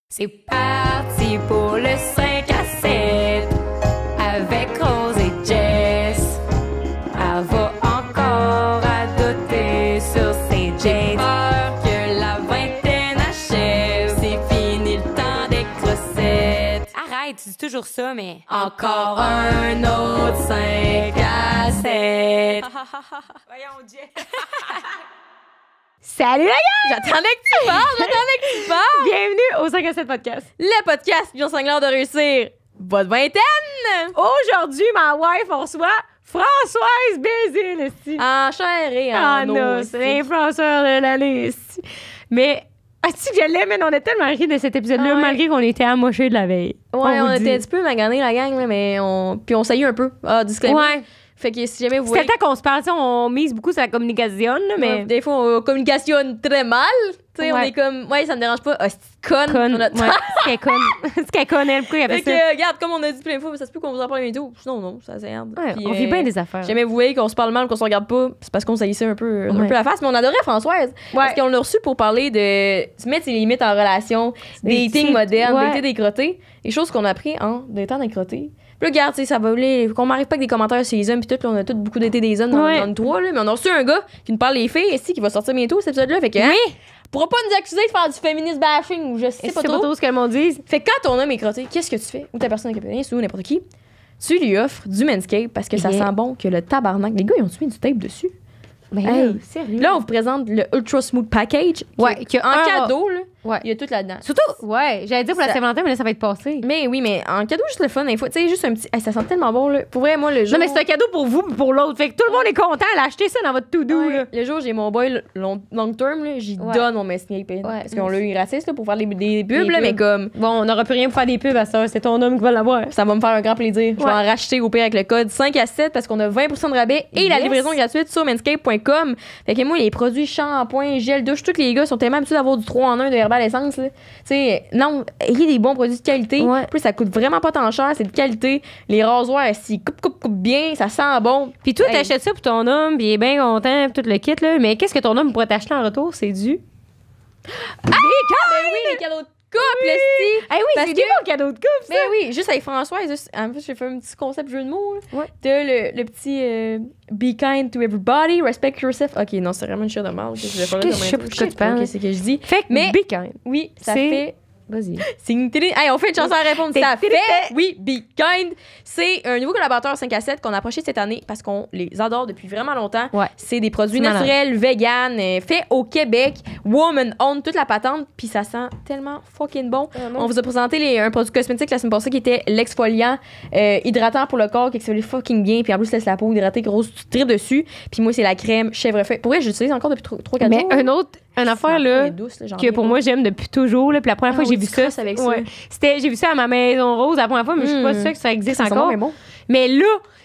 C'est parti pour le 5 à 7 avec Rose et Jess. Elle va encore adoter sur ses dates. Peur que la vingtaine achève, c'est fini le temps des crossettes. Arrête, tu dis toujours ça, mais... Encore un autre 5 à 7. Voyons, Jess. Salut la gang! J'attendais que tu parles, Bienvenue au 5 à 7 podcast. Le podcast Pion Sanglant de réussir votre vingtaine. Aujourd'hui, ma wife, on reçoit Françoise Bézil, ici. En chair et en os. C'est l'influenceur de l'année, ici. Mais, est-ce que je l'aime? On a tellement ri de cet épisode-là, Ouais. malgré qu'on était amochés de la veille. Ouais, on vous était dit. un petit peu maganés, la gang, là, mais puis on saillit un peu. Ah, disclaimer. Ouais. Fait que si jamais vous C'était voyez... le temps qu'on se parle, tu sais, on mise beaucoup sur la communication, là, mais... Des fois, on communicationne très mal. Tu sais, on Ouais. est comme... Ouais, ça me dérange pas. Ah, c'est conne. Conne. On a- Ouais, c'est qu'elle conne. C'est qu'elle conne, elle, pourquoi elle Fait fait que, ça? regarde, comme on a dit plein de fois, ça se peut qu'on vous en parle bientôt. Sinon, non, ça s'aide. Ouais, Puis, on vit bien des affaires. Si jamais vous voyez qu'on se parle mal, qu'on se regarde pas, c'est parce qu'on saillissait un peu la face. Mais on adorait Françoise. Parce qu'on l'a reçu pour parler de se mettre ses limites en relation, Des dating tips, moderne, ouais. d'été décrotté. Les choses qu'on a appris en des temps décrottés. Puis là, regarde, tu sais, ça va aller. Qu'on m'arrive pas avec des commentaires sur les hommes, puis tout. Là, on a tous beaucoup d'été des hommes Ouais. dans le 3, là. Mais on a reçu un gars qui nous parle des filles ici, qui va sortir bientôt cet épisode-là. Fait que, hein, pourra pas nous accuser de faire du féministe bashing ou je sais pas C'est trop. pas trop ce que le monde dit. Fait que quand ton homme est crotté, qu'est-ce que tu fais? Ou ta personne est crotté, ou n'importe qui, tu lui offres du Manscaped parce que ça Yeah. sent bon que le tabarnak. Les gars, ils ont tué du tape dessus. Ben Hey. là, sérieux. Là, on vous présente le Ultra Smooth Package. Ouais, qui, en cadeau, là, Ouais. il y a tout là-dedans. Surtout, ouais, j'allais dire pour la Ça- Saint-Valentin, mais là, ça va être passé. Mais oui, mais en cadeau, juste le fun, des fois, tu sais, juste un petit. Hey, ça sent tellement bon, là. Pour vrai, moi, le jour. Non, mais c'est un cadeau pour vous et pour l'autre. Fait que tout le monde est content. Elle a acheté ça dans votre to-do, Ouais. là. Le jour, j'ai mon boy long term, là, j'y Ouais. donne mon Manscaped. Ouais. Parce qu'on l'a eu gratis, là, pour faire des pubs, Des là, mais pubs. comme. Bon, on n'aura plus rien pour faire des pubs à ça. C'est ton homme qui va l'avoir. Ça va me faire un grand plaisir. Je vais Ouais. en racheter au pire avec le code 5 à 7 parce qu'on a 20% de rabais et la Yes. livraison gratuite sur manscape.com. Fait que moi, les produits shampoing, gel douche, tous les gars sont tellement habitués d'avoir du 3 en 1 de Herbal Essence. là. Tu sais, non, il y a des bons produits de qualité. Ouais. Plus ça coûte vraiment pas tant cher, c'est de qualité. Les rasoirs, s'ils coupe bien, ça sent bon. Puis toi, Hey. t'achètes ça pour ton homme, puis il est bien content, puis tout le kit, là. Mais qu'est-ce que ton homme pourrait t'acheter en retour? C'est du. Ben oui, les cadeaux de couple, esti. Ah oui, Parce c'est que- des bons cadeaux de couple, ça. Ben oui, juste avec Françoise, en fait, j'ai fait un petit concept jeu de mots. Là. Ouais. T'as le petit be kind to everybody, respect yourself. Ok, non, c'est vraiment une chère de mal. Je vais pas Je sais pas de quoi tu parles. Ok, c'est que je dis. Fait que, Mais- be kind. Oui, ça C'est- fait. Vas-y. Hey, on fait une chanson à répondre. C'est- Ça fait. Oui, be kind. C'est un nouveau collaborateur 5 à 7 qu'on a approché cette année parce qu'on les adore depuis vraiment longtemps. Ouais. C'est des produits C'est malade. naturels, vegan, faits au Québec, woman owned, toute la patente, puis ça sent tellement fucking bon. On vous a présenté un produit cosmétique la semaine passée qui était l'exfoliant hydratant pour le corps qui exfolie fucking bien, puis en plus laisse la peau hydratée, grosse, tu tripes dessus. Puis moi, c'est la crème chèvrefeuille. Pour vrai, j'utilise encore depuis 3-4 Mais jours. un affaire, là, que pour moi, j'aime depuis toujours, là. Puis la première fois que j'ai vu ça. avec Ouais. J'ai vu ça à ma maison rose la première fois, mais je suis pas sûre que ça existe encore. Bon. Mais là,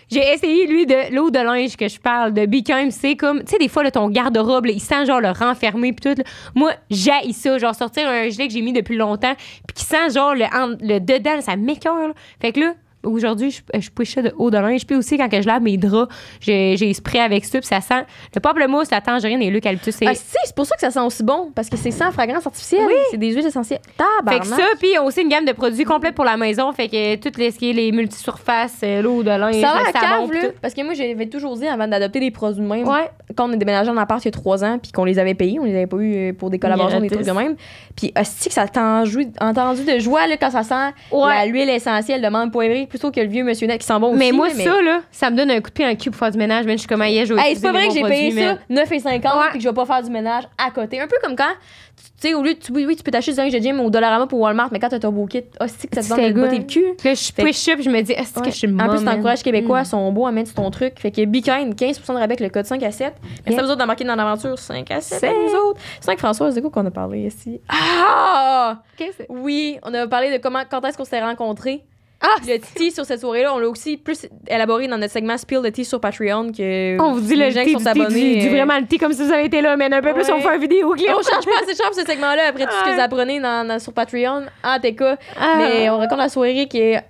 j'ai essayé, lui, de l'eau de linge que je parle, de Be Kind. C'est comme, tu sais, des fois, là, ton garde-robe, là, il sent genre le renfermer puis tout. Là. Moi, j'haïs ça. Genre, sortir un gilet que j'ai mis depuis longtemps puis qui sent genre le dedans, là, ça m'écoeure. Là. Fait que là, aujourd'hui, je push ça de eau de linge. Puis aussi, quand que je lave mes draps, j'ai spray avec ça puis ça sent le pamplemousse, la tangerine et l'eucalyptus. Ah, c'est pour ça que ça sent aussi bon, parce que c'est sans fragrance artificielle. Oui. C'est des huiles essentielles. Fait Tabarnak. que ça, puis ils ont aussi une gamme de produits complète pour la maison. Fait que toutes les, ce qui est les multisurfaces, l'eau de linge, Ça a l'air le savon, cave, puis là. tout. Parce que moi, j'avais toujours dit avant d'adopter des produits de même. Ouais. Quand on a déménagé en appart il y a 3 ans, puis qu'on les avait payés, on les avait pas eu pour des collaborations, des Gratis. trucs de même. Puis, hostie, que ça t'a entendu de joie, là, quand ça sent Ouais. l'huile essentielle de menthe poivrée, plutôt que le vieux monsieur net qui sent bon aussi. Mais moi, là, ça, là, ça me donne un coup de pied dans le cul pour faire du ménage. Mais je suis comme, hey, je vais Hey, c'est pas vrai que j'ai payé ça 9,50 Ouais. puis que je vais pas faire du ménage à côté. Un peu comme quand, tu sais, au lieu de. Oui, tu peux t'acheter du linge de gym au Dollarama pour Walmart, mais quand t'as ton beau kit, hostie, que ça te C'est donne de good. botter le cul. Là, je push up, je me dis, est-ce que je suis une En plus, mom, t'encourages Québécois, man? sont beaux à mettre sur ton truc. Fait que Be Kind, 15% de rabais avec le code 5 à 7. Merci Yeah. à vous autres d'embarquer dans l'aventure 5 à 7 C'est- avec nous autres. 5 François, c'est quoi qu'on a parlé ici? Ah! Qu'est-ce que c'est? Oui, on a parlé de quand est-ce qu'on s'est rencontrés. Ah, Le tea sur cette soirée-là, on l'a aussi plus élaboré dans notre segment Spill the Tea sur Patreon que on vous dit les le gens thé qui sont abonnés. du vraiment le thé comme si vous avez été là, mais un peu plus, Ouais. on fait une vidéo clip. On charge pas assez cher pour ce segment-là après tout ce que Ouais. vous apprenez sur Patreon, en TK. Ah. Mais on raconte la soirée qui est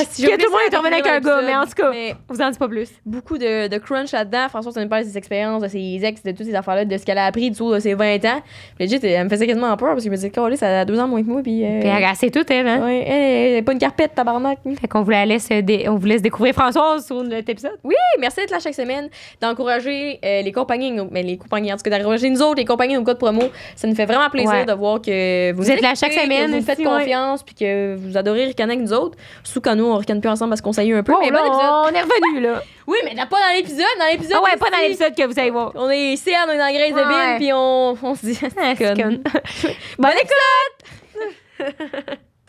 Si que tout le monde est revenu avec un gars, mais en tout cas, mais vous en dites pas plus. beaucoup de crunch là-dedans. Françoise, ça nous parle de ses expériences, de ses ex, de toutes ces affaires-là, de ce qu'elle a appris du haut de ses 20 ans. Puis legit, elle me faisait quasiment peur parce que je me disais, Carlis, ça a 2 ans moins que moi. Puis elle a assez tout, elle, hein? ouais, elle est pas une carpette, tabarnak. Fait qu'on vous la laisse, on vous laisse découvrir Françoise sur notre épisode. Oui, merci d'être là chaque semaine, d'encourager les compagnies, mais les compagnies, en tout cas, d'encourager nous autres, les compagnies, nos codes promo. Ça nous fait vraiment plaisir Ouais. de voir que vous êtes là chaque semaine, que vous nous faites aussi, ouais. confiance, puis que vous adorez ricaner avec nous autres. Surtout quand nous, on ricane plus ensemble parce qu'on s'aille un peu. Oh, mais là, bon épisode. on est revenu là. Oui, mais pas dans l'épisode. Dans l'épisode. Ah ouais, pas ici, dans l'épisode que vous allez voir. On est ici, on est dans la graisse de Ouais. bine, puis on se dit, Ah, c'est conne. Bonne écoute!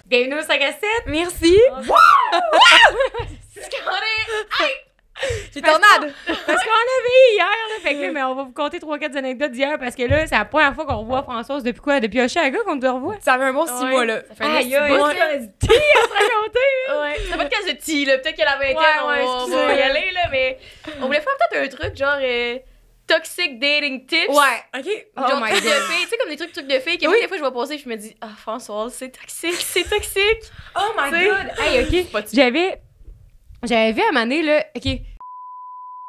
Bienvenue au 5 à 7. Merci. J'ai tornade. Parce qu'on l'avait hier, là. Fait que là, mais on va vous conter 3-4 anecdotes d'hier parce que là, c'est la première fois qu'on revoit Françoise depuis quoi? Depuis Oshaga qu'on te revoit? Ça fait un bon 6 mois, là. Ça fait un Aïe, petit aïe, bout, on là. a Ouais. C'est pas de casse de tea, là. Peut-être qu'elle a 20 Ouais, ans, ouais, on excusez. va y aller, là, mais on voulait faire peut-être un truc genre toxic dating tips. Ouais. OK. Genre Oh trucs my de God. filles, tu sais, comme des trucs de filles que moi, des fois, je vais passer et je me dis, ah, Françoise, c'est toxique, c'est toxique. Oh my T'sais. God. Hey, OK. Pas de- J'avais vu à un moment donné, là, OK.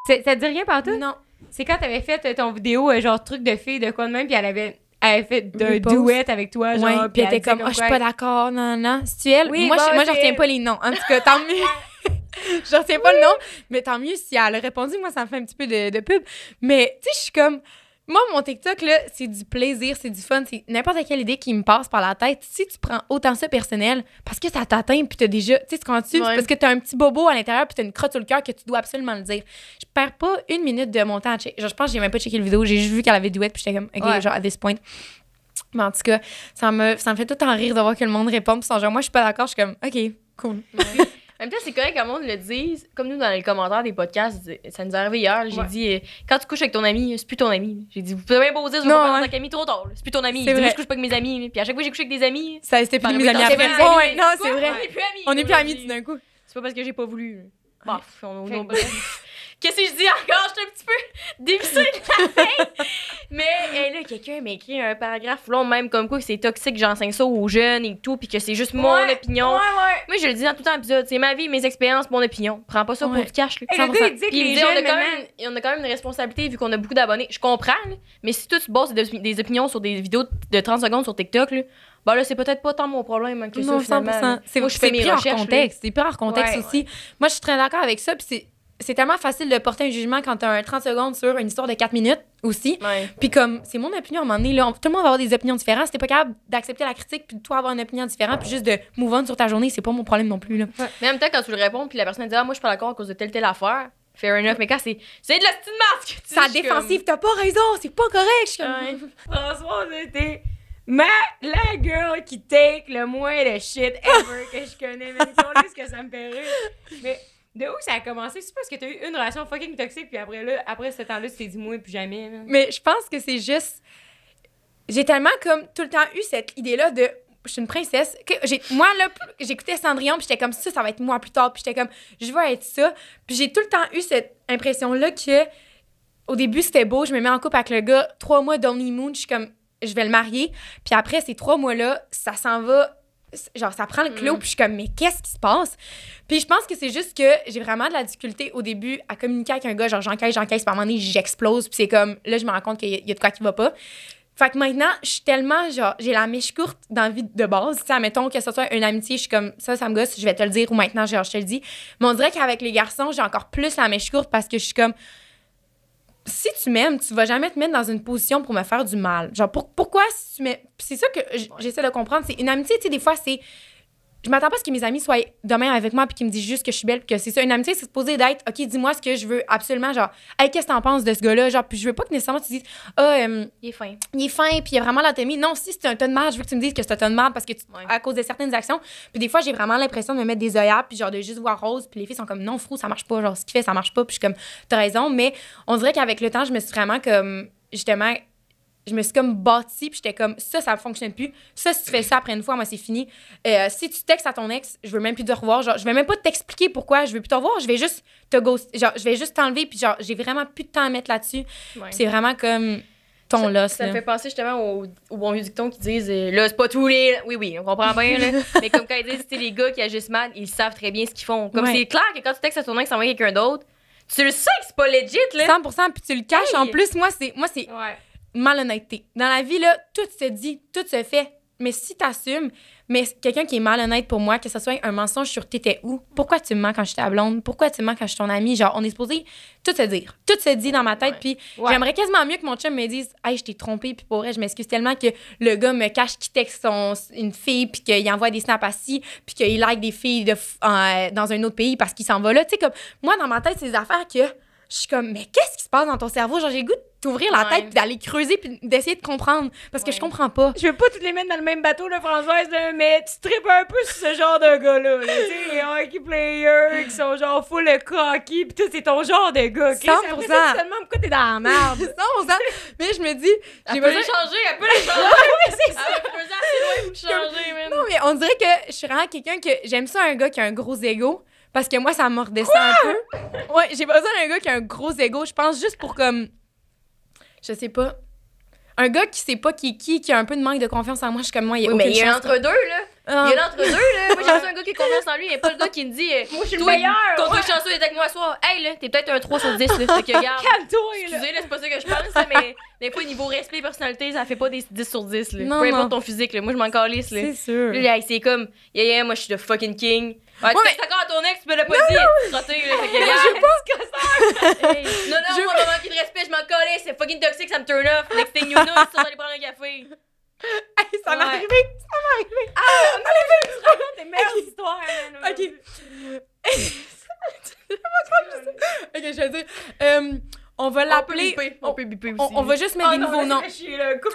Ça te dit rien partout? Non. C'est quand t'avais fait ton vidéo, genre truc de fille, de quoi de même, puis elle avait fait un Repost. duet avec toi, genre. Ouais, puis elle était disait comme, oh, je suis quoi- pas d'accord, non. C'est elle. Oui, moi, bon, moi, c'est je retiens elle. pas les noms. En tout cas, tant mieux. Je retiens pas le nom, mais tant mieux si elle a répondu. Moi, ça me fait un petit peu de pub. Mais, tu sais, je suis comme... Moi, mon TikTok, là, c'est du plaisir, c'est du fun, c'est n'importe quelle idée qui me passe par la tête. Si tu prends autant ça personnel, parce que ça t'atteint, puis t'as déjà... Tu sais, tu comprends-tu? Ouais. C'est parce que t'as un petit bobo à l'intérieur, puis t'as une crotte sur le cœur que tu dois absolument le dire. Je perds pas 1 minute de mon temps à checker. Genre, je pense que j'ai même pas checké le vidéo. J'ai juste vu qu'elle avait duet, puis j'étais comme, OK, Ouais. genre, à this point. Mais en tout cas, ça me fait tout en rire de voir que le monde répond. Puis genre, moi, je suis pas d'accord. Je suis comme, OK, cool. En même temps, c'est correct que le monde le dise. Comme nous, dans les commentaires des podcasts, ça nous est arrivé hier. J'ai Ouais. dit, quand tu couches avec ton ami, c'est plus ton ami. J'ai dit, vous pouvez bien beau dire, je vais Non, pas faire ouais. avec ami trop tard. là. C'est plus ton ami. C'est J'ai dit, moi, vrai. je couche pas avec mes amis. là. Puis à chaque fois que j'ai couché avec des amis, Ça, c'était plus par mes amis c'est après. vrai, Oh, ouais, mais non, quoi? c'est vrai. On est plus amis. On est plus amis aujourd'hui. tout d'un coup. C'est pas parce que j'ai pas voulu. là. Bah, on Fait que bref. Qu'est-ce que je dis encore? Je suis un petit peu dévissée de la tête. Mais là, quelqu'un m'a écrit un paragraphe long, même comme quoi que c'est toxique, j'enseigne ça aux jeunes et tout, puis que c'est juste mon opinion. ouais. Moi, je le dis dans tout l'épisode, c'est ma vie, mes expériences, mon opinion. Prends pas ça Ouais. pour du cash. Là. Hey, le gars, il dit que Puis il les me dit, jeunes, on maintenant... a quand même une responsabilité vu qu'on a beaucoup d'abonnés. Je comprends, là, mais si toi, tu bosses des opinions sur des vidéos de 30 secondes sur TikTok, là, ben là, c'est peut-être pas tant mon problème hein, que Non, ça, finalement. 100%. là. C'est Moi, je fais mes pris en recherches. contexte. C'est pris hors contexte Ouais, aussi. Moi, je suis très d'accord avec ça. Puis c'est tellement facile de porter un jugement quand t'as un 30 secondes sur une histoire de 4 minutes aussi. Là. Ouais. Puis comme, c'est mon opinion à un moment donné, là, tout le monde va avoir des opinions différentes. Si t'es pas capable d'accepter la critique puis de toi avoir une opinion différente puis juste de move on sur ta journée, c'est pas mon problème non plus, là. Mais en même temps, quand tu le réponds, puis la personne dit, ah, moi, je suis pas d'accord à cause de telle affaire, fair enough. Mais quand c'est de la petite masque, C'est la défensive, t'as pas raison, c'est pas correct. Je suis comme... Ouais. François, c'était la girl qui take le moins de shit ever que je connais. Même si que ça me fait rire. Mais de où ça a commencé? C'est parce que t'as eu une relation fucking toxique, puis après ce temps-là, tu t'es dit, moi, plus jamais. Man. Mais je pense que c'est juste... J'ai tellement comme tout le temps eu cette idée-là de... Je suis une princesse. Moi, là, j'écoutais Cendrillon, puis j'étais comme ça va être moi plus tard. Puis j'étais comme, je veux être ça. Puis j'ai tout le temps eu cette impression-là que, au début, c'était beau. Je me mets en couple avec le gars. 3 mois d'honeymoon, je suis comme, je vais le marier. Puis après, ces 3 mois-là, ça s'en va. Genre, ça prend le clos. Puis je suis comme, mais qu'est-ce qui se passe? Puis je pense que c'est juste que j'ai vraiment de la difficulté au début à communiquer avec un gars. Genre, j'encaisse. Puis à un moment donné, j'explose. Puis c'est comme, là, je me rends compte qu'il y a de quoi qui va pas. Fait que maintenant, je suis tellement, genre, j'ai la mèche courte dans la vie de base. Tu sais, admettons que ce soit une amitié, je suis comme, ça me gosse, je vais te le dire, ou maintenant, genre, je te le dis. Mais on dirait qu'avec les garçons, j'ai encore plus la mèche courte parce que je suis comme, si tu m'aimes, tu vas jamais te mettre dans une position pour me faire du mal. Genre, pourquoi si tu m'aimes? C'est ça que j'essaie de comprendre. C'est une amitié, tu sais, des fois, c'est... Je m'attends pas à ce que mes amis soient demain avec moi puis qu'ils me disent juste que je suis belle puis que c'est ça. Une amitié, c'est supposé d'être, OK, dis-moi ce que je veux absolument, genre, hey, qu'est-ce que t'en penses de ce gars-là? Genre, puis je veux pas que nécessairement tu dises, Il est fin. il est fin puis il y a vraiment l'autonomie. Non, si c'est un tas de marde, je veux que tu me dises que c'est un tas de marde parce que Ouais. à cause de certaines actions. Puis des fois, j'ai vraiment l'impression de me mettre des œillères puis genre de juste voir rose puis les filles sont comme, non, frou, ça marche pas. Genre, ce qu'il fait, ça marche pas. Puis je suis comme, t'as raison. Mais on dirait qu'avec le temps, je me suis vraiment comme, justement, je me suis comme bâtie, puis j'étais comme, ça fonctionne plus. Ça, si tu fais ça après une fois, moi, c'est fini. Si tu textes à ton ex, je veux même plus te revoir. Genre, je vais même pas t'expliquer pourquoi je veux plus te revoir. Je vais juste te ghost. Genre, je vais juste t'enlever, puis genre, j'ai vraiment plus de temps à mettre là-dessus. Ouais. Puis c'est vraiment comme... ton-là. Ça me fait penser justement aux bons vieux dictons qui disent là, c'est pas tous les. Oui, on comprend bien, là. Mais comme quand ils disent, c'est les gars qui agissent mal, ils savent très bien ce qu'ils font. Comme c'est clair que quand tu textes à ton ex, ça envoie quelqu'un d'autre, tu le sais que c'est pas legit, là. 100%, puis tu le caches. En plus, moi, c'est Ouais. malhonnêteté. Dans la vie, là, tout se dit, tout se fait. Mais si t'assumes, mais quelqu'un qui est malhonnête pour moi, que ce soit un mensonge sur t'étais où, pourquoi tu me mens quand je suis ta blonde, pourquoi tu me mens quand je suis ton amie, genre, on est supposé tout se dire. Tout se dit dans ma tête, puis j'aimerais quasiment mieux que mon chum me dise « Hey, je t'ai trompé, puis pour vrai, je m'excuse tellement que le gars me cache qu'il texte une fille, puis qu'il envoie des snaps assis, puis qu'il like des filles dans un autre pays parce qu'il s'en va là. » Tu sais, comme, moi, dans ma tête, c'est des affaires que je suis comme « Mais qu'est-ce qui se passe dans ton cerveau? » Genre, j'ai le goût de t'ouvrir la tête, puis d'aller creuser, puis d'essayer de comprendre, parce que je comprends pas. Je veux pas toutes les mettre dans le même bateau, là, Françoise, là, mais tu tripes un peu sur ce genre de gars-là. Là. Tu sais, les hockey players qui sont genre full cocky, pis tout, c'est ton genre de gars. 100%. Après ça, tu te demandes pourquoi t'es dans la merde. 100%. Mais je me dis, Elle peut les changer. Oui, c'est ça. Elle peut creuser assez loin pour changer, man. non, mais on dirait que je suis vraiment quelqu'un que... J'aime ça, un gars qui a un gros ego, parce que moi, ça me redescend un peu. Ouais, j'ai besoin d'un gars qui a un gros ego, je pense, juste pour comme... Je sais pas. Un gars qui sait pas qui a un peu de manque de confiance en moi, je suis comme moi, il y a Oui, mais aucune il y a un chance. entre-deux, là. Il y a un entre-deux, là. Moi, j'ai besoin d'un gars qui a confiance en lui, mais pas le gars qui me dit Moi, je suis le toi, meilleur. ton gars chanceux est avec moi ce soir. Hey, là, t'es peut-être un 3 sur 10, là. Fait que, regarde. Calme-toi, là. Excusez, là, c'est pas ça que je pense, là, mais des fois, niveau respect et personnalité, ça fait pas des 10 sur 10, là. Non, Peu importe non. ton physique, là. Moi, je m'en calisse, là. C'est sûr. Là, c'est comme, moi, je suis le fucking king. Ouais, tu Ouais, textes encore à ton ex, tu me l'as pas dit, tu trotté, là. Fait que, regarde. Hey, non, moi, mon manque de respect, je m'en calisse, c'est fucking toxique, ça me turn off. Next thing you know, tu sors d'aller prendre un café. Hey, ça m'est Ouais. arrivé. Ça m'est arrivé. Tu racontes tes meilleures histoires, man. OK. OK, je vais dire. On va l'appeler... On peut biper aussi. On va juste mettre des nouveaux noms.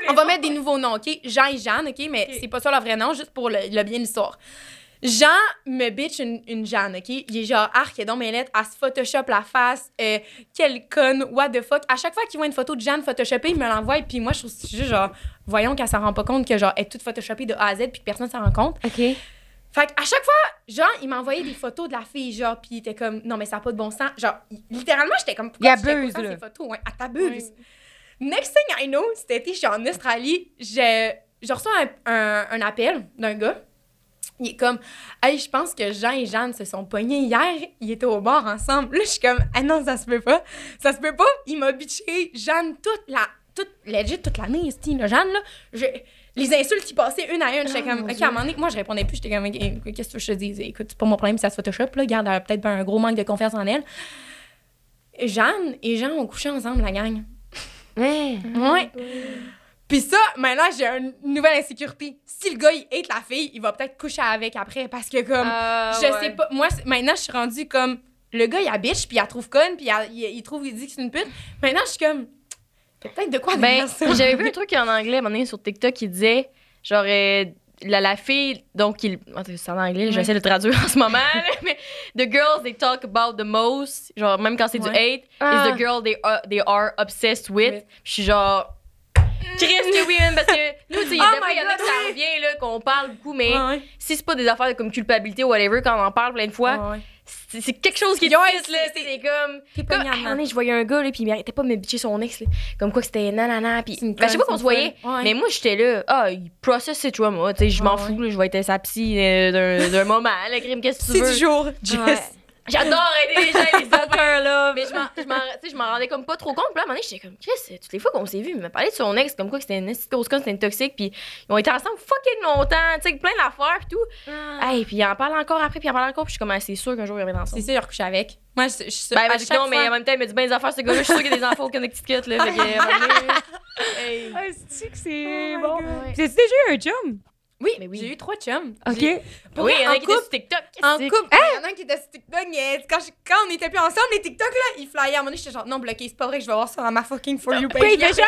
On va mettre des nouveaux noms, OK? Jean et Jeanne, OK? Mais c'est pas ça leur vrai nom, juste pour le bien de l'histoire. Jean me bitch une Jeanne, OK? Il est genre, arc, il est dans mes lettres, elle se Photoshop la face, quelle conne, what the fuck. À chaque fois qu'il voit une photo de Jeanne photoshopée, il me l'envoie, puis moi, je trouve juste genre, voyons qu'elle s'en rend pas compte que genre, elle est toute photoshopée de A à Z, puis que personne s'en rend compte. OK. Fait qu'à chaque fois, genre, il m'envoyait des photos de la fille, genre, puis il était comme, non, mais ça n'a pas de bon sens. Genre, littéralement, j'étais comme, pourquoi Il tu fais abuse, tout le temps là. ces photos? Ouais, elle t'abuse. Next thing I know, cet été, je suis en Australie, je reçois un appel d'un gars. Il est comme, hey, je pense que Jean et Jeanne se sont pognés hier, ils étaient au bar ensemble. Là, je suis comme, ah non, ça se peut pas. Ça se peut pas. Il m'a bitché Jeanne toute l'année, style, là, Jeanne, là. Les insultes qui passaient une à une, j'étais comme, OK, à un moment donné, moi, je répondais plus, j'étais comme, qu'est-ce que je te dis? Écoute, c'est pas mon problème si ça se Photoshop, là, garde, elle a peut-être un gros manque de confiance en elle. Jeanne et Jean ont couché ensemble, la gang. Ouais. Ouais. Puis ça, maintenant, j'ai une nouvelle insécurité. Si le gars, il hate la fille, il va peut-être coucher avec après, parce que, comme, je sais pas, moi, maintenant, je suis rendue comme, le gars, il a bitch, puis il la trouve conne, puis il dit que c'est une pute. Maintenant, je suis comme, il y a peut-être de quoi derrière ça. J'avais vu un truc en anglais, à un moment donné, sur TikTok, qui disait, genre, la fille, donc, c'est en anglais, j'essaie de le traduire en ce moment, là, mais the girls they talk about the most, genre, même quand c'est du hate, is the girl they are obsessed with. Je suis genre, Chris que oui, parce que nous, tu sais, il y en a que ça revient, là, qu'on parle beaucoup, mais si c'est pas des affaires comme culpabilité ou whatever, quand on en parle plein de fois, c'est quelque chose qui est triste, là. C'est comme. À un moment donné, je voyais un gars, là, puis il m'arrêtait pas de me bitcher son ex, là. Comme quoi que c'était nanana, puis. Je sais pas qu'on se voyait, mais moi, j'étais là, il processe ses traumas, tu sais, je m'en fous, là, je vais être sa psy d'un moment, là, crime, qu'est-ce que tu veux. C'est du jour, Jess. J'adore aider les gens, les affaires là. Mais je m'en rendais comme pas trop compte. Puis là, à un moment donné, j'étais comme, Chris, toutes les fois qu'on s'est vu, il m'a parlé de son ex, comme quoi que c'était une grosse conne, c'était une toxique. Puis ils ont été ensemble fucking longtemps, tu sais, plein d'affaires, puis tout. Hey, puis il en parle encore après, puis il en parle encore. Puis je suis comme, c'est sûr qu'un jour, ils reviennent ensemble. C'est sûr, il a recouché avec. Moi, je suis sûre. Ben, non, mais en même temps, il m'a dit bien des affaires, ce gars-là. Je suis sûre qu'il y a des enfants au Connecticut, là. Fait que, hey. Ah, c'est-tu que c'est Oh bon? my God. T'as-tu déjà eu un chum? Oui, Mais oui. j'ai eu 3 chums. OK. Oui, il y en a qui étaient sur TikTok. En couple, il y en a un qui était sur TikTok. Quand on était plus ensemble, les TikTok, là, ils flyaient. À un moment donné, j'étais genre, non, bloqué, c'est pas vrai que je vais voir ça dans ma fucking For You page. Oui, déjà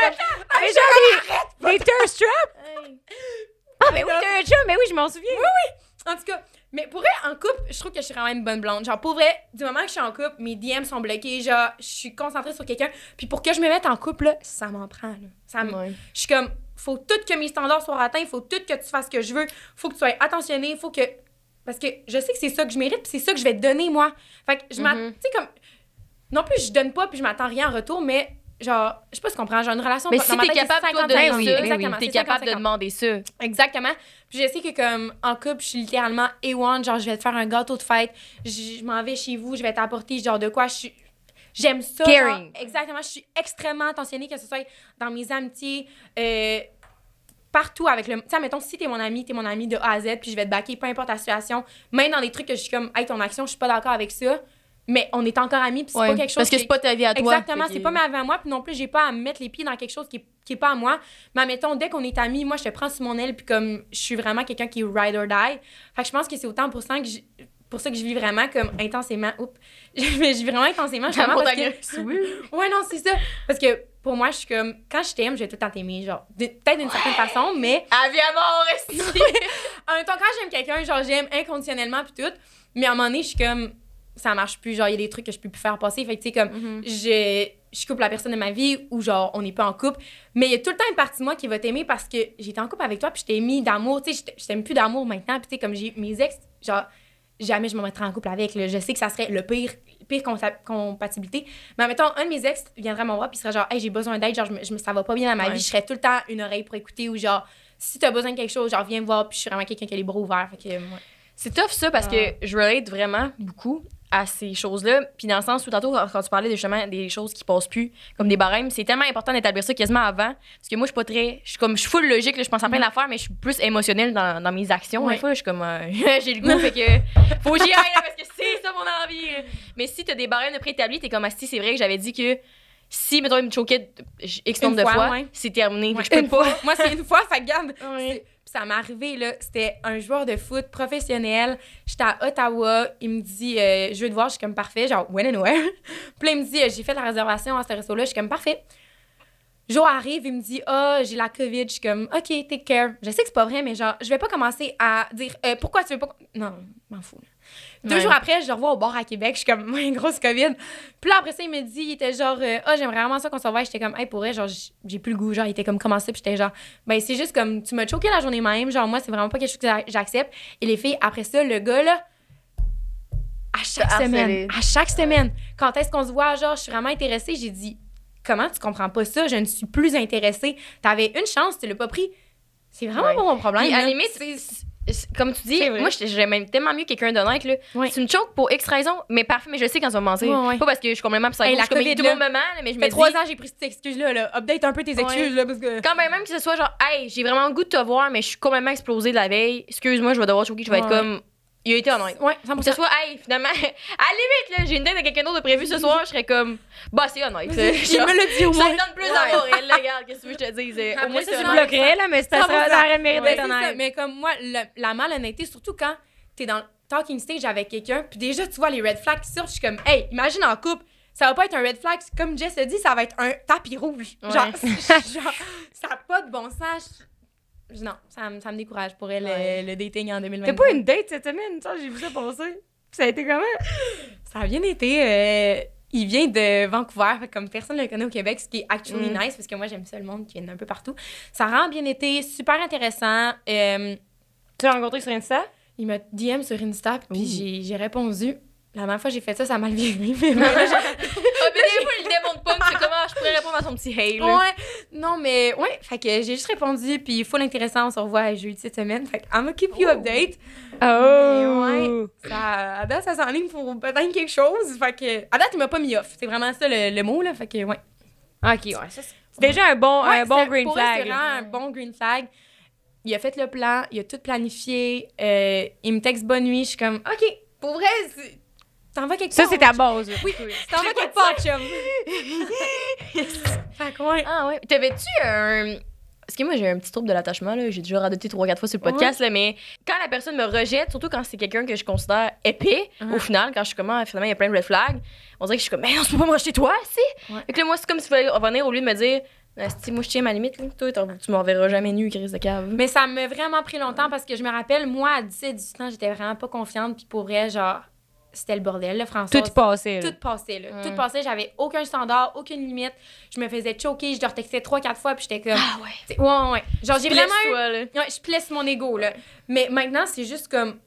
des thirst traps? Ah, mais oui, t'as un chum, mais oui, je m'en souviens. En tout cas, mais pour vrai, en couple, je trouve que je suis vraiment une bonne blonde. Genre, pour vrai, du moment que je suis en couple, mes DM sont bloqués. Genre, je suis concentrée sur quelqu'un. Puis pour que je me mette en couple, là, ça m'en prend, là. Je suis comme, faut tout que mes standards soient atteints. Faut tout que tu fasses ce que je veux. Faut que tu sois attentionné. Faut que... Parce que je sais que c'est ça que je mérite. Puis c'est ça que je vais te donner, moi. Fait que je m'attends... Tu sais, comme... Non plus, je donne pas puis je m'attends rien en retour, mais genre, je sais pas si tu comprends, genre une relation. Mais dans si ma t'es tête, c'est capable, toi, de 50-50, donner ça, exactement, t'es c'est capable de 50-50. demander ça. Exactement. Puis je sais que comme en couple, je suis littéralement A1, genre je vais te faire un gâteau de fête, je m'en vais chez vous, je vais t'apporter genre de quoi j'aime ça. Caring. Genre, exactement, je suis extrêmement attentionnée, que ce soit dans mes amitiés, partout avec le... Tu sais, mettons, si t'es mon ami de A à Z, puis je vais te backer, peu importe la situation, même dans des trucs que je suis comme, hey, ton action, je suis pas d'accord avec ça, mais on est encore amis, puis c'est pas quelque chose parce que c'est pas ta vie à toi. Exactement, c'est pas ma vie à moi, puis non plus, j'ai pas à me mettre les pieds dans quelque chose qui est pas à moi. Mais mettons, dès qu'on est amis, moi, je te prends sous mon aile, puis comme, je suis vraiment quelqu'un qui est ride or die. Fait que je pense que c'est autant pour ça que je vis vraiment comme intensément. Oups. Je vis vraiment intensément. Je parce que... Ouais, non, c'est ça. Parce que pour moi, je suis comme, quand je t'aime, je vais tout le temps t'aimer, genre, peut-être d'une certaine façon, mais. À vie à mort, reste. En même temps, quand j'aime quelqu'un, genre, j'aime inconditionnellement, puis tout. Mais à un moment donné, je suis comme, ça marche plus, genre, il y a des trucs que je peux plus faire passer. Fait que, tu sais, comme, je coupe la personne de ma vie ou, genre, on n'est pas en couple. Mais il y a tout le temps une partie de moi qui va t'aimer parce que j'étais en couple avec toi, puis je t'ai mis d'amour. Tu sais, je t'aime plus d'amour maintenant, puis, tu sais, comme j'ai mes ex, genre, jamais je me mettrais en couple avec. Là. Je sais que ça serait le pire compatibilité. Mais admettons, un de mes ex viendrait me voir puis il serait genre, hey, j'ai besoin d'aide, genre, ça va pas bien dans ma vie. Je serais tout le temps une oreille pour écouter ou genre, si t'as besoin de quelque chose, genre, viens me voir puis je suis vraiment quelqu'un qui a les bras ouverts. Fait que, ouais. C'est tough ça parce que je relate vraiment beaucoup à ces choses-là. Puis dans le sens où tantôt, quand tu parlais justement des choses qui passent plus, comme des barèmes, c'est tellement important d'établir ça quasiment avant. Parce que moi, je suis full logique, là, je pense à plein d'affaires, mais je suis plus émotionnelle dans mes actions. Des fois, je suis comme, j'ai le goût, fait que faut que j'y aille là, parce que c'est ça mon envie. Mais si t'as des barèmes de préétablis, t'es comme, si c'est vrai que j'avais dit que si, mettons, il me choquait X nombre de fois, c'est terminé. Ouais. Je peux pas. Moi, c'est une fois, ça garde. Ça m'est arrivé, là, c'était un joueur de foot professionnel. J'étais à Ottawa. Il me dit, je veux te voir. Je suis comme, parfait. Genre, when and where? Puis là, il me dit, j'ai fait la réservation à ce resto-là. Je suis comme, parfait. Jour arrive, il me dit, j'ai la COVID. Je suis comme, OK, take care. Je sais que c'est pas vrai, mais genre, je vais pas commencer à dire, pourquoi tu veux pas. Non, m'en fous. Là. 2 jours après, je le revois au bar à Québec. Je suis comme, une grosse COVID. Puis là, après ça, il me dit, il était genre, j'aimerais vraiment ça qu'on se revoie. J'étais comme, hey, pour vrai, genre, j'ai plus le goût. Genre, il était comme, comment ça? Puis j'étais genre, ben, c'est juste comme, tu m'as choqué la journée même. Genre, moi, c'est vraiment pas quelque chose que j'accepte. Et les filles, après ça, le gars, là, à chaque semaine, quand est-ce qu'on se voit? Genre, je suis vraiment intéressée. J'ai dit, comment tu comprends pas ça? Je ne suis plus intéressée. T'avais une chance, tu l'as pas pris. C'est vraiment pas mon problème. Puis à la limite, comme tu dis, moi, j'aime tellement mieux quelqu'un d'honnête. Là. Tu me choques pour X raison, mais parfait, mais je sais quand tu vas me mentir. Pas parce que je suis complètement psycho. Hey, je suis comme tout le monde me ment, mais je me dis... 3 ans, j'ai pris cette excuse-là. Là. Update un peu tes excuses. Là, parce que... Quand même que ce soit genre, hey, j'ai vraiment le goût de te voir, mais je suis complètement explosée de la veille. Excuse-moi, je vais devoir choquer. Je vais être comme... Il a été honnête. Ouais, 100%. Que ce soit, hey, finalement, à la limite, là, j'ai une date de quelqu'un d'autre de prévu ce soir, je serais comme, bah, c'est honnête. Il me l'a dit au moins. Ça me donne plus d'amour, elle, là, regarde, qu'est-ce que tu veux que je te dise? Au moins, Ça, je bloquerais, là, mais ça aurait mérité d'être honnête. Mais comme moi, la malhonnêteté, surtout quand t'es dans le talking stage avec quelqu'un, puis déjà, tu vois les red flags qui sortent, je suis comme, hey, imagine en couple, ça va pas être un red flag, comme Jess a dit, ça va être un tapis rouge. Genre, ça n'a pas de bon sens. Non, ça me décourage pour elle, le dating en 2020. T'as pas une date cette semaine? Ça, j'ai vu ça passer. Ça a été comment? Ça a bien été. Il vient de Vancouver, fait comme personne ne le connaît au Québec, ce qui est actually nice, parce que moi, j'aime ça le monde qui vient d'un peu partout. Ça a vraiment bien été, super intéressant. Tu l'as rencontré sur Insta? Il m'a DM sur Insta, puis j'ai répondu. La dernière fois que j'ai fait ça, ça m'a mal viré. Mais là, des fois, il démonte pas, mais c'est comment je pourrais répondre à son petit hey, là. Ouais, non, mais ouais, fait que j'ai juste répondu, puis full intéressant, on se revoit jeudi cette semaine. Fait que I'm gonna keep you update. Ouais, à date, ça s'enligne pour peut-être quelque chose. Fait que, à date, il m'a pas mis off. C'est vraiment ça le mot, là. Fait que, ouais. OK, ouais, ça, c'est déjà un bon green flag. C'est vraiment un bon green flag. Il a fait le plan, il a tout planifié. Il me texte bonne nuit, je suis comme, OK, pour vrai, t'en vas quelque part. Ça, c'est ta base. Oui, t'en vas quelque part, chum. Fait que, ouais. Ah ouais. T'avais-tu un... Parce que moi, j'ai un petit trouble de l'attachement, là. J'ai déjà radoté 3-4 fois sur le podcast, là, mais quand la personne me rejette, surtout quand c'est quelqu'un que je considère épais, au final, quand je suis comme, finalement, il y a plein de red flags, on dirait que je suis comme, mais on se peut pas me rejeter toi, si? Fait que là, moi, c'est comme s'il fallait revenir au lieu de me dire, moi, je tiens ma limite, là. Toi, tu m'en verras jamais nu, crise de cave. Mais ça m'a vraiment pris longtemps parce que je me rappelle, moi, à 17-18 ans, j'étais vraiment pas confiante, puis pour vrai, genre, c'était le bordel, là, François. Tout passait, là. Tout passait, là. Tout passait, j'avais aucun standard, aucune limite. Je me faisais choquer, je leur textais 3-4 fois, puis j'étais comme... Ah ouais. Ouais. Genre, j'ai vraiment eu... Ouais, je place mon ego, là. Mais maintenant, c'est juste comme...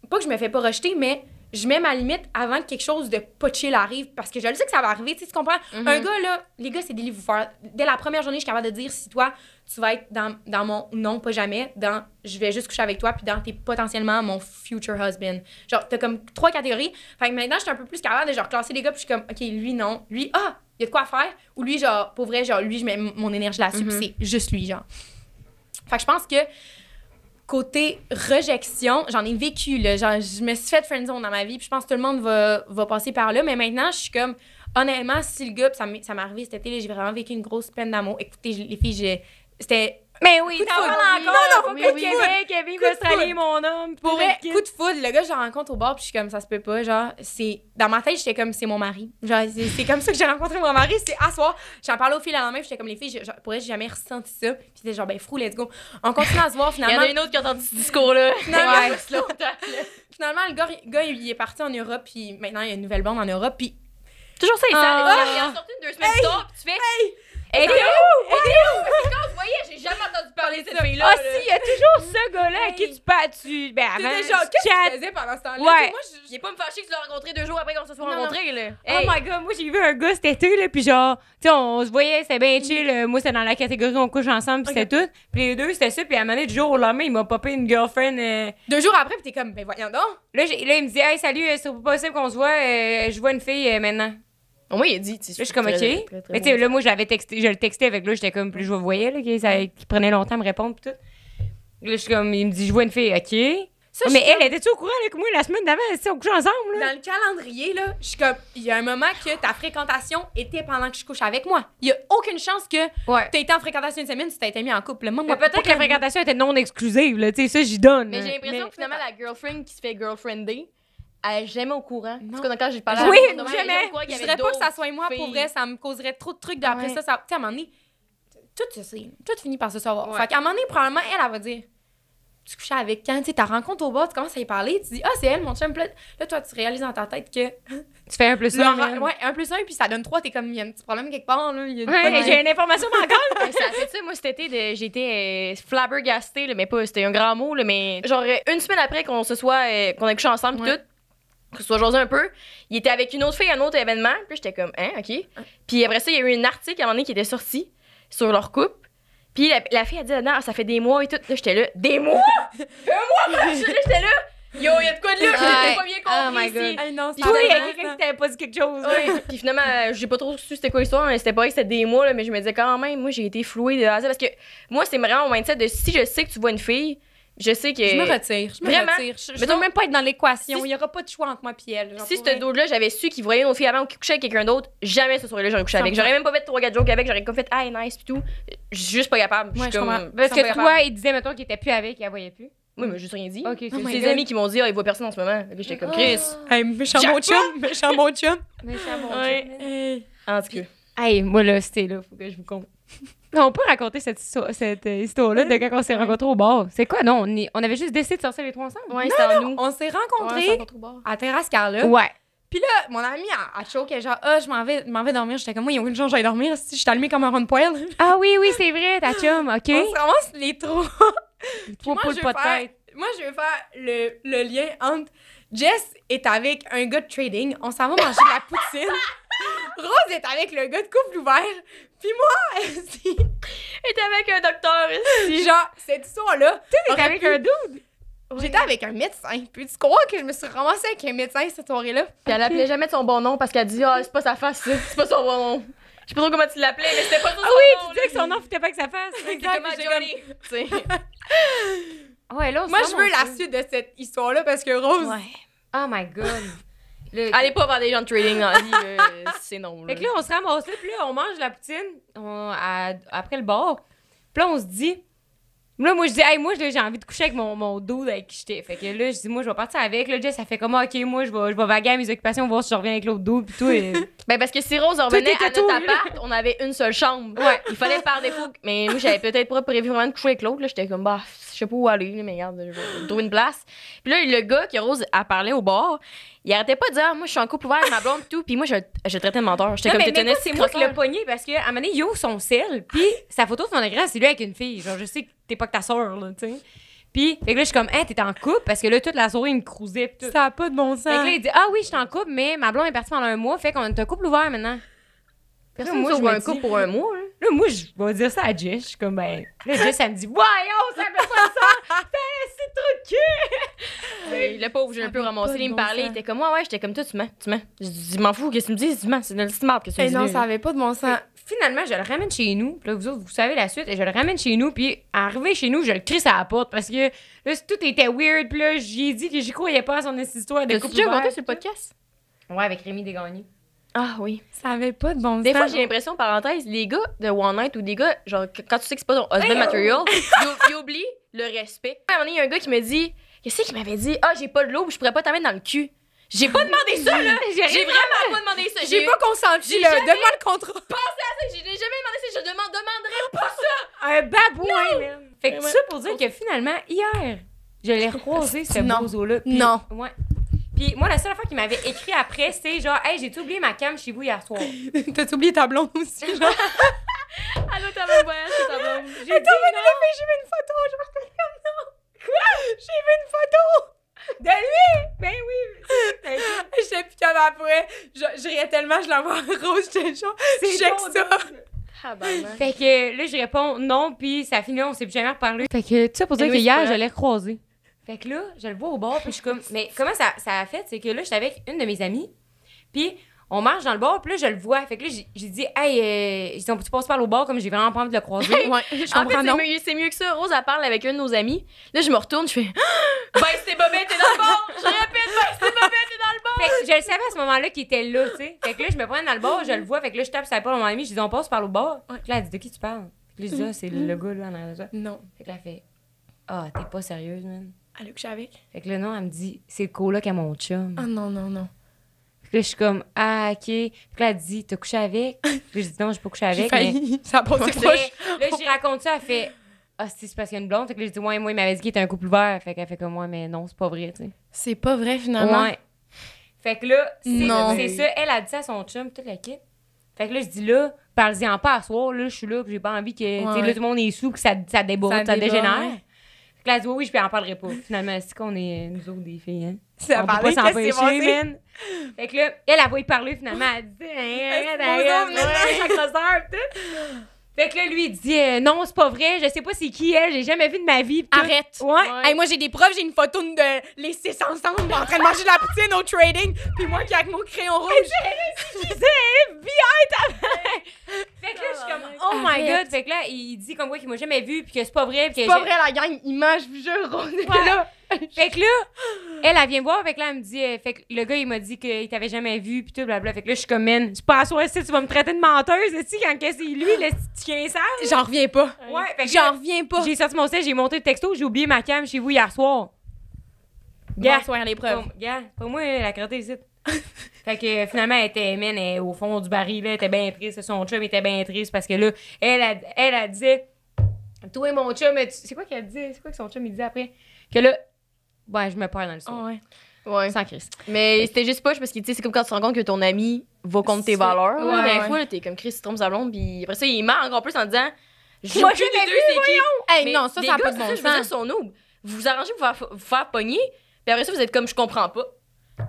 Pas que je me fais pas rejeter, mais je mets ma limite avant que quelque chose de pas chill arrive parce que je le sais que ça va arriver, tu comprends? Un gars, là, les gars, c'est des livres ouverts. Dès la première journée, je suis capable de dire si toi, tu vas être dans mon non, pas jamais, dans je vais juste coucher avec toi, puis dans t'es potentiellement mon future husband. Genre, t'as comme 3 catégories. Fait que maintenant, je suis un peu plus capable de genre classer les gars, puis je suis comme, OK, lui, non. Lui, il y a de quoi faire. Ou lui, genre, pour vrai, genre, lui, je mets mon énergie là-dessus, puis c'est juste lui, genre. Fait que je pense que côté rejection, j'en ai vécu, là. Genre, je me suis fait friendzone dans ma vie, puis je pense que tout le monde va passer par là. Mais maintenant, je suis comme, honnêtement, si le gars, puis ça m'est arrivé cet été, là, j'ai vraiment vécu une grosse peine d'amour. Écoutez, les filles, c'était... Mais oui, t'en parles parles encore. encore. Oui, Coup de Québec, Kevin, Coup de Australie, foudre. mon homme. Pour vrai, coup de foudre, le gars, je le rencontre au bar, puis je suis comme, ça se peut pas, genre, c'est... Dans ma tête, j'étais comme, c'est mon mari. Genre, c'est comme ça que j'ai rencontré mon mari, c'est à soir. J'en parlais aux filles la main, puis j'étais comme, les filles, pour vrai, j'ai jamais ressenti ça. Puis c'était genre, ben, frou, let's go. On continue à se voir, Il y finalement. en a une autre qui a entendu ce discours-là. Finalement, Ouais. finalement, le gars, il est parti en Europe, puis maintenant, il y a une nouvelle bande en Europe, puis... Toujours ça, il est sorti 2 semaines plus tard, puis tu fais. Hey, t'es où? Quand vous voyez, j'ai jamais entendu parler de cette fille-là. Ah, si, il y a toujours ce gars-là à qui tu parles. Ben, avant, T'étais genre, tu qu'est-ce que chattes. tu faisais pendant ce temps-là? Ouais. Tu sais, moi, je... Il est pas me fâché que tu l'as rencontré 2 jours après qu'on se soit Non, rencontrés, là. Oh my god, moi j'ai vu un gars cet été, là, puis genre, tu sais, on se voyait, c'était bien chill. Moi, c'était dans la catégorie on couche ensemble, puis c'était tout. Puis les deux, c'était ça, puis à un moment donné, du jour au lendemain, il m'a popé une girlfriend. 2 jours après, puis t'es comme, ben voyons donc. Là, il me dit, hey, salut, c'est pas possible qu'on se voit, je vois une fille maintenant. Au moins, il a dit. Là, je suis comme, OK. Mais tu sais, là, moi, je le textais avec là, j'étais comme, plus je voyais, là, qu'il prenait longtemps à me répondre, puis tout. Là, je suis comme, il me dit, je vois une fille, OK. Ça, Mais elle, était-tu au courant avec moi la semaine d'avant? On couchait ensemble, là? dans le calendrier, là, je suis comme, il y a un moment que ta fréquentation était pendant que je couche avec moi. Il y a aucune chance que Ouais. t'aies été en fréquentation une semaine si t'as été mis en couple. Moi, Mais peut-être que la fréquentation était non exclusive, là, tu sais, ça, j'y donne. Mais là. j'ai l'impression que finalement, la girlfriend qui se fait girlfriender, elle est jamais au courant. Non. Parce que quand j'ai parlé Oui, à mon jamais. au courant qu'il y Je avait voudrais pas que ça d'autres soit moi, pour filles. vrai, ça me causerait trop de trucs. Après Ouais. ça, tu sais, à un moment donné, tout finit par se savoir. Ouais. Fait qu'à un moment donné, probablement, elle va dire, tu couchais avec quand, tu sais, ta rencontre au bar, tu commences à y parler, tu dis, c'est elle, mon chum. Puis là, toi, tu réalises dans ta tête que. Tu fais un plus un. man. Ouais, 1 plus 1, puis ça donne 3, t'es comme, il y a un petit problème quelque part, là. Il y a Ouais, j'ai une information encore. Ouais, ça a fait ça, moi, cet été, j'étais flabbergastée, là, mais pas, c'était un grand mot, là, mais genre, une semaine après qu'on se soit, qu'on ait couché ensemble, pis Ouais. tout, qu'on se soit jasé un peu, il était avec une autre fille à un autre événement, puis j'étais comme, OK. Puis après ça, il y a eu un article à un moment donné qui était sorti sur leur couple, puis la fille a dit, non, ça fait des mois et tout. Là, j'étais là, des mois? Un mois? J'étais là, yo, il y a de quoi de là, j'ai pas bien compris. Oh my ici. God. Hey, non, c'est Toi, il y a tellement quelqu'un ça. qui t'avait pas dit quelque chose. là. Ouais. Puis finalement, j'ai pas trop su c'était quoi l'histoire, mais c'était pas vrai que c'était des mois, là, mais je me disais quand même, moi, j'ai été flouée de A à Z parce que moi, c'est vraiment mon mindset de si je sais que tu vois une fille, je sais que. Je me retire. Vraiment? Je Mettons- veux même pas être dans l'équation. Si- Il y aura pas de choix entre moi et elle. genre, Si pour ce vrai. dude-là, j'avais su qu'il voyait une autre fille avant ou qu'il couchait avec quelqu'un d'autre, jamais ce soir-là, j'aurais couché avec. 100%. J'aurais même pas fait 3-4 jokes avec, j'aurais comme fait, nice, pis tout. Je suis juste pas capable. Je Ouais, suis je comme. comprends. Parce Ça me que fait toi, il disait, mettons, qu'il était plus avec, il la voyait plus. Oui, mais j'ai juste rien dit. Ok, C'est c'est my ses God. amis qui m'ont dit, il voit personne en ce moment. Fait que j'étais comme, Chris. Hey, méchant mon chum. Méchant mon chum. Ouais. Hey. En tout cas. Hey, moi, là, c'était là, faut que je vous compte. On peut raconter cette histoire-là de quand on s'est rencontrés au bar. C'est quoi, non? On avait juste décidé de sortir les trois ensemble. Ouais, c'était en nous. On s'est Ouais, rencontrés c'est pas trop bar. à Terrasse Carla. Ouais. Puis là, mon amie a choqué, genre, je m'en vais dormir. J'étais comme, moi, il y a aucune chance que j'aille dormir si je suis allumée comme un rond de poêle. Ah oui, oui, c'est vrai, ta chum, OK. On se ramasse les trois. Trois Moi, poules je pas vais de faire- tête. Moi, je vais faire le lien entre Jess est avec un gars de trading, on s'en va manger de la poutine. Rose est avec le gars de couple ouvert. Puis moi, Elle était avec un docteur ici. genre, cette histoire-là, T'es aurait avec pu- un dude. j'étais avec un médecin. Puis tu crois que je me suis ramassée avec un médecin cette soirée-là? Puis elle appelait jamais de son bon nom parce qu'elle dit, c'est pas sa face, ça. C'est pas son bon nom. Je sais pas trop comment tu l'appelais, mais c'était pas ça son Ah oui, nom. tu disais que son nom fitait pas que sa face. C'est comme j'ai Johnny. Tu sais. Ouais, là, on se Moi, je veux ramasse, la suite de cette histoire-là parce que Rose, Ouais. Oh my God. Allez pas voir des gens de trading dans la vie, là. C'est non. Là. Fait que là, on se ramasse là, puis là, on mange la poutine après le bar. Puis là, on se dit... Là, moi, je dis, hey, moi, là, j'ai envie de coucher avec mon dude avec qui j'étais. Fait que là, je dis, moi, je vais partir avec. Là, Jess, ça fait comme, OK, moi, je vais vaguer à mes occupations, voir si je reviens avec l'autre dude, puis tout. Et... Ben, parce que si Rose revenait était à notre tout, là. appart, on avait une seule chambre. Ouais. Il fallait par défaut. Mais moi, j'avais peut-être pas prévu vraiment de coucher avec l'autre. Là, j'étais comme, je sais pas où aller, là, mais regarde, je vais trouver une place. Puis là, le gars que Rose a parlé au bar, il arrêtait pas de dire, moi, je suis en couple ouvert avec ma blonde, et tout. Puis moi, je traitais de menteur. J'étais Non, comme, mais t'étais moi, une c'est moi qui l'ai crosseur. pogné parce qu'à un moment donné, il ouvre son sel, puis sa photo de son écran, c'est lui avec une fille. Genre, je sais que t'es pas que ta soeur, là, tu sais. Puis, fait que là, je suis comme, t'es en couple? Parce que là, toute la soirée, il me cruisait. Pis tout. Ça a pas de bon Fait que là, sens. il dit, oui, je suis en couple, mais ma blonde est partie pendant un mois, fait qu'on est un couple ouvert maintenant. Personne moi, ne je sauve me un dis- couple pour un mois. Hein. Là, moi, je vais dire ça à Jess. Je suis comme, ben. Là, Jess, elle me dit, voyons, ça me fait pas ça. C'est trop de cul. Le pauvre, j'ai un peu avait ramassé. pas de Il me bon parlait, il sens. était comme, ouais, j'étais comme toi, tu mens. Je dis, m'en fous, qu'est-ce que tu me dis? Tu mens, c'est de l'estimable, qu'est-ce que tu me dis? Non, ça avait pas de bon sens. Finalement, je le ramène chez nous. Puis là, vous autres, vous savez la suite. Et je le ramène chez nous. Puis, arrivé chez nous, je le crisse à la porte parce que là, tout était weird. Puis là, j'ai dit que j'y croyais pas à son histoire de T'as-tu couple déjà ouvert. raconté sur le podcast? Ouais, avec Rémi Desgagnés. Ah oui. Ça avait pas de bon sens. Des fois, j'ai l'impression, parenthèse, les gars de One Night ou des gars, genre, quand tu sais que c'est pas ton husband material, ils oublient le respect. À un moment donné, il y a un gars qui me dit, qu'est-ce qu'il m'avait dit? Ah, j'ai pas de l'eau, je pourrais pas t'en mettre dans le cul. J'ai pas demandé ça, là! J'ai vraiment pas demandé ça! J'ai pas consenti, j'ai là. jamais- Donne-moi le contrat. J'ai jamais demandé ça, je demanderai pas ça! Un babouin, man. Fait que Ouais. tout ça pour dire que finalement, hier, je l'ai recroisé, ce Non. bozo-là. Puis- Non. Ouais. Puis moi, la seule fois qu'il m'avait écrit après, c'est genre, hey, j'ai oublié ma cam chez vous hier soir. T'as oublié ta blonde aussi, genre. Allô, ta bonne voyage, c'est ta blonde. J'ai dit non. J'ai vu une photo, je me suis comme non. Quoi? J'ai vu une photo. De lui! Ben oui! J'étais plus capable après. Je riais tellement, je l'envoie en rose, j'étais genre, C'est check bon, ça. Ah, ben, Fait que là, je réponds non, puis ça finit, on s'est plus jamais reparlé. Fait que tout ça pour dire Et que oui, c'est hier, pas je grave. l'ai recroisé. Fait que là, je le vois au bar, puis je suis comme. Mais comment ça a fait? C'est que là, j'étais avec une de mes amies, puis on marche dans le bar, puis là, je le vois. Fait que là, j'ai dit, hey, on peut-tu passer par au bar, comme j'ai vraiment pas envie de le croiser. Ouais, je En comprends, fait, non. c'est mieux que ça. Rose, elle parle avec un de nos amis. Là, je me retourne, je fais Baisse tes bobettes, t'es dans le bar! Je répète, baisse tes bobettes, t'es dans le bar! Fait que je le savais à ce moment-là qu'il était là, tu sais. Fait que là, je me prends dans le bar, je le vois. Fait que là, je tape sur la porte de mon ami, je dis, on passe par le bar. Puis là, elle dit, de qui tu parles? Puis là, je dis, ah, c'est le gars, là, en arrière de ça. Non. Fait que là, elle fait, ah, t'es pas sérieuse, man. Elle a couché avec? Fait que là, non, elle me dit, c'est le coloc à mon chum. Ah non, non, non. Fait que là, je suis comme, ah, OK. Fait que là, elle dit, t'as couché avec? Puis là, je dis, non, j'ai pas couché J'ai avec. Mais... failli. Ça a passé Mais proche. là, j'y raconte ça, elle fait, ah, c'est parce qu'il y a une blonde. Fait que là, je dis, ouais, moi, il m'avait dit qu'il était un couple ouvert. Fait qu'elle fait comme moi, mais non, c'est pas vrai, tu sais. C'est pas vrai, finalement. Ouais. Fait que là, Non. c'est ça. Elle a dit ça à son chum, toute la kit. Fait que là, je dis là, parle-en pas à soir, là, je suis là, puis j'ai pas envie que, tu sais, Ouais. là, tout le monde est sous, que ça déborde, Ça ça déborde, dégénère. ouais. Fait que là, elle dit, oui, je en parlerai pas. Finalement, c'est qu'on est, nous autres, des filles, hein. Ça On a peut pas parlé, qu'est-ce qui s'est s'empêcher, passé? man. Fait que là, elle va y parler, finalement, elle dit, chaque soeur, tout. Fait que là, lui, il dit, non, c'est pas vrai, je sais pas c'est qui elle, j'ai jamais vu de ma vie. Puis tout. Arrête. Ouais. Hey, moi, j'ai des preuves, j'ai une photo de les six ensemble en train de manger de la poutine au trading, puis moi qui avec mon crayon rouge. Fait que là, je suis comme, oh my Arrête. god. Fait que là, il dit comme quoi qu'il m'a jamais vu, puis que c'est pas vrai. Puis C'est que pas j'ai- vrai, la gang, ils mangent, je vous jure, Rose était Ouais. là. Fait que là, elle vient me voir, fait que là, elle me dit, fait que le gars, il m'a dit qu'il t'avait jamais vu, puis tout, blabla. Fait que là, je suis comme, man, c'est pas à soi, si tu vas me traiter de menteuse, si quand que c'est lui, le petit chien sale. J'en reviens pas. Ouais, fait que J'en là, reviens pas. j'ai sorti mon sel, j'ai monté le texto, j'ai oublié ma cam chez vous hier soir. Gars, Bonsoir, les preuves. gars, pas moi, la crottée ici. Fait que finalement, elle était, man, elle, au fond du baril, là, elle était bien triste. Son chum était bien triste parce que là, elle disait, toi et mon chum, c'est quoi qu'elle disait? C'est quoi que son chum, il disait après? Que là, ouais, je me perds dans le son. Ouais. Ouais. Sans Christ. Mais c'était juste poche parce que tu sais, c'est comme quand tu te rends compte que ton ami va contre tes C'est- valeurs. ouais, Des ouais. fois, là, t'es comme Chris, tu trompes sa blonde, puis après ça, il ment encore plus en disant j'ai Moi, aucune je l'ai idée vu, c'est qui. Hey, Mais non, ça, les ça a gars, pas de c'est bon ça, je veux dire, sens. sont noob. Vous vous arrangez pour vous faire pogner, puis après ça, vous êtes comme je comprends pas.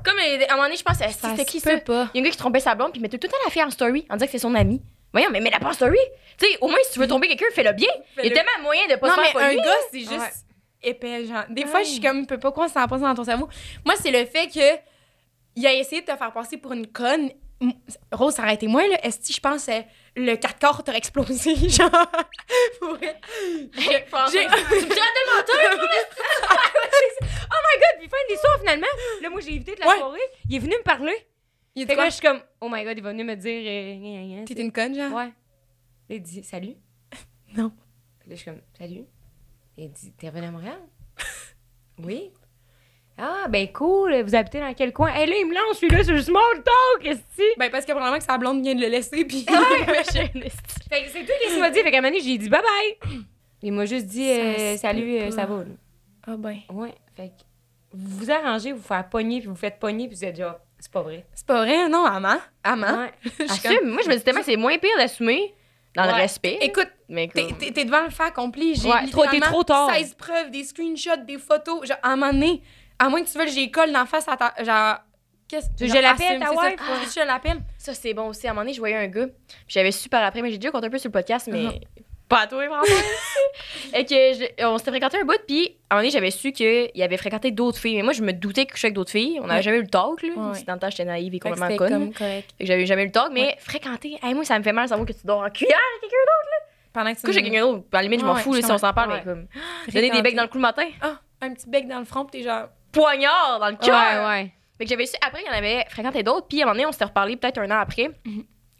Comme à un moment donné, je pense, c'était qui ça? pas. Il y a un gars qui trompait sa blonde, puis il mettait tout le temps la fille en story en disant que c'est son ami. Voyons, mais mets-la pas en story. Tu sais, au moins, si tu veux tomber quelqu'un, fais-le bien. Il y a tellement moyen de pas Non, se mais faire un pogner. gars, c'est juste Ouais. épais, genre. Des fois, je suis comme, je peux pas croire que ça passe dans ton cerveau. Moi, c'est le fait que il a essayé de te faire passer pour une conne. Rose, arrêtez-moi, là. Est-ce que je pense que le 4 quarts t'aurait explosé, genre? Pour vrai. Franchement, j'ai- tu me traites de menteur? Oh my god, puis fin de l'histoire finalement. Là, moi, j'ai évité de la Ouais. soirée. Il est venu me parler. Il Fait dit que là, quoi? je suis comme, oh my god, il va venir me dire, gna, gna, gna, T'es une conne, genre? Ouais. Là, il dit, salut. Non. Puis là, je suis comme, salut. Il dit, t'es revenu à Montréal? Oui. Ah, ben cool, vous habitez dans quel coin? Hey, là, il me lance, celui-là, sur le small talk, qu'est-ce Ben, parce que probablement que sa blonde vient de le laisser, puis. Fait que c'est tout ce qu'il m'a dit. Fait qu'à un moment donné, j'ai dit bye bye. Il m'a juste dit, Ça se salut, peut pas. ça va. Là. Ah, ben. Ouais. Fait que vous vous arrangez, vous faire pogner, puis vous faites pogner, puis vous êtes genre, c'est pas vrai. C'est pas vrai, non, Amand. Amand. Ouais. Je suis Assume. Moi, je me dis tellement que c'est moins pire d'assumer dans le respect. Écoute, mais t'es devant le fait accompli. J'ai t'es trop tard. 16 preuves, des screenshots, des photos. Genre, à un moment donné, à moins que tu veuilles, j'ai colle d'en face à ta... Genre, Je l'appelle, ta wife? Je l'appelle. Ça, c'est bon aussi. À un moment donné, je voyais un gars, puis j'avais su par après, mais j'ai déjà conté un peu sur le podcast, mais pas à toi, vraiment. Et que on s'était fréquenté un bout, puis à un moment donné, j'avais su qu'il avait fréquenté d'autres filles. Mais moi, je me doutais qu'il couchait avec d'autres filles. On n'avait jamais eu le talk, là. Ouais. Dans le temps, j'étais naïve et complètement C'était conne. comme correct. Fait que j'avais jamais eu le talk, mais fréquenter, moi, ça me fait mal de savoir que tu dors en cuillère avec quelqu'un d'autre. Pendant que tu Couche avec quelqu'un d'autre, à la limite, je m'en fous là, si on s'en parle, Ouais. mais comme. Donner des becs dans le cou le matin, Ah, un petit bec dans le front, pis t'es genre... poignard dans le cœur. Ouais. Fait que j'avais su, après, il y en avait fréquenté d'autres, puis à un moment donné, on s'était reparlé peut-être un an après.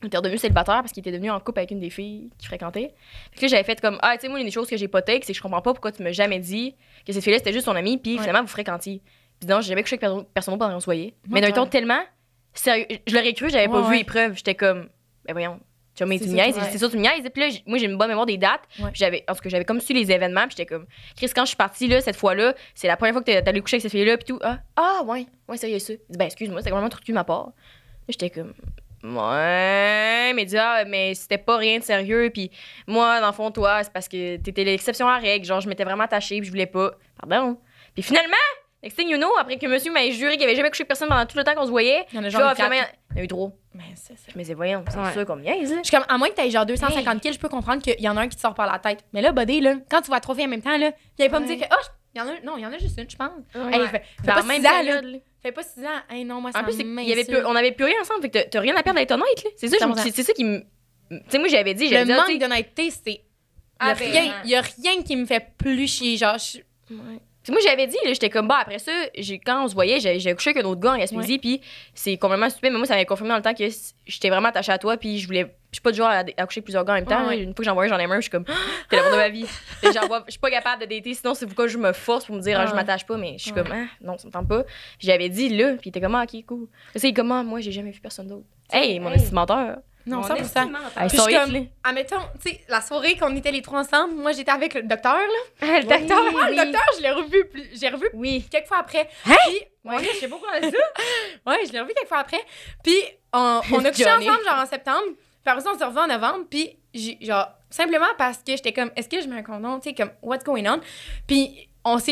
Il était redevenu célibataire parce qu'il était devenu en couple avec une des filles qu'il fréquentait. Fait que là, j'avais fait comme, tu sais, moi, une des choses que j'ai pas take, c'est que je comprends pas pourquoi tu m'as jamais dit que cette fille-là, c'était juste ton amie, puis finalement, vous fréquentiez. Puis non, j'ai jamais couché avec personne d'autre pendant qu'on se voyait. Mais d'un ton tellement sérieux, je l'aurais cru, j'avais pas vu les preuves. J'étais comme, ben voyons. Tu me niaises, c'est ça, tu me niaises. Et puis là, moi, j'ai une bonne mémoire des dates. Ouais. En tout cas, j'avais comme su les événements. Puis j'étais comme, Chris, quand je suis partie, là, cette fois-là, c'est la première fois que t'es allé coucher avec cette fille-là. Puis tout. Ouais, sérieux, ça. Il dit, ben, excuse-moi, c'était vraiment trop de ma part. Là, j'étais comme, ouais. Mais dit, mais c'était pas rien de sérieux. Puis moi, dans le fond, toi, c'est parce que t'étais l'exception à la règle. Genre, je m'étais vraiment attachée. Puis je voulais pas. Pardon. Puis finalement, next thing you know, après que monsieur m'a juré qu'il avait jamais couché avec personne pendant tout le temps qu'on se voyait, Il y en a genre finalement, il y en a eu trop. Mais c'est ça. Je me disais, voyons, c'est sûr qu'on me niaise, là. Je suis comme, à moins que t'aies genre 250 kills, je peux comprendre qu'il y en a un qui te sort par la tête. Mais là, buddy, là, quand tu vois 3 filles en même temps, là, viens pas me dire que, il y en a, non, il y en a juste une, je pense. Hey, fais Dans pas la même 6 ans, là. période, là. Fais pas 6 ans. Hey, non, moi, ça En plus, m'insulte. on avait plus rien ensemble, fait que t'as rien à perdre d'être honnête, là. C'est ça, c'est ça qui me. Tu sais, moi, j'avais dit, Le ah, manque tu sais, d'honnêteté, c'est. Ah, Il y a rien qui me fait plus chier. Genre, Puis moi, j'avais dit, là, j'étais comme, bah, après ça, quand on se voyait, j'ai couché avec un autre gars en Gaspésie, puis c'est complètement stupide, mais moi, ça m'avait confirmé dans le temps que j'étais vraiment attachée à toi, puis je suis pas du genre à coucher avec plusieurs gars en même temps. Ouais. Une fois que j'en vois un, j'en aime un, je suis comme, t'es l'amour de ma vie. Et je suis pas capable de dater, sinon c'est pourquoi je me force pour me dire, je m'attache pas, mais je suis comme, non, ça me tente pas. Puis j'avais dit, là, puis il était comme, ok, cool. C'est comment, moi, j'ai jamais vu personne d'autre. Hey, mon estimateur. non, Mon 100%. estimateur. Puis je suis comme, admettons, tu sais, la soirée qu'on était les trois ensemble, moi, j'étais avec le docteur, là. Le docteur. Le docteur, je l'ai revu, j'ai revu quelques fois après. Puis, je sais pas quoi ça. Ouais, je l'ai revu quelques fois après. Puis, on a couché Johnny. ensemble, genre en septembre. Puis après ça, on s'est revu en novembre. Puis, genre, simplement parce que j'étais comme, est-ce que je mets un condom? Tu sais, comme, what's going on? Puis,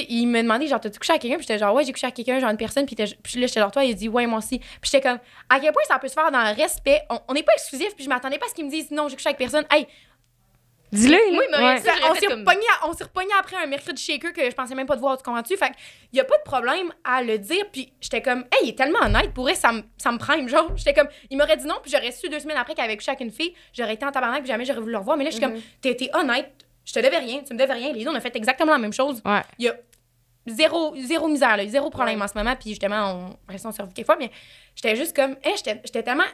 il me demandait, genre, t'as-tu couché avec quelqu'un? Puis j'étais genre, ouais, j'ai couché avec quelqu'un, genre une personne. Puis là, j'étais genre, toi, il a dit, ouais, moi aussi. Puis j'étais comme, à quel point ça peut se faire dans le respect? On n'est pas exclusif. Puis je m'attendais pas à ce qu'ils me disent, non, j'ai couché avec personne. Hey, Dis-le. Oui, mais Ouais. ça, on s'est repogné après un mercredi shaker que je pensais même pas de voir, tu comprends-tu? Fait qu'il y a pas de problème à le dire. Puis j'étais comme, hey, il est tellement honnête. Pour vrai, ça me prime, genre. J'étais comme, il m'aurait dit non, puis j'aurais su 2 semaines après qu'il avait couché avec une fille. J'aurais été en tabarnak, puis jamais j'aurais voulu le revoir. Mais là, je suis comme, t'es honnête. Je te devais rien, tu me devais rien. Les deux, on a fait exactement la même chose. Ouais. Il y a zéro misère, là, zéro problème en ce moment. Puis justement, on s'est revu quelques fois, mais j'étais juste comme, hey, j'étais tellement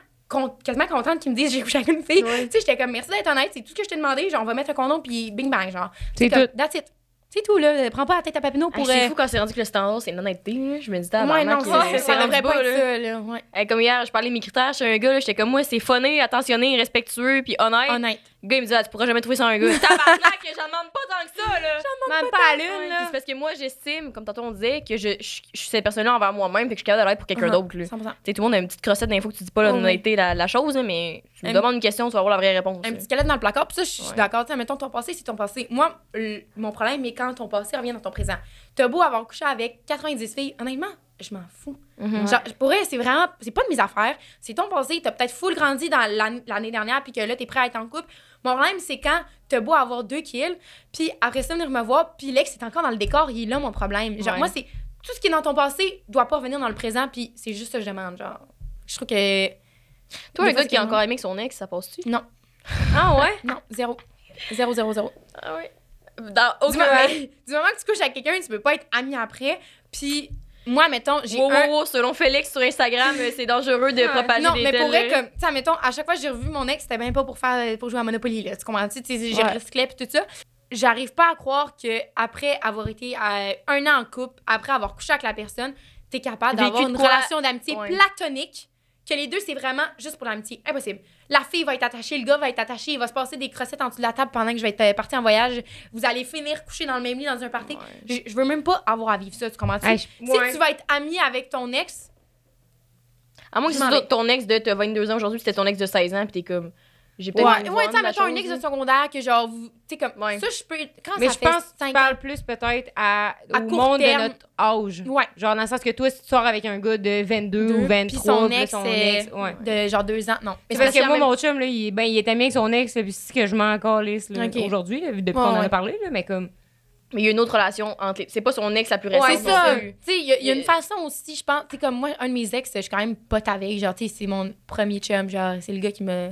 quasiment contente qu'ils me disent j'ai couché avec une fille. Tu sais, j'étais comme, merci d'être honnête, c'est tout ce que je t'ai demandé. Genre, on va mettre un condom, puis bing bang, genre. C'est comme, tout. That's it. C'est tout, là. Prends pas la tête à Papineau pour. C'est fou quand c'est rendu que le standard, c'est l'honnêteté, là. Je me dis, Ouais, non, tabarnak, ça devrait rendu pas bas, être là. ça, là. Ouais. Hey, comme hier, je parlais de mes critères chez un gars, là, j'étais comme moi, c'est funné, attentionné, respectueux, puis honnête. Honnête. Le gars, il me dit, tu pourras jamais trouver ça un gars. Tabarnak, j'en demande pas tant que ça, là. Même pas à l'une, Puis là. c'est parce que moi, j'estime, comme tantôt on disait, que je suis cette personne-là envers moi-même, fait que je suis capable de l'être pour quelqu'un d'autre, là. 100%. Tu sais, tout le monde a une petite crossette d'infos que tu dis pas l'honnêteté, la chose, là, mais tu me demandes une question, tu vas avoir la vraie réponse. Un là. petit squelette dans le placard. Puis ça, je suis d'accord. Tu sais, mettons, ton passé, c'est ton passé. Moi, mon problème est quand ton passé revient dans ton présent. T'as beau avoir couché avec 90 filles, honnêtement, je m'en fous. Genre, pour elle, c'est pas de mes affaires. C'est ton passé. T'as peut-être full grandi dans l'année dernière, puis que là, t'es prêt à être en couple. Mon problème, c'est quand t'as beau avoir 2 kills, puis après ça, venir me voir, puis l'ex est encore dans le décor, il est là, mon problème. Genre, moi, c'est tout ce qui est dans ton passé doit pas revenir dans le présent, puis c'est juste ça que je demande. Genre, je trouve que. Toi, un gars qui est encore aimé avec son ex, ça passe-tu? Non. Ah ouais? Non, 0. 0, 0, 0. Ah ouais. Dans Du moment que tu couches avec quelqu'un, tu peux pas être ami après. Puis moi, mettons, j'ai selon Félix sur Instagram, c'est dangereux de propager non, des mais pour vrai, tels- comme, tu sais, mettons, à chaque fois que j'ai revu mon ex, c'était même pas pour jouer à Monopoly, là. Tu comprends? Tu sais, j'ai recyclé puis tout ça. J'arrive pas à croire que après avoir été 1 an en couple, après avoir couché avec la personne, t'es capable Vécu d'avoir de une quoi? relation d'amitié Ouais. platonique. Que les deux, c'est vraiment juste pour l'amitié. Impossible. La fille va être attachée, le gars va être attaché, il va se passer des crossettes en dessous de la table pendant que je vais être partie en voyage. Vous allez finir couché dans le même lit dans un party. Je veux même pas avoir à vivre ça, tu comprends? Hey, Si tu vas être ami avec ton ex, À moins que Je m'en c'est vais. ton ex de t'as 22 ans aujourd'hui, puis c'était ton ex de 16 ans, puis t'es comme, j'ai peut-être Ouais, tu sais, mettons un ex de secondaire que genre, tu sais, comme, ça, je peux, quand mais ça je fait pense que 5 tu parles plus peut-être au court monde terme. de notre âge. Ouais. Genre, dans le sens que toi, si tu sors avec un gars de 22 ou 23, puis son puis là, ex, ouais. de genre 2 ans, non. C'est parce que moi, mon chum, là, il est ami avec son ex, puis c'est que je m'en calisse là, Ok. aujourd'hui, là, depuis qu'on en a parlé, là, mais comme... Mais il y a une autre relation entre les... C'est pas son ex la plus récente. Ouais, c'est ça. non Tu sais, il y a une façon aussi, je pense, tu sais, comme moi, un de mes ex, je suis quand même pote avec, genre, tu sais, c'est mon premier chum, genre, c'est le gars qui m'a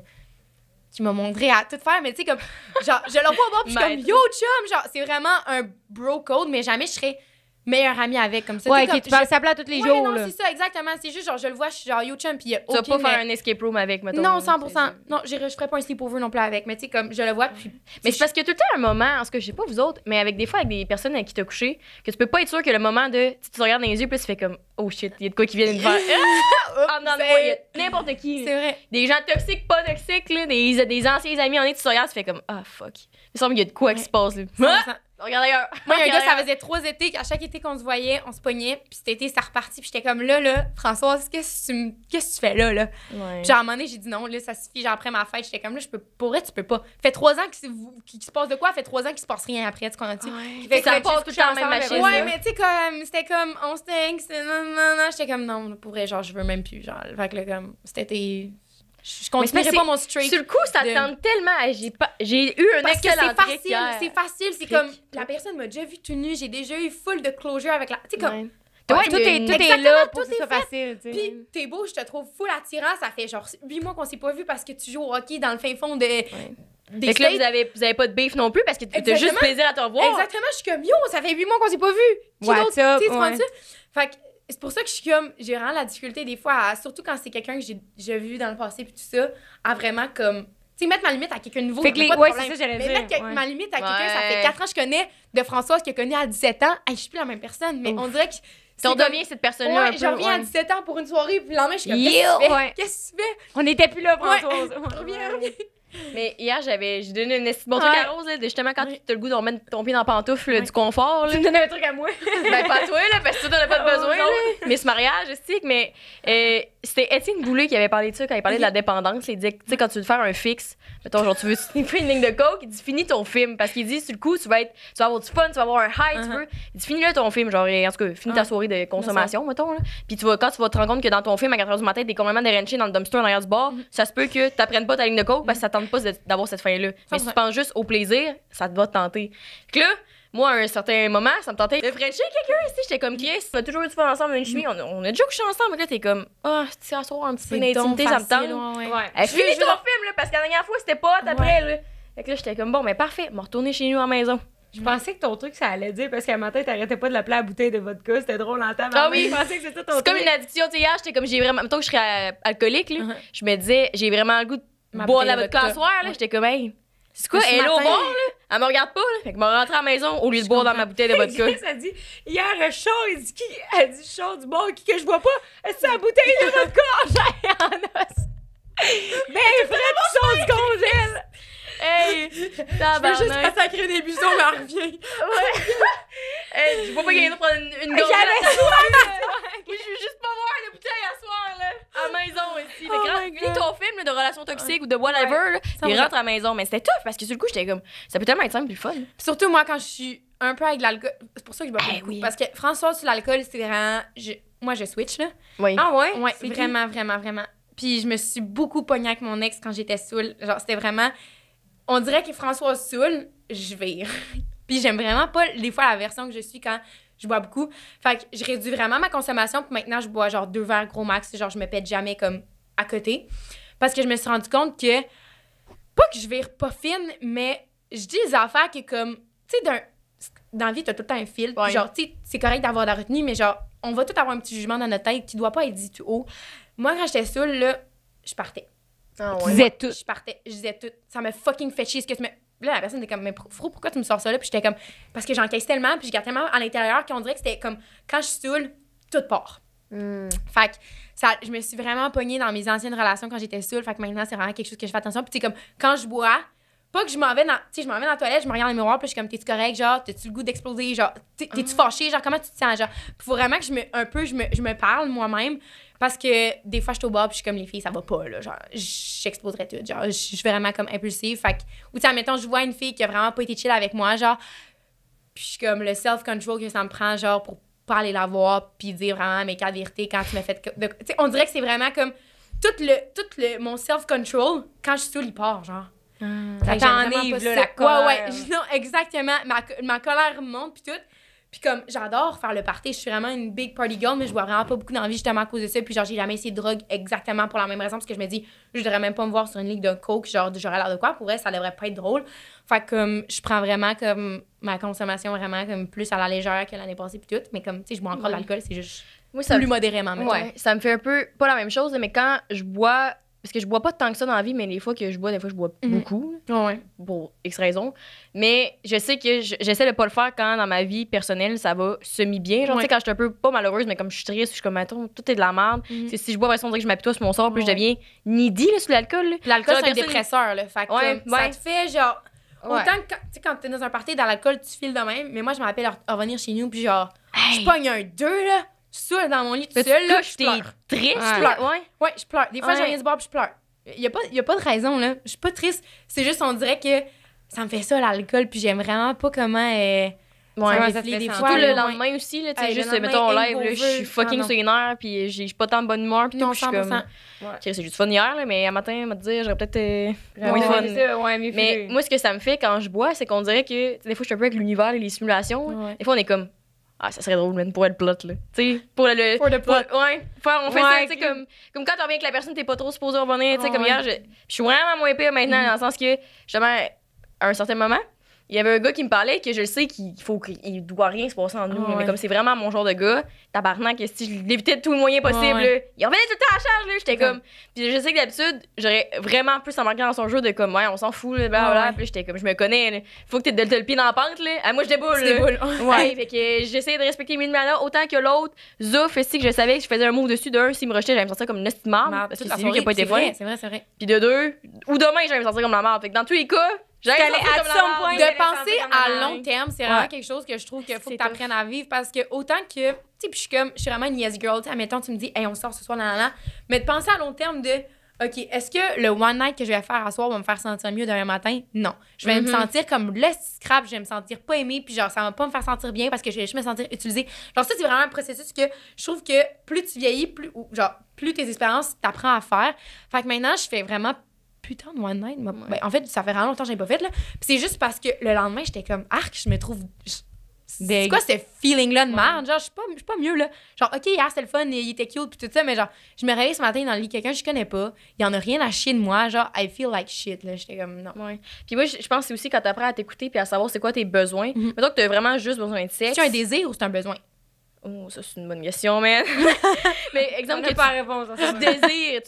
montré à tout faire, mais tu sais, comme, genre, je le vois au bord, puis je suis comme, yo, chum, genre, c'est vraiment un bro code, mais jamais je serais meilleure amie avec, comme ça. Ouais, comme, ok, tu parles s'appeler tous les jours, non, là. c'est ça, exactement. C'est juste, genre, je le vois, je suis genre, yo, chum, puis il y a Tu vas aucune... pas faire un escape room avec, mettons. Non, là, 100%. Non, je ferais pas un sleepover non plus avec, mais tu sais, comme, je le vois, puis... Mais c'est parce que tout le temps un moment, en ce que je sais pas vous autres, mais avec des fois avec des personnes avec qui t'as couché, que tu peux pas être sûr que le moment de. Tu te regardes dans les yeux, puis tu fais comme, oh shit, il y a de quoi qui vient de faire. Ah non, mais il y a n'importe qui. C'est vrai. Des gens toxiques, pas toxiques, là, des anciens amis, tu te regardes, tu fais comme, ah fuck. Il me semble qu'il y a de quoi qui se passe, là. 100%. Regarde ailleurs. Moi, il y a un gars, ça Regarde faisait 3 étés qu'à chaque été qu'on se voyait, on se pognait, puis cet été, ça repartit, puis j'étais comme là, Françoise, qu'est-ce que tu fais là? ailleurs. Puis Ouais. genre, à un moment donné, j'ai dit non, là, ça suffit, genre après ma fête, j'étais comme là, je peux, pour vrai, tu peux pas. Fait 3 ans qu'il se passe de quoi? Fait 3 ans qu'il se passe rien après, tu comprends-tu? Fait Ça que passe tout le temps la même machine. Ouais, là. mais tu sais, comme, c'était comme, on se tank, c'était non, j'étais comme non, pour vrai, genre, je veux même plus, genre, fait que là, comme, c'était. Je continuerai pas mon streak. Sur le coup, ça te de- tente tellement. J'ai eu un Parce que excellent c'est facile, c'est Trick. comme, la personne m'a déjà vu tout nu, j'ai déjà eu full de closure avec la. Tu sais, comme. Ouais, tout est Exactement, là pour tout que ce est soit facile, tu sais. Puis t'es beau, je te trouve full attirant. Ça fait genre 8 mois qu'on s'est pas vu parce que tu joues au hockey dans le fin fond des Fait que là, States. vous avez pas de beef non plus parce que t'as Exactement. juste plaisir à te revoir. Exactement, je suis comme yo, ça fait 8 mois qu'on s'est pas vu. Qui What's d'autre? up, Tu sais, tu ouais. comprends ça? Fait que c'est pour ça que je suis comme, j'ai vraiment la difficulté des fois, surtout quand c'est quelqu'un que j'ai vu dans le passé puis tout ça, à vraiment comme. Tu sais, mettre ma limite à quelqu'un de nouveau. Fait que j'ai les- pas de ouais, problème. c'est ça, j'allais Mais dire, mettre ouais. ma limite à quelqu'un, ça Ouais. fait 4 ans que je connais de Françoise qui a connu à 17 ans. Hey, je suis plus la même personne, mais Ouf. on dirait que. On c'est comme- devient cette personne-là un Ouais, peu. je reviens à ouais. 17 ans pour une soirée, puis le lendemain, je suis comme, Yo, qu'est-ce que tu fais? ouais. Qu'est-ce que tu fais? On n'était plus là, Ouais. Françoise. Reviens. Mais hier, j'ai donné une bon truc à Rose, là, de justement quand t'as le goût de remettre ton pied dans la pantoufle là, du confort. Là. Tu me donnais un truc à moi. Ben, pas toi, là, parce que toi, t'en as pas de besoin. non. Là. Mais ce mariage, je sais, mais c'était Étienne Boulay qui avait parlé de ça quand il parlait de la dépendance. Il disait, tu sais, quand tu veux te faire un fixe, mettons, genre, tu veux sniffer une ligne de coke, il dit, finis ton film. Parce qu'il dit, sur le coup, tu vas avoir du fun, tu vas avoir un high, tu veux. Il dit, finis là ton film, genre, en tout cas, finis ta soirée de consommation, mettons. Là. Puis quand tu vas te rendre compte que dans ton film, à 4h du matin, t'es complètement déranché dans le dumpster en arrière du bar, ça se peut que t'apprennes pas ta ligne de coke parce que ça tente pas d'avoir cette fin-là. Mais si tu penses juste au plaisir, ça te va te tenter. Fait que là, moi, à un certain moment, ça me tentait de frencher quelqu'un ici. J'étais comme Chris, on a toujours eu du fun ensemble, une chimie, on a déjà couché ensemble. Mais là, t'es comme, ah, tu sais, à soir un petit peu d'intimité, ça me tente. Finis ton film, là, parce que la dernière fois, c'était pas après, là. Fait que là, j'étais comme, bon, mais parfait, m'en retourner chez nous à la maison. Je pensais que ton truc, ça allait dire parce qu'à matin, t'arrêtais pas de l'appeler à la bouteille de vodka. C'était drôle en temps. Ah oui. Je pensais que c'était ton C'est truc. comme une addiction, tu sais, hier, j'étais comme, j'ai vraiment, mettons que je serais alcoolique, là, je me disais, j'ai vraiment le goût de Ma boire de la bouteille de vodka à vodka. soir, là. J'étais comme, hey, c'est quoi, Ce elle est là au matin- bar, là? Elle me regarde pas, là. Fait que je me rentrée à la maison au lieu de boire dans ma bouteille de vodka. Ça dit, hier, un chat, il dit, elle dit, chat du bord, qui que je vois pas, c'est la bouteille de vodka en chair en os. Ben, Fred, tu sors du congèle. Hey! Je veux juste Tabarnak! massacrer des buissons, mais elle revient. Hey, je vois pas quelqu'un prendre une gorgée J'avais à soif. Moi, je veux juste pas boire de bouteille à soir, là, à la maison, ici. Oh Fait que my finis God. ton film là, de relations toxiques ou de whatever, là, puis rentre à la maison. Mais c'était tough parce que sur le coup, j'étais comme, ça peut tellement être simple et le fun. Surtout moi, quand je suis un peu avec l'alcool. C'est pour ça que je bois pas beaucoup. oui. Parce que François, sur l'alcool, c'est vraiment. Moi, je switch, là. Oui. Ah ouais? Ouais, C'est qui? vraiment, vraiment, vraiment. Puis je me suis beaucoup pognée avec mon ex quand j'étais saoule. Genre, c'était vraiment. On dirait que François saoule, je vire. Puis j'aime vraiment pas, des fois, la version que je suis quand je bois beaucoup. Fait que je réduis vraiment ma consommation. Puis maintenant, je bois genre 2 verres gros max. Genre, je me pète jamais comme à côté. Parce que je me suis rendu compte que. Pas que je vire pas fine, mais je dis des affaires que comme. Tu sais, dans la vie, t'as tout le temps un filtre. Ouais. Genre, tu sais, c'est correct d'avoir de la retenue, mais genre, on va tout avoir un petit jugement dans notre tête qui doit pas être dit tout haut. Moi, quand j'étais saoule, là, je partais. Ah Tu disais tout. Je partais. Je disais tout. Ça me fucking fait chier ce que tu me. Là, la personne était comme, mais Fro, pourquoi tu me sors ça là? Puis j'étais comme, parce que j'encaisse tellement, puis je garde tellement à l'intérieur qu'on dirait que c'était comme, quand je suis saoule, tout part. Fait que je me suis vraiment pognée dans mes anciennes relations quand j'étais saoule. Fait que maintenant, c'est vraiment quelque chose que je fais attention. Puis tu sais, comme, quand je bois, pas que je m'en vais dans, tu sais, je m'en vais dans la toilette, je me regarde dans le miroir, puis je suis comme, t'es-tu correct, genre, t'as-tu le goût d'exploser, genre, t'es-tu fâché, genre, comment tu te sens, genre. Faut vraiment que je me parle moi-même, parce que des fois, je suis au bar, puis je suis comme, les filles, ça va pas, là, genre, j'exploserais tout, genre, je suis vraiment comme impulsive, fait que, ou tu sais, admettons, je vois une fille qui a vraiment pas été chill avec moi, genre, puis je suis comme, le self-control que ça me prend, genre, pour pas aller la voir, puis dire vraiment mes quatre vérités quand tu m'as fait, tu sais, on dirait que c'est vraiment comme, mon self-control, quand je suis saoule, il part, genre. Ça t'enivre, là, la colère. Ouais. Non, exactement. Ma colère monte, puis tout. Puis comme, j'adore faire le party. Je suis vraiment une big party girl, mais je vois vraiment pas beaucoup d'envie justement à cause de ça. Puis genre, j'ai jamais essayé de drogue exactement pour la même raison, parce que je me dis, je devrais même pas me voir sur une ligue de coke, genre, j'aurais l'air de quoi. Pour vrai, ça devrait pas être drôle. Fait que comme, je prends vraiment comme ma consommation vraiment comme plus à la légère que l'année passée, puis tout. Mais comme, tu sais, je bois encore de l'alcool, c'est juste Moi, ça plus modérément, mettons. Ouais, ça me fait un peu, pas la même chose, mais quand je bois, parce que je bois pas tant que ça dans la vie, mais les fois que je bois, des fois, je bois beaucoup, Ouais. pour X raisons. Mais je sais que j'essaie de pas le faire quand dans ma vie personnelle, ça va semi-bien. Genre, tu sais, quand je suis un peu, pas malheureuse, mais comme je suis triste, je suis comme, attends, tout est de la merde. C'est si je bois, on dirait que je m'apitoie sur mon sort, puis je deviens needy, là, sur l'alcool. L'alcool, Genre, c'est un dépresseur, là. Fait que ça te fait, genre... Autant que quand t'es dans un party, dans l'alcool, tu files de même. Mais moi, je me rappelle revenir chez nous, puis genre, je pogne un 2, là, seul dans mon lit, tout seul, là, je pleure. Triste, Je pleure. Ouais, je pleure. Des fois, j'ai Ouais. rien se boire, puis je pleure. Il y a pas de raison, là. Je suis pas triste. C'est juste, on dirait que ça me fait ça, l'alcool, puis j'aime vraiment pas comment... Ouais, ça me ça défile te des fait fois, surtout là, le ouais. lendemain aussi, là, tu sais, Le juste, lendemain, mettons, en live, là, je hangover. suis fucking Non. sur les nerfs, puis j'ai pas tant de bonne humeur, puis tout, Non, puis je suis comme... 100%. Ok, c'est juste fun hier, là, mais un matin, on va te dire, j'aurais peut-être moins Ouais, fun. c'est ça, ouais, Mais moi, ce que ça me fait quand je bois, c'est qu'on dirait que, tu sais, des fois, je suis un peu avec l'univers et les simulations. Ouais. Des fois, on est comme, ah, ça serait drôle, man, pour être plot, là. Tu sais, pour le. For the plot. Ouais, on fait Ouais, ça, tu sais, comme quand tu reviens avec la personne, t'es pas trop supposé revenir, tu sais, comme Ouais. hier, je suis vraiment moins pire maintenant, dans le sens que, justement, à un certain moment, il y avait un gars qui me parlait que je le sais qu'il doit rien se passer en nous, Ouais. mais comme c'est vraiment mon genre de gars, tabarnak, si je l'évitais de tout le moyen possible, Ouais. là, il revenait tout le temps à la charge, là, j'étais comme. Puis je sais que d'habitude, j'aurais vraiment plus embarqué dans son jeu de comme, ouais, on s'en fout, là, blablabla. Ouais. Puis là, j'étais comme, je me connais, là. Faut que t'aies le pied dans la pente, là. Ah, moi, je déboule, Tu là. déboules. Ouais, fait que j'essayais de respecter mes limites autant que l'autre. Zouf, si que je savais que je faisais un move dessus, d'un, s'il me rejetait, j'allais me sentir comme une petite marde, parce que c'est lui qui a pas été fun. C'est vrai. Puis de deux, ou demain, j'allais me sentir comme la marde. Fait que dans tous les cas, j'allais me sentir à comme la some marde. point, De penser à long terme, c'est vraiment Ouais. quelque chose que je trouve qu'il faut que C'est tu apprennes à vivre parce que autant que, tu sais, puis je suis vraiment une yes girl, tu sais, admettons, tu me dis, hey, on sort ce soir, nanana, mais de penser à long terme de, OK, est-ce que le one night que je vais faire à soir va me faire sentir mieux demain matin? Non. Je vais me sentir comme le scrap, je vais me sentir pas aimée, puis genre, ça va pas me faire sentir bien parce que je vais juste me sentir utilisée. Genre, ça, c'est vraiment un processus que je trouve que plus tu vieillis, plus tes expériences t'apprends à faire. Fait que maintenant, je fais vraiment putain de one night. Ben, en fait, ça fait vraiment longtemps que je l'ai pas fait, là. Puis c'est juste parce que le lendemain, j'étais comme, arc, je me trouve. C'est quoi ce feeling-là de merde? Genre, je suis pas mieux, là. Genre, OK, hier, c'était le fun, il était cute, puis tout ça, mais genre, je me réveille ce matin dans le lit, quelqu'un que je connais pas, il y en a rien à chier de moi, genre, I feel like shit, là. J'étais comme, non. Ouais. Puis moi, je pense que c'est aussi quand t'apprends à t'écouter puis à savoir c'est quoi tes besoins. Mettons que t'as vraiment juste besoin de sexe. C'est un désir ou c'est un besoin? Oh, ça, c'est une bonne question, man. Mais exemple que pas réponse à ça. tu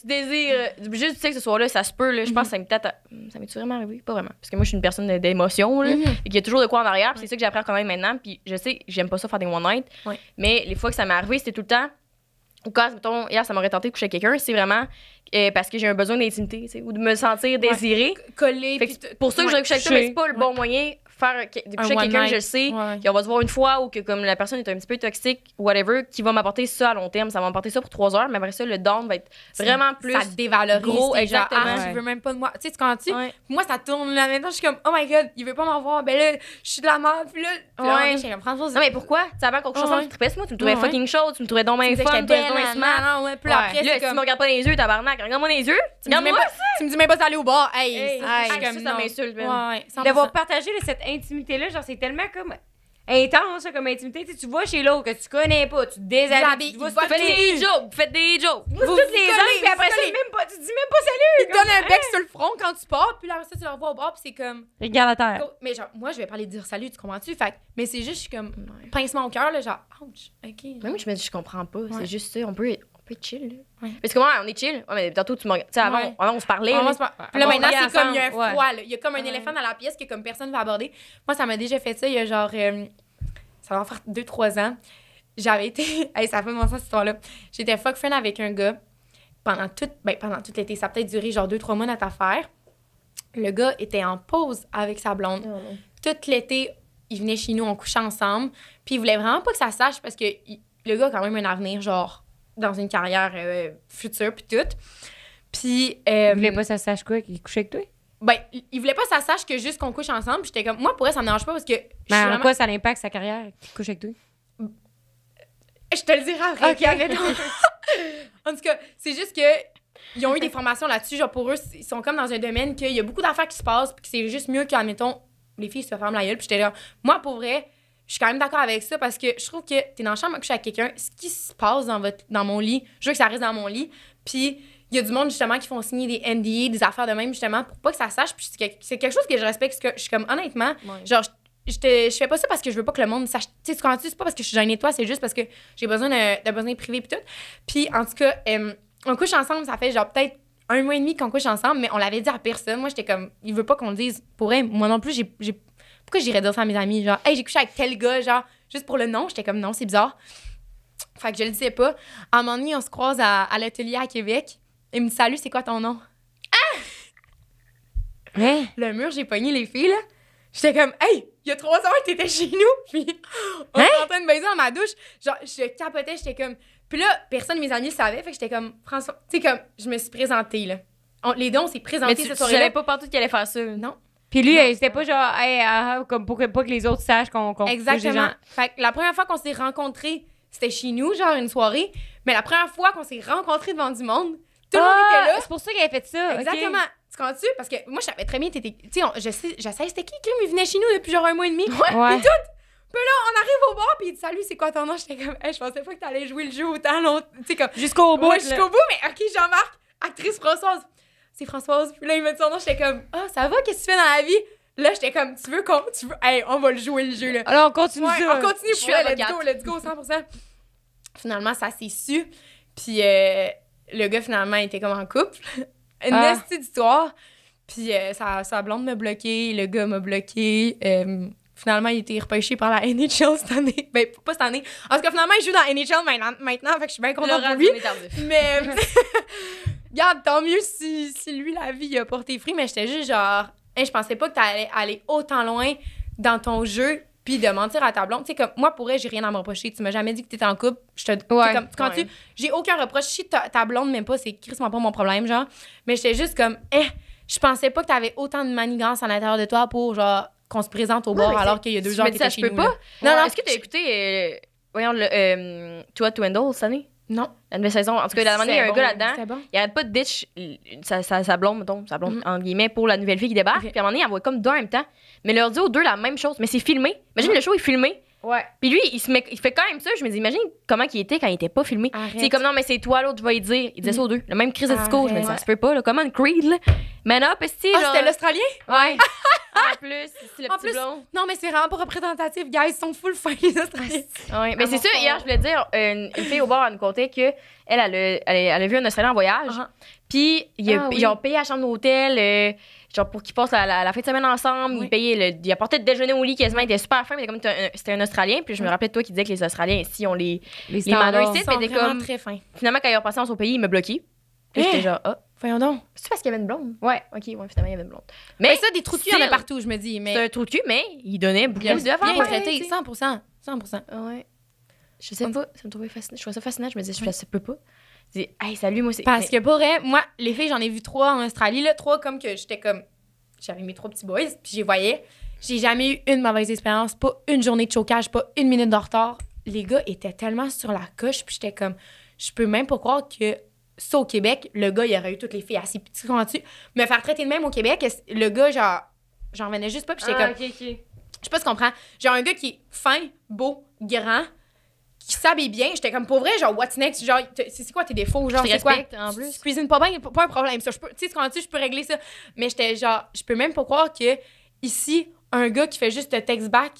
désires juste tu sais que ce soir-là, ça se peut, là. Je pense que ça m'est vraiment arrivé? Pas vraiment. Parce que moi, je suis une personne d'émotion, là. Et qu'il y a toujours de quoi en arrière. Puis c'est ça que j'apprends quand même maintenant. Puis je sais que j'aime pas ça faire des one-night. Ouais. Mais les fois que ça m'est arrivé, c'était tout le temps. Ou quand, mettons, hier, ça m'aurait tenté de coucher avec quelqu'un, c'est vraiment parce que j'ai un besoin d'intimité, tu sais, ou de me sentir désirée. Coller, Fait que pour ça que je vais coucher avec toi, mais c'est pas le bon moyen de coucher avec quelqu'un que je sais, qu'on va se voir une fois ou que comme la personne est un petit peu toxique, whatever, qui va m'apporter ça à long terme. Ça va m'apporter ça pour 3 heures, mais après ça, le down va être vraiment plus. Ça te dévalorise. gros, t'es exactement. Genre, je veux même pas de moi. Tu sais, tu comprends-tu? Ouais. Moi, ça tourne là. Maintenant, je suis comme, oh my god, il veut pas m'en voir. Ben là, je suis de la merde. Puis là, Ouais. je suis comme, François, Non, mais pourquoi? Tu sais, avant qu'on couche ensemble, Ouais. tu trippais sur moi, tu me trouvais Ouais. fucking chaude, tu me trouvais donc bien tu me disais fun, que tu j'étais me belle, trouvais smart. non, ouais. Puis là, après, Là, c'est si tu comme. me regardes pas dans les yeux, tabarnak, regarde-moi dans les yeux. Tu me dis même Regarde-moi pas- tu me dis même pas d'aller au bar. Hey, Hey, je suis ça, comme, ça non. m'insulte, man. Ouais, 100%. D'avoir partagé là, cette intimité-là, genre, c'est tellement comme intense là, comme intimité. Tu sais, tu vois chez l'autre que tu connais pas, tu te déshabilles, tu vois Faites des jokes, faites des jokes. toutes les angles, puis après ça, tu dis même pas salut. Il te donne un bec sur le front quand tu pars, puis là, après ça, tu le revois au bar, puis c'est comme. Regarde à terre. Mais genre, moi, je vais pas aller dire salut, tu comprends-tu? Fait que- mais c'est juste, je suis comme, pincement au cœur, là, genre, ouch, ok. Même je me dis, je comprends pas. Ouais. C'est juste ça, on peut être chill, là. Ouais. Parce que ouais, on est chill. Ouais, mais tantôt, tu me regardes. Tu sais, avant, Ouais. on se parlait. On là. se parle. Puis là, On maintenant, riait c'est comme, il y a un ensemble, froid, là. Il y a comme un éléphant dans la pièce que comme personne va aborder. Moi, ça m'a déjà fait ça, il y a genre, ça va faire 2-3 ans. J'avais été, hey, ça fait mon sens, cette histoire-là. J'étais fuck friend avec un gars pendant tout l'été. Ça a peut-être duré genre 2-3 mois notre affaire. le gars était en pause avec sa blonde. Tout l'été, il venait chez nous, on couchait ensemble. Puis il voulait vraiment pas que ça sache parce que le gars a quand même un avenir, genre, dans une carrière future, puis tout. Puis... Il voulait pas que ça sache quoi, qu'il couchait avec toi? Ben, il voulait pas que ça sache que juste qu'on couche ensemble. Puis j'étais comme... Moi, pour elle, ça me dérange pas parce que... Mais en quoi ça impacte sa carrière, qu'il couche avec toi? Je te le dirai après. OK, arrête. En tout cas, c'est juste que ils ont eu des formations là-dessus. Genre, pour eux, ils sont comme dans un domaine qu'il y a beaucoup d'affaires qui se passent puis que c'est juste mieux qu'admettons, les filles se ferment la gueule. Puis j'étais là... Moi, pour vrai, je suis quand même d'accord avec ça parce que je trouve que t'es dans la chambre à coucher avec quelqu'un. Ce qui se passe dans mon lit, je veux que ça reste dans mon lit. Puis il y a du monde, justement, qui font signer des NDA, des affaires de même, justement, pour pas que ça sache. Puis c'est quelque chose que je respecte. Parce que je suis comme, honnêtement, genre... Je fais pas ça parce que je veux pas que le monde sache. Tu sais, c'est pas parce que je suis gênée de toi, c'est juste parce que j'ai besoin de besoin privé pis tout. Puis en tout cas, on couche ensemble, ça fait genre peut-être 1 mois et demi qu'on couche ensemble, mais on l'avait dit à personne. Moi, j'étais comme, il veut pas qu'on le dise. Pour elle, moi non plus, pourquoi j'irais dire ça à mes amis? Genre, hey, j'ai couché avec tel gars, genre, juste pour le nom. J'étais comme, non, c'est bizarre. Fait que je le disais pas. À un moment donné, on se croise à l'atelier à Québec. Il me dit, salut, c'est quoi ton nom? Ah! Hein? Le mur, j'ai pogné les filles, là. J'étais comme, hey, il y a 3 heures, t'étais chez nous. Puis, on était en train de baiser dans ma douche. Genre, je capotais, j'étais comme. Puis là, personne de mes amis le savait. Fait que j'étais comme, François. Tu sais, comme, je me suis présentée, là. Les deux, on s'est présentés Mais ce tu soir-là. savais pas partout qu'il allait faire ça. Non. Puis lui, c'était pas genre, hey, comme pour pas que les autres sachent qu'on couche des Exactement. gens. Fait que la première fois qu'on s'est rencontrés, c'était chez nous, genre une soirée. Mais la première fois qu'on s'est rencontrés devant du monde, tout le monde était là. C'est pour ça qu'elle avait fait ça. Exactement. OK. Tu comprends-tu? Parce que moi, je savais très bien, t'étais. Tu sais, je sais c'était qui il venait chez nous depuis genre 1 mois et demi. Ouais. Puis tout. Puis là, on arrive au bar, puis il dit, salut, c'est quoi ton nom? J'étais comme, hey, je pensais pas que t'allais jouer le jeu autant longtemps. Tu sais, comme. Jusqu'au bout. Ouais, jusqu'au bout, mais OK, Jean-Marc, actrice Françoise. C'est Françoise. Puis là, il me dit son nom, j'étais comme, ah, ça va, qu'est-ce que tu fais dans la vie? Là, j'étais comme, tu veux, hey, on va le jouer le jeu, là. Alors, on continue Ouais, ça. on continue. Je suis Let's go, 100%. Finalement, ça s'est su. Puis le gars, finalement, était comme en couple. Une nasty d'histoire. Puis sa blonde m'a bloqué, le gars m'a bloqué. Finalement, il a été repêché par la NHL cette année. Ben, pas cette année. En tout cas, finalement, il joue dans la NHL maintenant, fait que je suis bien contente pour lui. Mais, regarde, tant mieux si lui, la vie, il a porté fruit. Mais j'étais juste genre, hey, je pensais pas que t'allais aller autant loin dans ton jeu puis de mentir à ta blonde. Tu sais, comme, moi, pour elle, j'ai rien à me reprocher. Tu m'as jamais dit que t'étais en couple. J'ai aucun reproche. Si ta blonde m'aime pas, c'est crissement pas mon problème, genre. Mais j'étais juste comme, je pensais pas que t'avais autant de manigance à l'intérieur de toi pour, genre, qu'on se présente au bar alors qu'il y a 2 jours que t'étais chez nous. Pas. Non. Est-ce que t'as écouté, voyons, Toi to Handle cette année? Non. La nouvelle saison. En tout cas, la dernière, il y a un gars là-dedans. C'est bon. Il arrête pas de ditch sa blonde, mettons, entre guillemets, pour la nouvelle fille qui débarque. Puis à un moment donné, elle voit comme 2 en même temps. Mais leur dit aux 2 la même chose. Mais c'est filmé. Imagine, le show est filmé. Ouais. Puis lui, il fait quand même ça. Je me dis, imagine comment il était quand il était pas filmé. C'est comme, non, mais c'est toi, l'autre, je vais y dire. Il disait ça aux 2. Le même crise de discours. Je me dis, ça se peut pas, là. Comment une Creed, là? Man up, esti, genre. C'était l'Australien? Ouais. En plus, c'est le En petit plus, blond. non, mais c'est vraiment pas représentatif, guys. Ils sont full fin, les Australiens. Ouais, mais c'est ça, hier, je voulais dire, une fille au bar, elle nous contait que elle a vu un Australien en voyage. Puis, ils ont payé la chambre d'hôtel, genre pour qu'ils passent la fin de semaine ensemble. Il apportait le déjeuner au lit quasiment, il était super fin, mais comme c'était un Australien. Puis je me rappelais de toi qui disait que les Australiens ici ont les manners ici, mais c'était comme. Très fin. Finalement, quand ils ont passé dans son pays, il m'a bloqué. Puis j'étais genre, voyons donc. C'est parce qu'il y avait une blonde? Ouais, ok, finalement, il y avait une blonde. Mais ça, des trous de cul, il y en a partout, je me dis. C'est un trou de cul, mais il donnait beaucoup de bien bien traité, 100%. Ouais. Je sais pas, ça me trouvait fascinant. Je trouvais ça fascinant, je me disais, ça peut pas. Je dis, hey, salut, moi, c'est. Parce que pour vrai, moi, les filles, j'en ai vu 3 en Australie, là, 3 comme que j'étais comme. J'avais mes 3 petits boys, puis j'y voyais. J'ai jamais eu une mauvaise expérience, pas une journée de chocage, pas une minute de retard. Les gars étaient tellement sur la coche, puis j'étais comme, je peux même pas croire que ça au Québec, le gars, il aurait eu toutes les filles assez petites, comment-tu? Me faire traiter de même au Québec, le gars, genre, j'en revenais juste pas, puis j'étais comme. Ok. Je sais pas si tu comprends. Genre, un gars qui est fin, beau, grand, qui s'habille bien. J'étais comme, pour vrai, genre, what's next? Genre, c'est quoi tes défauts? Genre, c'est quoi? En plus. Tu cuisines pas bien, pas un problème. Ça, tu sais, je peux régler ça. Mais j'étais genre, je peux même pas croire que ici, un gars qui fait juste le text back,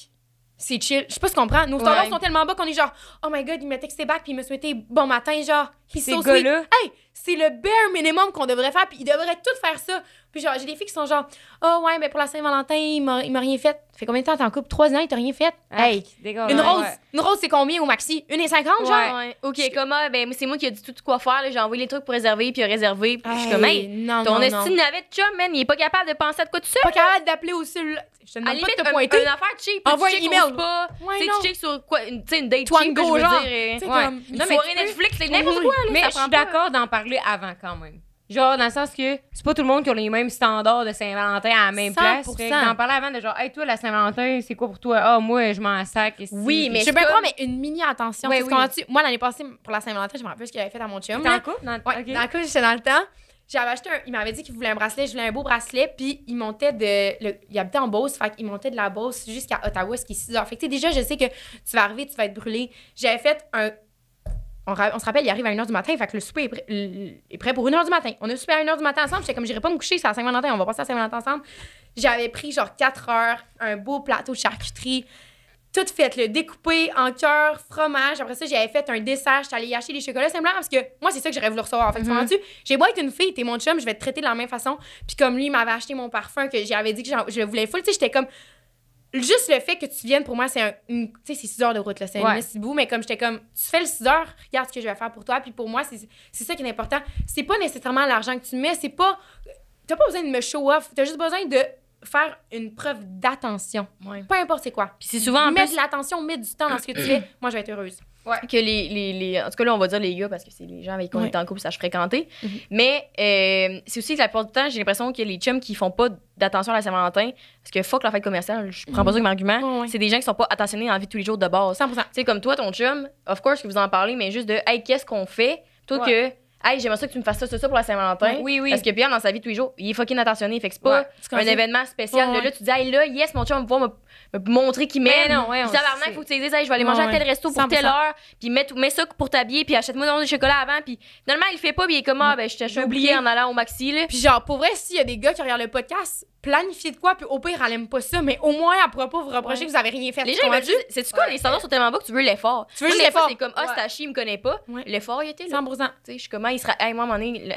c'est chill. Je sais pas si tu comprends. Nos standards sont tellement bas qu'on est genre, oh my god, il m'a texté back puis il m'a souhaité bon matin. Genre, He's Ces so sweet. gars-là. Hey, c'est le bare minimum qu'on devrait faire, puis ils devraient tout faire ça. Puis genre, j'ai des filles qui sont genre, oh ouais, mais pour la Saint-Valentin, il m'a rien fait. Fait combien de temps t'es en couple? 3 ans, il t'a rien fait? Hey, une rose, une rose, c'est combien au maxi? 1,50 genre? Ouais. OK, comment? Ben, c'est moi qui ai dit tout quoi faire. J'ai envoyé les trucs pour réserver, puis il a réservé. Puis je suis comme, hey, non, ton non, estime navette chum, man, il est pas capable de penser à de quoi tout seul. Pas capable d'appeler au cellulaire. Je te À la demande pas limite, de te pointer. une affaire cheap. Envoie tu un check email. au spa, Ouais, tu sais, non. tu check sur quoi, une date Twango, cheap, je veux genre. dire. Tu sais, Ouais. comme- Une Non, mais soirée tu peux- Netflix, c'est n'importe quoi, là, Mais ça je prend suis pas. d'accord d'en parler avant quand même. Genre, dans le sens que c'est pas tout le monde qui a les mêmes standards de Saint-Valentin à la même 100%. place. Fait que d'en parler avant de genre, hey, toi, la Saint-Valentin, c'est quoi pour toi? Ah, moi, je m'en sac. Oui, mais Je c'est peux comme- prendre mais une mini attention. Ouais, Parce oui. que moi, l'année passée, pour la Saint-Valentin, je me rappelle ce qu'il avait fait à mon chum. T'es en là. couple? Ouais, Ok. dans le coup, j'étais dans le temps. J'avais acheté il m'avait dit qu'il voulait un bracelet, je voulais un beau bracelet, puis il montait il habitait en Beauce, fait qu'il montait de la Beauce jusqu'à Ottawa, ce qui est 6 heures. Fait que tu sais, déjà, je sais que tu vas arriver, tu vas être brûlé. J'avais fait on se rappelle, il arrive à 1h du matin, fait que le souper est prêt pour 1h du matin. On a soupé à 1h du matin ensemble, j'étais comme, j'irai pas me coucher, c'est à Saint-Valentin, on va passer à Saint-Valentin ensemble. J'avais pris genre 4 heures, un beau plateau de charcuterie, tout fait, le découpé en cœur, fromage. Après ça, j'avais fait un dessert. J'étais allée acheter des chocolats simplement parce que moi, c'est ça que j'aurais voulu recevoir. Fait que tu comprends-tu? J'ai beau être une fille, t'es mon chum, je vais te traiter de la même façon. Puis comme lui, il m'avait acheté mon parfum que j'avais dit que je voulais full, tu sais, j'étais comme. Juste le fait que tu viennes, pour moi, c'est tu sais, c'est 6 heures de route, là. C'est un petit bout, mais comme j'étais comme, tu fais le 6 heures, regarde ce que je vais faire pour toi. Puis pour moi, c'est ça qui est important. C'est pas nécessairement l'argent que tu mets, c'est pas. T'as pas besoin de me show off, t'as juste besoin de faire une preuve d'attention. Ouais. Peu importe c'est quoi. Puis c'est souvent en Mets plus de l'attention, mets du temps dans ce que tu fais. Moi, je vais être heureuse. que en tout cas là on va dire les gars parce que c'est les gens avec qui on est en couple ça je fréquentais. Mais c'est aussi que la plupart du temps j'ai l'impression que les chums qui font pas d'attention à la Saint-Valentin parce que fuck la fête commerciale, je prends pas ça comme argument, c'est des gens qui sont pas attentionnés dans la vie de tous les jours de base. 100%. Tu sais comme toi ton chum, of course que vous en parlez mais juste de hey qu'est-ce qu'on fait plutôt que hey, j'aimerais ça que tu me fasses ça pour la Saint-Valentin. Oui. Parce que Pierre, dans sa vie de tous les jours, il est fucking attentionné. Fait que c'est pas un événement spécial. Là, tu dis, hey, là, yes, mon chum va pouvoir me montrer qu'il m'aime. Puis tabarnak, faut que tu dises, hey, je vais aller manger à tel resto pour 100%. telle heure. Puis mets ça pour t'habiller. Puis achète-moi des chocolats avant. Puis finalement, il le fait pas. Puis il est comme, ah, ben, je t'ai oublié en allant au maxi, là. Puis genre, pour vrai, s'il y a des gars qui regardent le podcast, planifiez de quoi, puis au pire, elle aime pas ça, mais au moins, elle pourra pas vous reprocher que vous avez rien fait. Les gens, ils veulent juste, c'est-tu quoi, les standards sont tellement bas que tu veux l'effort. Tu veux Moi, juste des fois, l'effort. c'est comme, ah, c'est à chier, il me connaît pas. L'effort, il était là. 100%. Tu sais, je suis comme, il sera. Hey, moi, à un moment donné,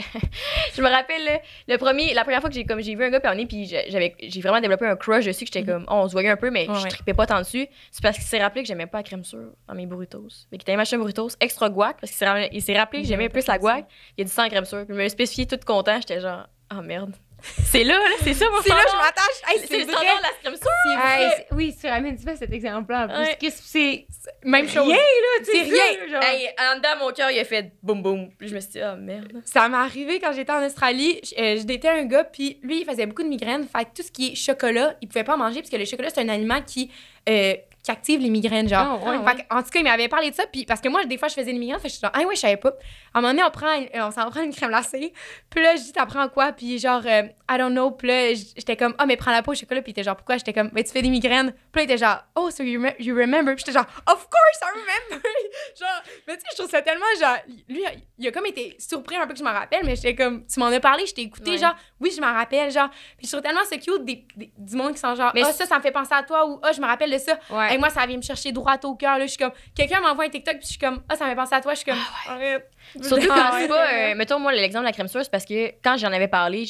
je me rappelle, là, la première fois que j'ai vu un gars, puis on est, puis j'ai vraiment développé un crush dessus, que j'étais comme, on se voyait un peu, mais je trippais pas tant dessus. C'est parce qu'il s'est rappelé que j'aimais pas la crème sûre dans mes burritos. Fait qu'il t'avait acheté un burritos extra guac, parce qu'il s'est rappelé que j'aimais plus la guac. Il a dit sans crème sûre. Puis il m'a spécifié tout content, j'étais genre, oh merde. C'est là, c'est ça, mon C'est là, standard. je m'attache. Hey, C'est le vrai. standard de la crème sûre. Hey, oui, tu ramènes tu fais cet exemple-là en plus. Ouais. Qu'est-ce que c'est Même chose. rien, là, tu C'est sais, rien. genre. Hey, en dedans, mon cœur, il a fait boum boum. Puis je me suis dit, oh merde. Ça m'est arrivé quand j'étais en Australie. Je datais un gars, puis lui, il faisait beaucoup de migraines. Fait que tout ce qui est chocolat, il pouvait pas manger, parce que le chocolat, c'est un aliment qui active les migraines, genre. Fait que, en tout cas, il m'avait parlé de ça, puis parce que moi, des fois, je faisais des migraines, fait que je suis genre, ah ouais, je savais pas. À un moment donné, on s'en prend une crème glacée, puis là, je dis, t'apprends quoi? Puis genre, I don't know, puis là, j'étais comme, mais prends la peau au chocolat, puis il était genre, pourquoi? J'étais comme, tu fais des migraines. Puis là, il était genre, oh, so you remember? Puis j'étais genre, of course, I remember! Genre, mais tu sais, je trouve ça tellement, genre, lui, il a comme été surpris un peu que je m'en rappelle, mais j'étais comme, tu m'en as parlé, je t'ai écouté, genre, oui, je m'en rappelle, genre. Puis je trouve tellement ça cute du monde qui sont genre, ça me fait penser à toi, ou je me rappelle de ça. Et moi, ça vient me chercher droit au cœur, là. Je suis comme, quelqu'un m'envoie un TikTok, puis je suis comme, ça me fait penser à toi, je suis comme, arrête. Surtout quand c'est pas. Mettons, moi, l'exemple de la crème sûre, c'est parce que quand j'en avais parlé,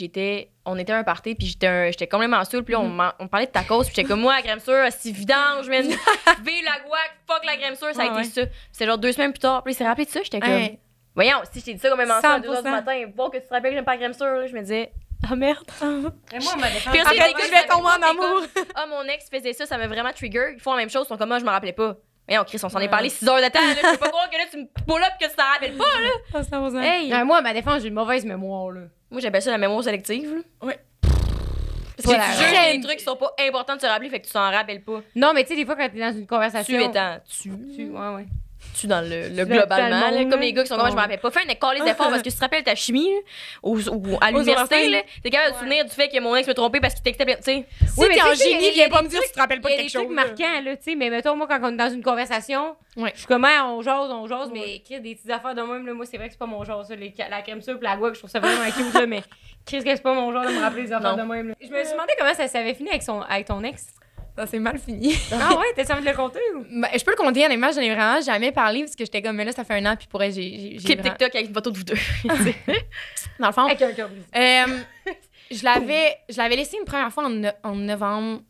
on était à un party, puis j'étais complètement saoule, puis là, on parlait de ta cause, puis j'étais comme, moi, la crème sûre, c'est vidange, man. Vive la guac, fuck la crème sûre, ça a été ça. C'est genre 2 semaines plus tard, puis il s'est rappelé de ça, j'étais comme, voyons, si je t'ai dit ça comme un mensonge à 2 h du matin, voir que tu te rappelles que j'aime pas la crème sûre, là, je me disais, ah merde. Et moi, ma défense. Puis aussi, Arrête, je vais tomber en amour. Mon ex faisait ça m'a vraiment trigger. Ils font la même chose, ils sont comme moi, je me rappelais pas. Mais on Chris, on s'en est parlé 6 heures de temps. Là. Je peux pas croire que là, tu me pull up que tu t'en rappelles pas. Là. Hey. Moi, ma défense, j'ai une mauvaise mémoire, là. Moi, j'appelle ça la mémoire sélective. Là. Ouais. Parce que tu juges des trucs qui sont pas importants de se rappeler, fait que tu t'en rappelles pas. Non, mais tu sais, des fois, quand t'es dans une conversation. Ouais. Tu dans le globalement, là, comme les gars qui sont comme je me rappelle pas. Fais un école d'efforts parce que si tu te rappelles ta chimie là, ou à l'université, là, t'es capable de te souvenir du fait que mon ex me trompait parce qu'il t'expliquait, tu sais. Oui, mais t'es en génie, viens pas me dire que tu te rappelles pas de quelque chose. Il y a des trucs marquants, là, tu sais, mais mettons, moi, quand on est dans une conversation, je suis comme, on jase, mais Chris, des petites affaires de même, là, moi, c'est vrai que c'est pas mon genre, ça, la crème sûre pis la guac, je trouve ça vraiment cute, là, mais Chris, que c'est pas mon genre de me rappeler des affaires de même, là. Je me suis demandé comment ça s'avait fini avec ton ex. Ça s'est mal fini. Ah ouais, t'as envie de le compter ou? Ben, je peux le compter, honnêtement, j'en ai vraiment jamais parlé parce que j'étais comme, mais là, ça fait 1 an, puis pour elle, j'ai Clip vraiment... TikTok avec une photo de vous deux. Dans le fond, Avec un cœur brisé. je l'avais laissé une première fois en novembre,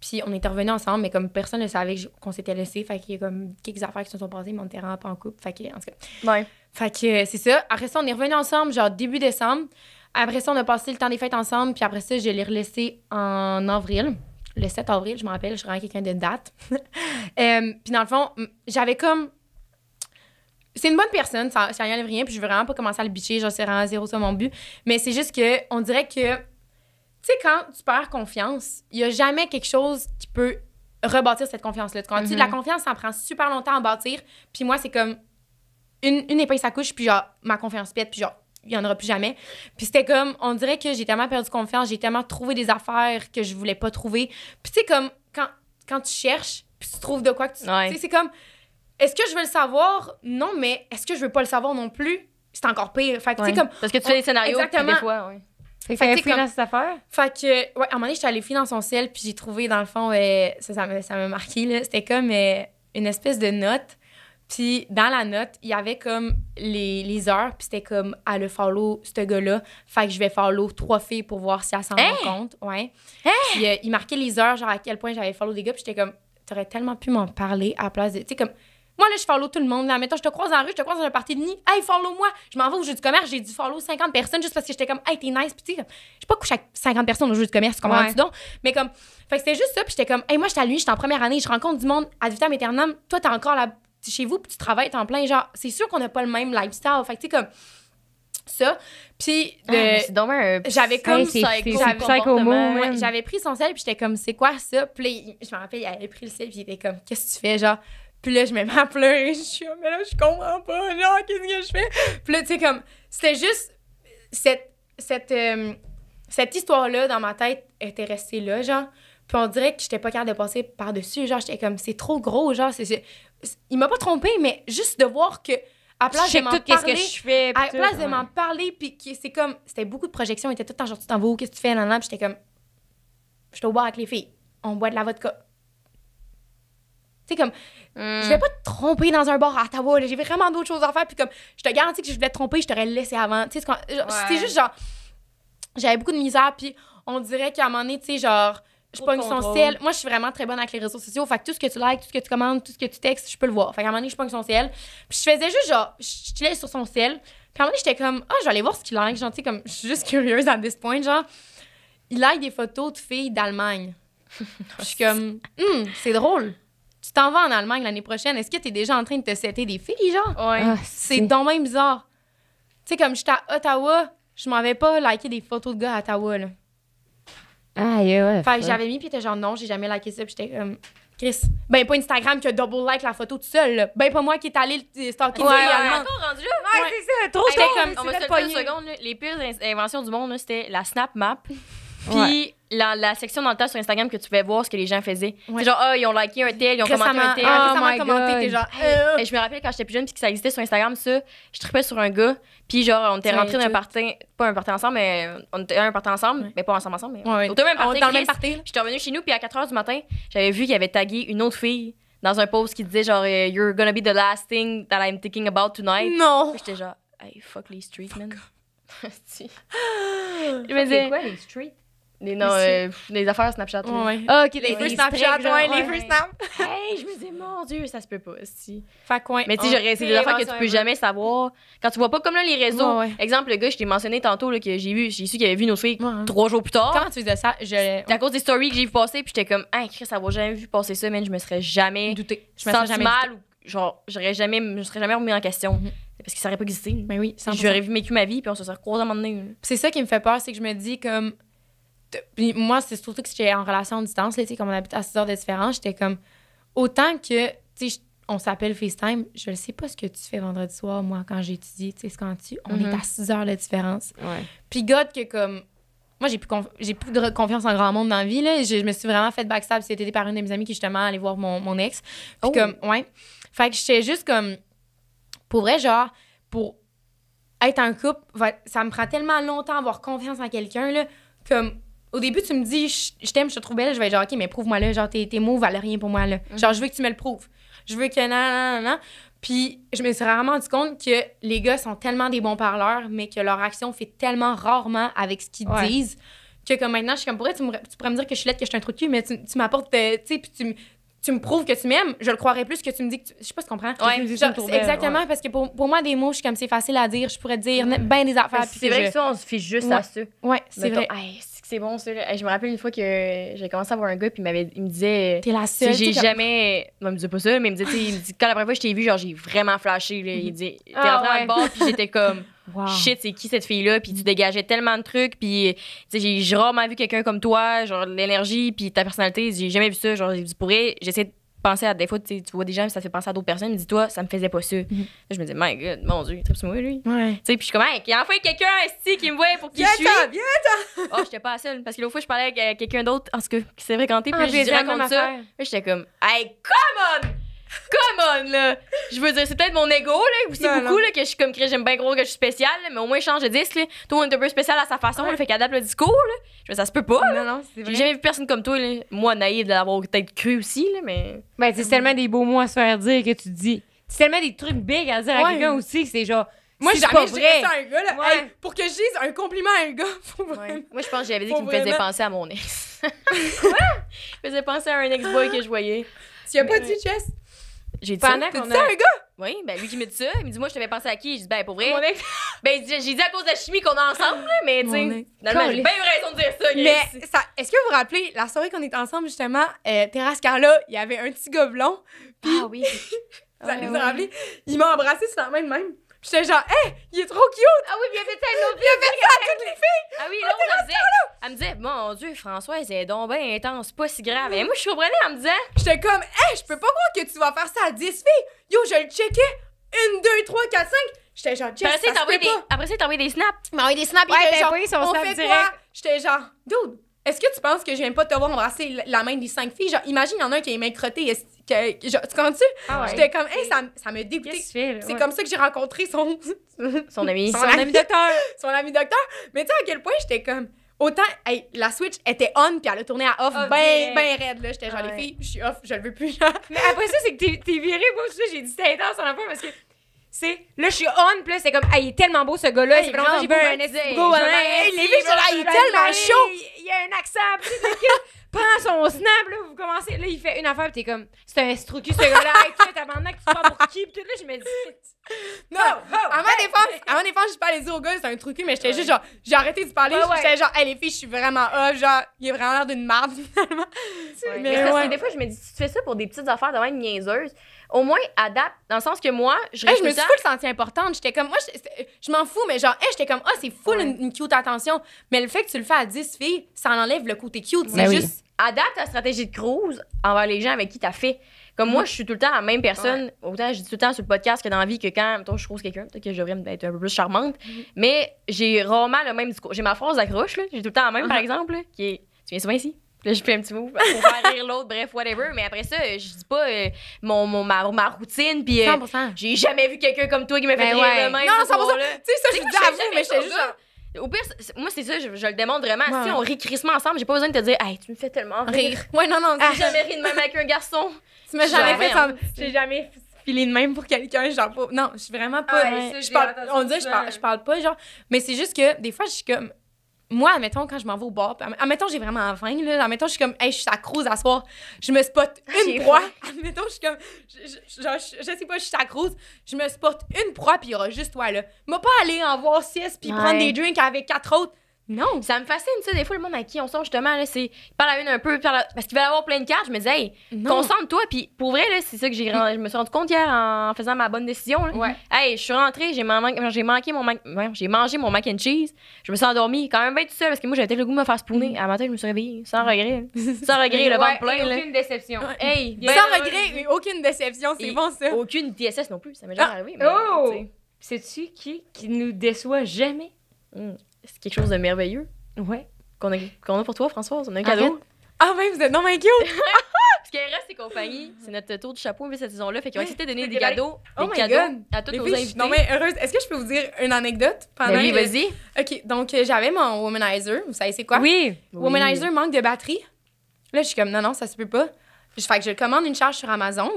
puis on était revenus ensemble, mais comme personne ne savait qu'on s'était laissé, fait qu'il y a comme quelques affaires qui se sont passées, mais on était vraiment pas en couple, fait que, en tout cas. Ouais. Fait que c'est ça. Après ça, on est revenus ensemble, genre début décembre. Après ça, on a passé le temps des fêtes ensemble, puis après ça, je l'ai relaissé en avril. Le 7 avril, je me rappelle, je suis vraiment quelqu'un de date. Puis dans le fond, j'avais comme... C'est une bonne personne, ça n'enlève rien, puis je veux vraiment pas commencer à le bitcher, genre c'est vraiment zéro ça mon but. Mais c'est juste que on dirait que, tu sais, quand tu perds confiance, il y a jamais quelque chose qui peut rebâtir cette confiance-là. Quand tu dis de la confiance, ça en prend super longtemps à bâtir, puis moi, c'est comme une épée sa couche, puis genre, ma confiance pète, puis genre, il n'y en aura plus jamais. Puis c'était comme, on dirait que j'ai tellement perdu confiance, j'ai tellement trouvé des affaires que je voulais pas trouver. Puis tu sais, comme, quand tu cherches, puis tu trouves de quoi que tu... Ouais. Tu sais, c'est comme, est-ce que je veux le savoir? Non, mais est-ce que je veux pas le savoir non plus? C'est encore pire. Fait que tu sais, comme... Parce que tu fais des scénarios, puis Exactement. des fois, ouais. Fait que Fait que t'as t'es fouillé comme- dans cette affaire? Fait que, ouais, à un moment donné, j'étais allée fouiller dans son ciel, puis j'ai trouvé, dans le fond, ça m'a marqué, là. C'était comme une espèce de note. Puis dans la note, il y avait comme les heures, puis c'était comme, elle a follow ce gars-là. Fait que je vais follow 3 filles pour voir si elle s'en rend compte. Ouais. Puis il marquait les heures, genre à quel point j'avais follow des gars, puis j'étais comme, t'aurais tellement pu m'en parler à la place de. Tu sais, comme, moi là, je follow tout le monde. Là, mettons, je te croise dans la rue, je te croise dans un party de nuit. Hey, follow-moi. Je m'en vais au jeu du commerce, j'ai dû follow 50 personnes juste parce que j'étais comme, hey, t'es nice. Puis tu sais, comme, j'ai pas couché avec 50 personnes au jeu du commerce, comprends-tu Ouais. donc? Mais comme, fait que c'était juste ça, puis j'étais comme, hey, moi, j'étais à lui, j'étais en première année, je rencontre du monde ad vitam aeternam. Toi, t'es encore là chez vous, puis tu travailles en plein. Genre, c'est sûr qu'on n'a pas le même lifestyle. Fait que tu sais, comme, ça. Puis, C'est dommage j'avais comme Hey, c'est j'avais- psycho-move, ouais, man. j'avais pris son sel puis j'étais comme c'est quoi ça, puis là, je me rappelle il avait pris le sel puis il était comme qu'est-ce que tu fais genre, puis là je me mets à pleurer, je suis comme mais là je comprends pas genre qu'est-ce que je fais, puis là tu sais comme c'était juste cette histoire là dans ma tête était restée là genre, puis on dirait que j'étais pas capable de passer par dessus, genre j'étais comme c'est trop gros genre il m'a pas trompé mais juste de voir que à place de m'en tout qu'est-ce parler, que je fais. à la puis place tout, de m'en parler, puis c'est comme, c'était beaucoup de projections, il était tout le temps genre, tu t'en vas où, qu'est-ce que tu fais, nan, puis j'étais comme, je suis au bar avec les filles, on boit de la vodka. Tu sais, comme, je vais pas te tromper dans un bar à Ottawa, là, j'ai vraiment d'autres choses à faire, puis comme, je te garantis que je voulais te tromper, je t'aurais laissé avant. Tu sais, c'était juste genre, j'avais beaucoup de misère, puis on dirait qu'à un moment donné, tu sais, genre, je Trop de pogne son contrôle. ciel. Moi, je suis vraiment très bonne avec les réseaux sociaux. Fait que tout ce que tu likes, tout ce que tu commandes, tout ce que tu textes, je peux le voir. Fait qu'à un moment donné, je pogne son ciel. Puis je faisais juste genre, je chillais sur son ciel. Puis à un moment donné, j'étais comme, je vais aller voir ce qu'il like. Genre, tu sais, comme, je suis juste curieuse à this point. Genre, il like des photos de filles d'Allemagne. Je suis comme, c'est drôle. Tu t'en vas en Allemagne l'année prochaine. Est-ce que t'es déjà en train de te setter des filles, genre? Ouais. Ah, C'est donc même bizarre. Tu sais, comme j'étais à Ottawa, je m'en vais pas liker des photos de gars à Ottawa, là. Ah, ouais. Fait que j'avais mis, puis t'es genre non, j'ai jamais liké ça, puis j'étais comme Chris. Ben, pas Instagram qui a double like la photo tout seul, là. Ben, pas moi qui est allé le stalker Ouais, illégalement. encore rendu là. Ouais, c'est ça. Trop J'étais tôt, comme, c'est on va se notre le dire une poignée. seconde, là, les pires inventions du monde, là, c'était la Snap Map. Puis Ouais. la section dans le temps sur Instagram que tu pouvais voir ce que les gens faisaient. Ouais. C'est genre, ils ont liké un tel, ils ont commenté un tel. récemment my commenté, God. t'es genre. Et je me rappelle quand j'étais plus jeune puis que ça existait sur Instagram, ça, je trippais sur un gars, puis genre, on était Ouais, rentrés dans un tout. party, pas un party ensemble, mais on était un party ensemble, Ouais. mais pas ensemble, mais Ouais. au même On party. est dans le même Chris. party, là. Puis j'étais revenue chez nous, puis à 4h du matin, j'avais vu qu'il avait tagué une autre fille dans un post qui disait genre, You're gonna be the last thing that I'm thinking about tonight. Non. Puis j'étais genre, hey, fuck les streets, man. Si. Je me disais- quoi, les streets? Les affaires Snapchat. là. Ouais. Ah, OK, Les feux les Snapchat, streaks, genre, ouais, les feux Snap. Hey, je me disais, mon Dieu, ça se peut pas, si. Fait que, ouais. Mais tu sais, c'est des affaires que tu peux jamais savoir. Quand tu vois pas comme là les réseaux. Ouais, ouais. Exemple, le gars, je t'ai mentionné tantôt là, que j'ai su qu'il avait vu nos filles Ouais. 3 jours plus tard. Comment tu faisais ça? Je C'est à cause des stories que j'ai vu passer, puis j'étais comme, ah, Chris, ça va jamais vu passer ça, man, je me serais jamais douté. Je me serais senti jamais mal ou genre, je me serais jamais remis en question. Mhm. Parce que ça aurait pas existé. Mais oui, 100%. J'aurais vécu ma vie, puis on se serait croisés à un moment donné. là. Puis c'est ça qui me fait peur, c'est que je me dis comme. Puis moi, c'est surtout que j'étais en relation à distance, là, tu sais, comme on habite à 6 heures de différence, j'étais comme. Autant que, tu sais, on s'appelle FaceTime, je ne sais pas ce que tu fais vendredi soir, moi, quand j'ai étudié, tu sais, c'est quand on est à 6 heures de différence. Ouais. Puis God, que comme. Moi, j'ai plus de confiance en grand monde dans la vie, là. Je me suis vraiment fait backstab cet été par une de mes amies qui, justement, allait voir mon ex. Puis comme, ouais. Fait que j'étais juste comme. Pour vrai, genre, pour être en couple, ça me prend tellement longtemps d'avoir confiance en quelqu'un, là. Comme, au début, tu me dis, je t'aime, je te trouve belle, je vais être genre, OK, mais prouve-moi-le, genre, tes mots valent rien pour moi, là. Genre, je veux que tu me le prouves. Je veux que non. Puis, je me suis vraiment rendu compte que les gars sont tellement des bons parleurs, mais que leur action fait tellement rarement avec ce qu'ils disent, que comme maintenant, je suis comme, tu pourrais me dire que je suis laide, que je suis un trou de cul, mais tu m'apportes, tu sais, puis tu me prouves que tu m'aimes, je le croirais plus que tu me dis que je sais pas si tu comprends. Ouais, genre, exactement, parce que pour moi, des mots, je suis comme, c'est facile à dire, je pourrais te dire bien des affaires. C'est vrai que ça, on se fiche juste à ça. Ouais, c'est vrai. C'est bon, ça. Je me rappelle une fois que j'ai commencé à voir un gars, puis il me disait... T'es la seule. J'ai jamais... Non, il me disait pas ça, mais il me disait, quand la première fois que je t'ai vu, genre, j'ai vraiment flashé. Là. Il dit, t'es rentré dans le bar, puis j'étais comme... Wow. Shit, c'est qui cette fille-là? Puis tu dégageais tellement de trucs. Puis, tu sais, j'ai rarement vu quelqu'un comme toi, genre, l'énergie, puis ta personnalité. J'ai jamais vu ça. Genre, pourrais, j'essaie de penser à des fois, tu vois des gens, ça fait penser à d'autres personnes. Mais dis-toi, ça me faisait pas ça. Là, je me disais, my God, mon Dieu, il tripe sur moi, lui. Ouais. Tu sais, puis je suis comme, hey, il y a enfin quelqu'un ici qui me voit pour qui je suis. Viens-t'en! Oh, j'étais pas la seule. Parce que l'autre fois, je parlais avec quelqu'un d'autre, en ce que, qui s'est fréquenté. Puis je raconte ça. Là, j'étais comme, hey, come on, là! Je veux dire, c'est peut-être mon ego, là, aussi beaucoup, là, que je suis comme, j'aime bien gros, que je suis spéciale, là, mais au moins, je change de disque, là. Toi, on est un peu spécial à sa façon, là, fait qu'il adapte le discours, là. Je veux, ça se peut pas, là. Non, c'est vrai. J'ai jamais vu personne comme toi, là. Moi, naïve, d'avoir peut-être cru aussi, là, mais. Ben, c'est tellement des beaux mots à se faire dire que tu dis. C'est tellement des trucs big à dire à quelqu'un aussi que c'est genre. Moi, si jamais c'est je pas vrai. dirais ça à un gars, là. Ouais. Hey, pour que je dise un compliment à un gars, faut vraiment... Moi, je pense que j'avais dit Faut qu'il me faisait vraiment- penser à mon ex. Quoi? Il me faisait penser à un ex-boy que je voyais. Tu as pas dit, Jess? J'ai dit Pendant ça. T'as qu'on dit ça à a. un gars? Oui, ben lui qui me dit ça, il me dit, moi, je t'avais pensé à qui? J'ai dit, ben, pour vrai. Mon ex. Ben, j'ai dit à cause de la chimie qu'on a ensemble, là, mais tu Mon sais, ex. finalement, j'ai bien eu raison de dire ça, Mais Grace. ça, est-ce que vous vous rappelez, la soirée qu'on était ensemble, justement, Terrasse Carla, il y avait un petit gobelon. Ah oui. Vous allez vous rappeler? Il m'a embrassé sur la main de même. J'étais genre, hey, il est trop cute! Ah oui, puis il a fait ça à une autre Il a fait ça à toutes les filles! Ah oui, l'autre, elle me disait, mon Dieu, Françoise, elle est donc bien intense, pas si grave. Et moi, je comprenais en me disant, J'étais comme, hey, je peux pas croire que tu vas faire ça à 10 filles! Yo, je le checkais! 1, 2, 3, 4, 5! J'étais genre, Jess, ça se peut pas! après ça, il t'a envoyé des snaps. Il m'a envoyé des snaps, Ouais, il était t'as genre, envoyé son on snap fait direct. quoi? J'étais genre, dude, est-ce que tu penses que je viens pas de te voir embrasser la main des 5 filles? Genre, imagine, il y en a un qui a les mains crottées. Genre, tu comprends-tu? Ah ouais. J'étais comme, hey, ça me dégoûtait. Qu'est-ce que tu fais, là? C'est Ouais. comme ça que j'ai rencontré son Son ami. Son ami docteur. son ami docteur. Mais tu sais, à quel point j'étais comme. Autant, hey, la Switch était on, puis elle a tourné à off, Off ben direct. raide, là. J'étais genre, Ah ouais. les filles, je suis off, je le veux plus, genre. Mais après ça, c'est que t'es viré. Moi, ça, j'ai dit c'était intense en enfant parce que. C'est là, je suis on, puis là, c'est comme, ah, il est tellement beau ce gars-là. Hey, Ça fait longtemps que j'ai vu vraiment un beau, esti hey, beau. hey, les filles, là, il est tellement chaud. Il y a un accent, puis tout le kit. Prends son snap, là, vous commencez. Là, il fait une affaire, puis t'es comme, c'est un strucu, ce gars-là. Hey, tu fais ta bande que tu prends pour qui, puis tout là, je me dis. Non, à ma défense, je parlais dire au gars, c'est un truc, mais j'étais juste genre, j'ai arrêté de parler, Ouais, ouais. j'étais genre, hey, les filles, je suis vraiment off, genre, il est vraiment l'air d'une marde, finalement. Mais Mais parce ouais. que des fois, je me dis, si tu fais ça pour des petites affaires de même niaiseuses, au moins, adapte. Dans le sens que moi, je Hey, reste je me tout suis le temps- full sentie importante. J'étais comme, moi, je m'en fous, mais genre, hey, j'étais comme, j'étais comme, full une cute attention. Mais le fait que tu le fais à 10 filles, ça en enlève le côté cute. C'est Ben oui. juste. Adapte ta stratégie de cruise envers les gens avec qui t'as fait. Comme moi, je suis tout le temps la même personne. Autant je dis tout le temps sur le podcast que dans la vie que quand, mettons, je croise quelqu'un, peut-être que je devrais être un peu plus charmante. Mais j'ai rarement le même discours. J'ai ma phrase d'accroche, là. J'ai tout le temps la même, par exemple, là, qui est tu viens souvent ici? Puis là, je fais un petit move pour faire rire l'autre, bref, whatever. Mais après ça, je dis pas ma routine. Puis 100%. j'ai jamais vu quelqu'un comme toi qui m'a fait Ben rire ouais. de même. Non, ce 100%. soir-là. Tu sais, ça, je moi, dis à j'ai vous, jamais mais j'étais ça, juste là. genre. Au pire, moi, c'est ça, je le démontre vraiment. Ouais, Si ouais. on rit crissement ensemble, j'ai pas besoin de te dire, hey, tu me fais tellement rire. Rire. Ouais, non, J'ai jamais ri de même avec un garçon. tu m'as jamais Genre, fait ça. voyons. J'ai jamais filé de même pour quelqu'un, genre pas. Non, je suis vraiment pas. Ah, ouais, ça, je j'ai parle, entendu on dirait que ça. je parle pas, genre. Mais c'est juste que des fois, je suis comme. Moi, admettons, quand je m'en vais au bar, admettons, j'ai vraiment faim, là. Admettons, je suis comme, hey, je suis à cruise à soir. Je me spot J'ai une proie. faim. Admettons, je suis comme, je sais pas, je suis à cruise. Je me spot une proie, puis il y aura juste toi, là. M'a pas aller en voir 6 puis Ouais. prendre des drinks avec 4 autres. Non. Ça me fascine, ça, des fois, le monde à qui on sort, justement, là, c'est. Ils parlent à une un peu, parce qu'ils veulent avoir plein de cartes. Je me dis, hey, Non. concentre-toi. Puis pour vrai, là, c'est ça que je me suis rendu compte hier en faisant ma bonne décision. Là. Ouais. Hey, je suis rentrée, j'ai mangé mon mac and cheese. Je me suis endormie, quand même bien tout seul, parce que moi, j'avais peut-être le goût de me faire spooner. À matin, je me suis réveillée, sans regret. Sans regret, le ventre plein, et là. aucune déception. Hey, Bien Sans heureux. regret et aucune déception, c'est Et bon, ça. aucune DSS non plus, ça m'est jamais arrivé. Mais, Oh! tu sais, Sais-tu qui nous déçoit jamais? c'est quelque chose de merveilleux Ouais. qu'on a pour toi, Françoise. On a un cadeau. Ah, ouais, vous êtes non, mais cute. Parce que Eros et compagnie, c'est notre tour du chapeau cette saison-là. Fait qu'ils ont accepté de donner des c'est cadeaux, Oh des my cadeaux God. à tous Les nos filles, invités. non, mais heureuse. Est-ce que je peux vous dire une anecdote pendant Ben oui, que- vas-y. OK, donc j'avais mon Womanizer. Vous savez c'est quoi? Oui. Womanizer manque de batterie. Là, je suis comme, non, ça se peut pas. Fait que je commande une charge sur Amazon.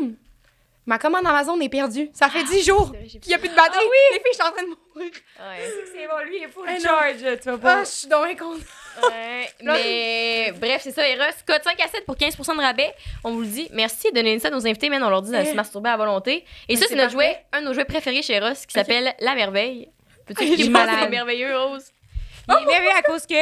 Ma commande Amazon est perdue. Ça fait 10 jours qu'il n'y a plus de batterie. Les filles, je suis en train de mourir. Ouais. C'est bon, lui, il est full Ah, non. charge, tu vas Ah, pas. je suis donc contente. Ouais, mais bref, c'est ça, Eros. Code 5 à 7 pour 15% de rabais. On vous le dit. Merci de donner ça à nos invités, man. On leur dit de se masturber à volonté. Et ça, c'est notre parfait. jouet, un de nos jouets préférés chez Eros qui s'appelle La Merveille. Peux-tu Je expliquer suis pourquoi malade. c'est merveilleux, Rose? Il est merveilleux à cause que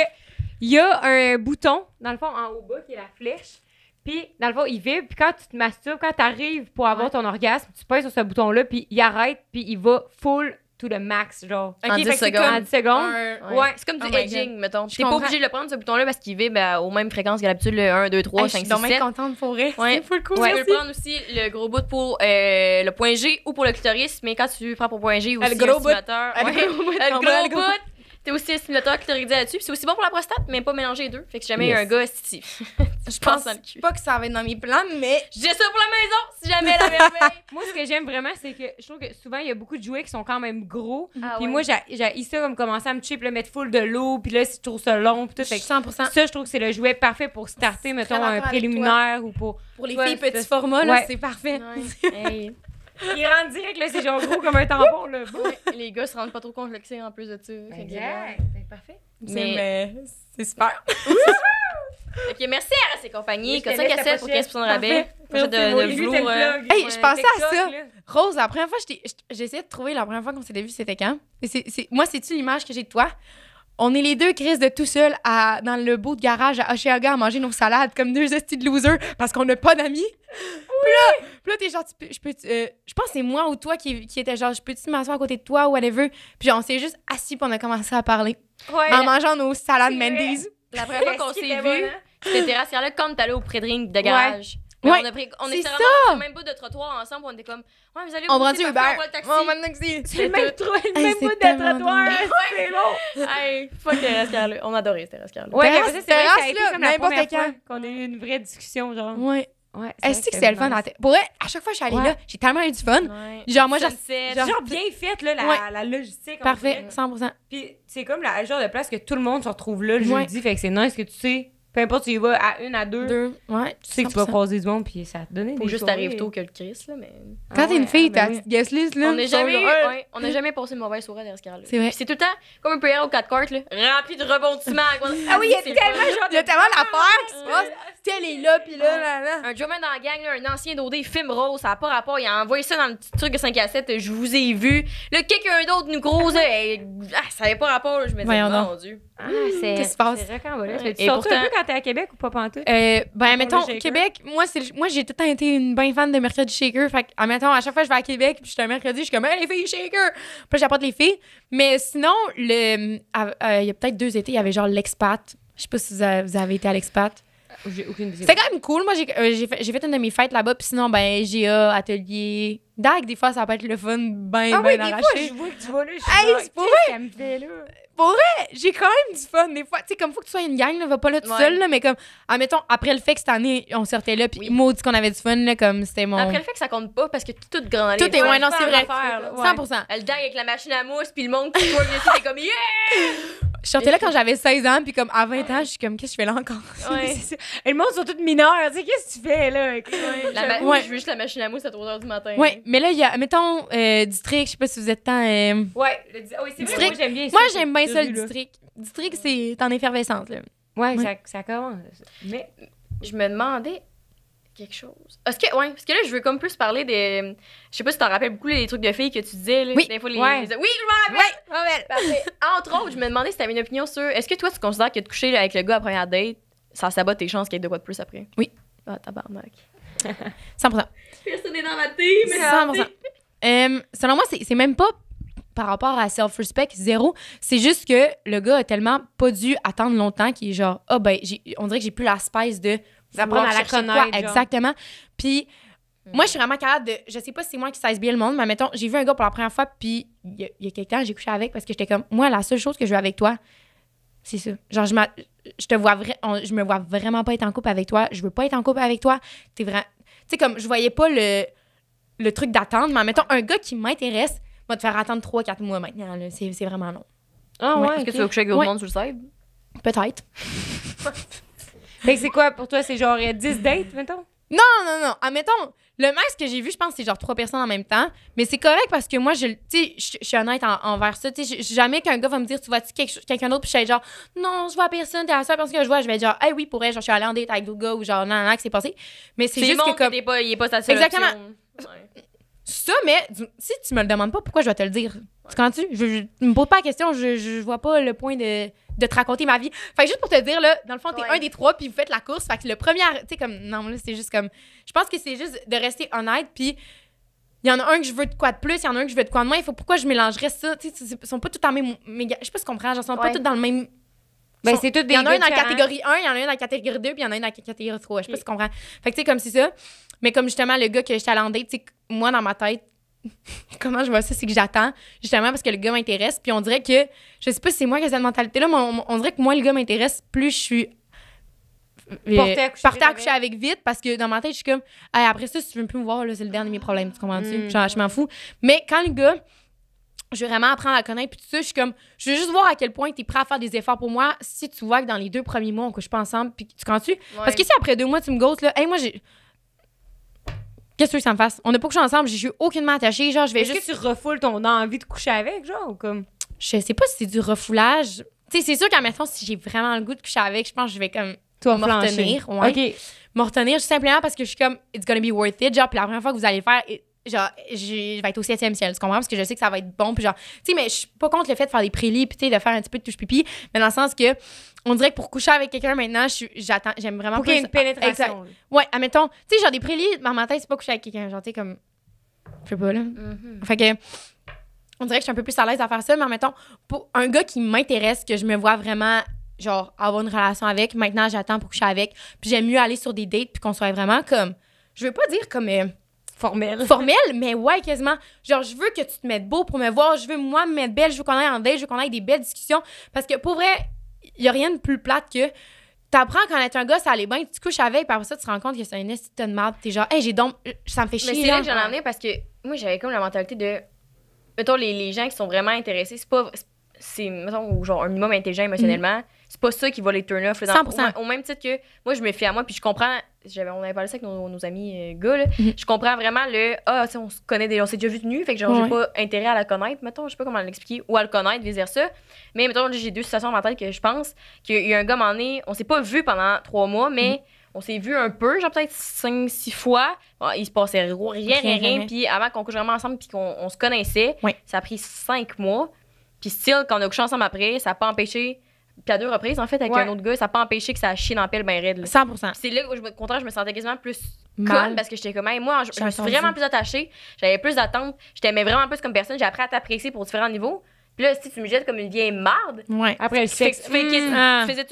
il y a un bouton, dans le fond, en haut bas, qui est la flèche. Puis, dans le fond, il vibre. Puis, quand tu te masturbes, quand tu arrives pour avoir ton orgasme, tu pèses sur ce bouton-là, puis il arrête, puis il va full to the max, genre. En 10 fait que c'est secondes. comme En 10 secondes. un- Ouais. C'est comme du Oh my edging, mettons. Je T'es pas comprends. obligé de le prendre, ce bouton-là, parce qu'il vibre aux mêmes fréquences que d'habitude, le 1, 2, 3, Hey, 5, je 6, suis donc 7. bien contente pour vrai. Ouais. C'est full cool. Tu peux merci. le prendre aussi le gros bout pour le point G ou pour le clitoris, mais quand tu prends pour point G aussi Le gros un bout. stimulateur. Le Ouais. gros bout. Le Non, gros le gros bout. T'as aussi un stimulateur clitoridien là-dessus. Puis c'est aussi bon pour la prostate, mais pas mélanger les deux. Fait que si jamais il y a un gars, si Je pense dans le cul. pas que ça va être dans mes plans, mais Je dis ça pour la maison, si jamais la merveille. Moi, ce que j'aime vraiment, c'est que je trouve que souvent, il y a beaucoup de jouets qui sont quand même gros. Ah Puis ouais. moi, j'ai ça comme commencer à me toucher, puis le mettre full de l'eau, puis là, si je trouve ça long, puis tout. Fait que 100%. ça, je trouve que c'est le jouet parfait pour starter, mettons, d'accord un avec préliminaire ou pour. Pour les Ouais, filles c'est petits ça. formats, là, Ouais. c'est parfait. Hey. Il rentre direct, là, c'est genre gros comme un tampon, là. Les gars se rendent pas trop compte que c'est en plus de ça. Fait que, C'est parfait. Mais- C'est super. Ok, merci à ses compagnies. Je Code te 5 laisse à la 7 pour pochette. 15% de rabais. Pochette de Lui, velours. c'est le plug. Hey, je pensais à TikTok, ça. là. Rose, la première fois, j'ai essayé de trouver la première fois qu'on s'était vu, c'était quand? Et moi, c'est-tu l'image que j'ai de toi? On est les deux, Chris, de tout seul dans le beau de garage à Oshéaga à manger nos salades comme deux estis de losers parce qu'on n'a pas d'amis. Puis là, t'es genre, je pense que c'est moi ou toi qui était genre, je peux-tu m'asseoir à côté de toi ou whatever? Puis on s'est juste assis puis on a commencé à parler Ouais. en mangeant nos salades C'est vrai. Mendy's. La première fois qu'on Est-ce qu'il s'est était vu, bon, hein? c'était terrasse là quand t'allais au pré-drink de garage. Mais Ouais. on C'est est ça. vraiment sur le même bout de trottoir ensemble. On était comme, ouais, vous allez On au prend goûter, du parfait, Uber. on prend le taxi. On prend le taxi. C'est le même Hey, bout de c'est tellement trottoir. drôle. C'est bon. Hey, fuck Terrace Carlo. On adorait Terrace Carlo. Ouais, Terrasse, mais ça, c'est vrai que ça a été terrasse, comme là, la n'importe première quand. fois qu'on a eu une vraie discussion, genre. Ouais. Ouais, Est-ce que c'était le fun? Pour vrai, à chaque fois que je suis allée Ouais. là, j'ai tellement eu du fun. Ouais. Genre, moi, Sunset. Genre bien faite, là, Ouais. la logistique. on Parfait, dirait. 100%. Puis c'est comme le genre de place que tout le monde se retrouve là le Ouais. jeudi. Fait que c'est nice que tu sais, peu importe si tu y vas à une, à deux, Ouais. tu sais que tu vas 100%. croiser du monde, puis ça te donne des Faut juste soirées. t'arriver tôt que le Chris, là, mais. Quand Ah t'es une ouais, fille, ah, t'as ben la oui. petite guest list, là. On n'a ils sont jamais, genre, ouais, on n'a jamais passé une mauvaise soirée à Terrace Carlo. C'est vrai. Puis c'est tout le temps comme un PR au 4 cartes, là, rempli de rebondissements. Ah oui, il y a C'est le tellement, fun. genre, il y a tellement d'affaires qui se passent. Tu sais, elle est là, puis là. Un drummer dans la gang, là, un ancien d'OD, film rose, ça n'a pas rapport. Il a envoyé ça dans le petit truc de 5 à 7, je vous ai vu. Là, quelqu'un d'autre nous gros, ça n'avait pas rapport. Là, je me disais, Voyons mon donc. Dieu. Ah, Qu'est-ce qui se passe? C'est rocambolesque. Ouais. Tu Et sors un pourtant- peu quand t'es à Québec ou pas pantoute? Ben, mettons, le shaker. Québec, moi, j'ai tout le temps été une bonne fan de Mercredi Shaker. Fait que, admettons, à chaque fois que je vais à Québec, puis je suis un mercredi, je suis comme, hey, les filles, Shaker! Puis j'apporte les filles. Mais sinon, il y a peut-être 2 étés, il y avait genre l'Expat. Je sais pas si vous avez été à l'Expat. J'ai aucune idée. C'était quand même cool. Moi, j'ai fait une de mes fêtes là-bas. Puis sinon, ben, GA, atelier. DAG, des fois, ça peut être le fun, ben Ah oui, des arraché. fois, je vois que tu vas là, je suis Hey, genre, c'est pour qu'est-ce qu'elle me fait là? J'ai quand même du fun des fois. Tu sais, comme faut que tu sois une gang, là, va pas là tout Ouais. seul, là, mais comme, admettons, après le fait que cette année, on sortait là, puis Oui. maudit qu'on avait du fun, là, comme c'était mon. Après le fait que ça compte pas parce que tout grand Tout est, ouais, non, c'est vrai. l'affaire, là, ouais. 100%. Elle dingue avec la machine à mousse, puis le monde qui twerk dessus, t'es comme, yeah! Je sortais là quand j'avais 16 ans, puis comme à 20 ans, je suis comme, qu'est-ce que je fais là encore? Ouais. C'est ça. Et le monde sont tous mineurs, tu sais, qu'est-ce que tu fais là? Ouais. Je veux juste la machine à mousse à 3h du matin. Ouais, mais là, il y a, mettons, district, je sais pas si vous êtes tant. Ouais, oui, c'est vrai, District. moi j'aime bien ça. Moi, j'aime bien ça, le rue-là. district. District, c'est en effervescence, là. Ouais, Ouais. ça commence. Mais Je me demandais quelque chose. Parce que, ouais, parce que là, je veux comme plus parler des. Je sais pas si t'en rappelles beaucoup les trucs de filles que tu disais. Là, Oui. Des fois, Ouais. Oui, je m'en rappelle. Parfait. Entre autres, je me demandais si t'avais une opinion sur. Est-ce que toi, tu considères que de coucher là, avec le gars à première date, ça sabote tes chances qu'il y ait de quoi de plus après? Oui. Ah, tabarnak. 100%. Personne n'est dans ma team. 100%. Selon moi, c'est même pas par rapport à self-respect, zéro. C'est juste que le gars a tellement pas dû attendre longtemps qu'il est genre, ah ben, on dirait que j'ai plus la spice de D'apprendre vouloir à la chercher de connaître, quoi. genre. Exactement. Puis, moi, je suis vraiment capable de. Je sais pas si c'est moi qui sais bien le monde, mais mettons, j'ai vu un gars pour la première fois, puis il y a quelques temps, j'ai couché avec parce que j'étais comme, moi, la seule chose que je veux avec toi, c'est ça. Genre, je me vois vraiment pas être en couple avec toi. Je veux pas être en couple avec toi. T'es vraiment... Tu sais, comme, je voyais pas le truc d'attendre, mais mettons, un gars qui m'intéresse va te faire attendre 3-4 mois maintenant, là. C'est vraiment long. Ah ouais, Est-ce que tu vas coucher avec d'autres monde sur le site? Peut-être. Fait que c'est quoi pour toi? C'est genre 10 dates, mettons? Non. Admettons, le max que j'ai vu, je pense que c'est genre 3 personnes en même temps. Mais c'est correct parce que moi, tu sais, je suis honnête envers ça. Tu sais, jamais qu'un gars va me dire, tu vois-tu quelqu'un d'autre? Puis je suis genre, non, je vois personne, t'es la seule personne que je vois. Je vais être genre, hey, oui, pour elle, genre, je suis allée en date avec d'autres gars ou genre, non, que c'est passé. Mais c'est juste que comme. Il est pas ta seule Exactement. option. Ouais. Ça, mais si tu me le demandes pas, pourquoi je vais te le dire? Tu comprends-tu? Je me pose pas la question, je vois pas le point de te raconter ma vie. Fait que juste pour te dire, là, dans le fond, t'es un des 3, puis vous faites la course. Fait que le premier, tu sais, comme, non, là, c'est juste comme, je pense que c'est juste de rester honnête, puis il y en a un que je veux de quoi de plus, il y en a un que je veux de quoi de moins. Pourquoi je mélangerais ça? Tu sais, ils sont pas tous dans le même, je sais pas si tu comprends, genre, ils sont pas tous dans le même. Ben, c'est tout des. Il y en a un dans la différents. catégorie 1, il y en a un dans la catégorie 2, puis il y en a un dans la catégorie 3. Je sais pas si tu comprends. Fait que, tu sais, comme c'est ça. Mais comme justement, le gars que j'étais allée en date, tu sais, moi, dans ma tête, comment je vois ça, c'est que j'attends, justement, parce que le gars m'intéresse. Puis on dirait que, je sais pas si c'est moi qui ai cette mentalité-là, mais on dirait que moi, le gars m'intéresse, plus je suis partais à coucher avec vite, parce que dans ma tête, je suis comme, hey, après ça, si tu veux plus me voir, là, c'est le dernier de mes problèmes, tu comprends-tu? Genre, je m'en fous. Mais quand le gars, je veux vraiment apprendre à le connaître, puis tout ça, je suis comme, je veux juste voir à quel point tu es prêt à faire des efforts pour moi si tu vois que dans les 2 premiers mois, on couche pas ensemble, puis tu comprends-tu? Parce que si après 2 mois, tu me ghostes, là, hey, moi, j'ai. Qu'est-ce que tu veux que ça me fasse? On n'a pas couché ensemble, j'ai aucunement attaché. Genre, je vais Est-ce juste. que tu refoules ton envie de coucher avec, genre, ou comme. Je sais pas si c'est du refoulage. Tu sais, c'est sûr qu'à maintenant, si j'ai vraiment le goût de coucher avec, je pense que je vais comme. Toi, me retenir. Ouais. OK. Me retenir, juste simplement parce que je suis comme, it's gonna be worth it. Genre, puis la première fois que vous allez le faire, genre, je vais être au 7e ciel. Tu comprends? Parce que je sais que ça va être bon. Puis genre, tu sais, mais je suis pas contre le fait de faire des prélits, puis tu sais, de faire un petit peu de touche-pipi. Mais dans le sens que, on dirait que pour coucher avec quelqu'un maintenant, j'aime vraiment Pour qu'il y ait une pénétration. Ouais, admettons, tu sais, genre des prélits, dans ma tête, c'est pas coucher avec quelqu'un. Genre, tu sais, comme. Je sais pas, là. Fait que. On dirait que je suis un peu plus à l'aise à faire ça, mais admettons, pour un gars qui m'intéresse, que je me vois vraiment, genre, avoir une relation avec, maintenant, j'attends pour coucher avec. Puis j'aime mieux aller sur des dates, puis qu'on soit vraiment comme. Je veux pas dire comme. Formel, mais ouais, quasiment. Genre, je veux que tu te mettes beau pour me voir. Je veux, moi, me mettre belle. Je veux qu'on aille en date. Je veux qu'on aille des belles discussions. Parce que, pour vrai, il y a rien de plus plate que t'apprends quand être un gars, ça allait bien, tu couches avec, puis après ça, tu te rends compte que c'est un esti de merde. T'es genre, hey, j'ai donc. Ça me fait chier. Mais c'est là que j'en ai amené parce que moi, j'avais comme la mentalité de. Mettons, les gens qui sont vraiment intéressés, c'est pas. C'est, mettons, genre un minimum intelligent émotionnellement. C'est pas ça qui va les turn off. Là, 100%. Au même titre que moi, je me fie à moi, puis je comprends. On avait parlé ça avec nos amis gars, là. Je comprends vraiment le. Ah, tu sais, on se connaît déjà, on s'est déjà vu de nu, fait que genre, j'ai pas intérêt à la connaître, mettons, je sais pas comment l'expliquer, ou à le connaître, vice-versa. Mais mettons, j'ai 2 situations dans ma tête que je pense qu'il y a un gars, à un moment donné, on s'est pas vu pendant 3 mois, mais on s'est vu un peu, genre peut-être 5-6 fois. Bon, il se passait rien. Puis avant qu'on couche vraiment ensemble, puis qu'on se connaissait, ça a pris 5 mois. Puis still, quand on a couché ensemble après, ça a pas empêché. Puis à 2 reprises, en fait, avec un autre gars, ça n'a pas empêché que ça a chié dans la pelle ben raide. Là. 100%. Puis c'est là où, au contraire, je me sentais quasiment plus mal conne parce que j'étais comme, hey, moi, je me suis vraiment plus attachée. J'avais plus d'attentes. Je t'aimais vraiment plus comme personne. J'ai appris à t'apprécier pour différents niveaux. Puis là, si tu me jettes comme une vieille marde. Après le sexe. Tu faisais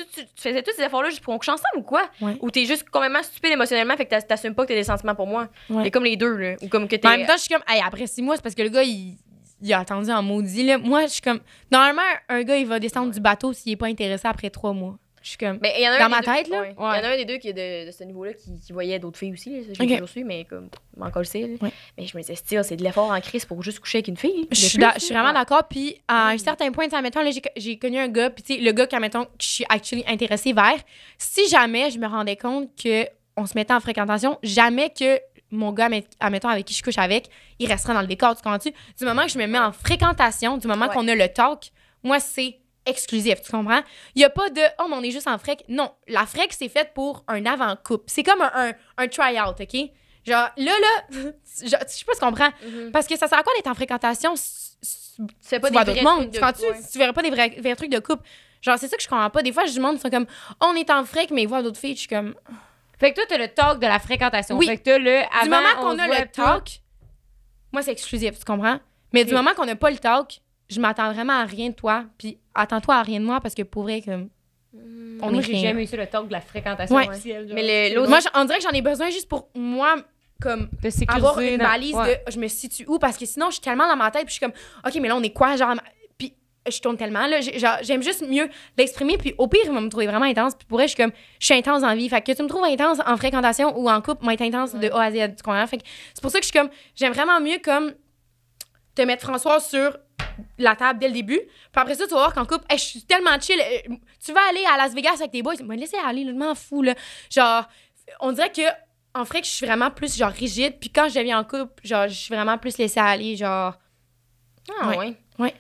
tous ces efforts-là juste pour qu'on couche ensemble ou quoi? Ou t'es juste complètement stupide émotionnellement, fait que t'assumes pas que t'as des sentiments pour moi. C'est comme les deux, là. Ou comme que t'es. En même temps, je suis comme, hey, après 6 mois, c'est parce que le gars, il a attendu en maudit. Là. Moi, je suis comme, normalement, un gars, il va descendre du bateau s'il est pas intéressé après 3 mois. Je suis comme, mais y en a dans ma tête, là. Il y en a un des deux qui est de ce niveau-là qui voyait d'autres filles aussi. Là. J'ai toujours su, mais comme, m'en le Mais je me disais, c'est de l'effort en crise pour juste coucher avec une fille. Je suis vraiment d'accord. Puis, à un certain point, admettons, là, j'ai connu un gars, puis tu sais, le gars que je suis actually intéressée vers, si jamais je me rendais compte qu'on se mettait en fréquentation, jamais que mon gars, admettons, avec qui je couche avec, il restera dans le décor, tu comprends-tu? Du moment que je me mets en fréquentation, du moment qu'on a le talk, moi, c'est exclusif, tu comprends? Il n'y a pas de « Oh, mais on est juste en frec ». Non, la frec, c'est faite pour un avant-couple. C'est comme un try-out, OK? Genre, là, je sais pas si tu comprends. Parce que ça sert à quoi d'être en fréquentation c'est pas tu des vois d'autres mondes, trucs tu verrais pas des vrais trucs de couple. Genre, c'est ça que je comprends pas. Des fois, je demande, ils sont comme « On est en frec », mais ils voient d'autres filles, je suis comme... Fait que toi, t'as le talk de la fréquentation. Oui. Fait que t'as le avant, du moment qu'on a le talk, moi, c'est exclusif, tu comprends? Mais du moment qu'on n'a pas le talk, je m'attends vraiment à rien de toi, puis attends-toi à rien de moi, parce que pour vrai, comme... Moi, j'ai jamais eu ça, le talk de la fréquentation officielle. Mais l'autre... Moi, on dirait que j'en ai besoin juste pour moi, comme... de sécuriser, avoir une balise de je me situe où, parce que sinon, je suis tellement dans ma tête, puis je suis comme, OK, mais là, on est quoi? Genre... Puis je tourne tellement, là. Genre, j'aime juste mieux l'exprimer, puis au pire, il va me trouver vraiment intense. Puis pour elle, je suis intense en vie. Fait que tu me trouves intense en fréquentation ou en couple, moi, être intense de A à Z, tu comprends? Fait que c'est pour ça que j'aime vraiment mieux comme te mettre François sur la table dès le début. Puis après ça, tu vas voir qu'en couple, je suis tellement chill. Tu vas aller à Las Vegas avec tes boys. Moi, laissez aller, là, je m'en fous, là. Genre, on dirait que en vrai, que je suis vraiment plus, genre, rigide. Puis quand je deviens en couple, genre, je suis vraiment plus laissée aller, genre... Ah, ouais.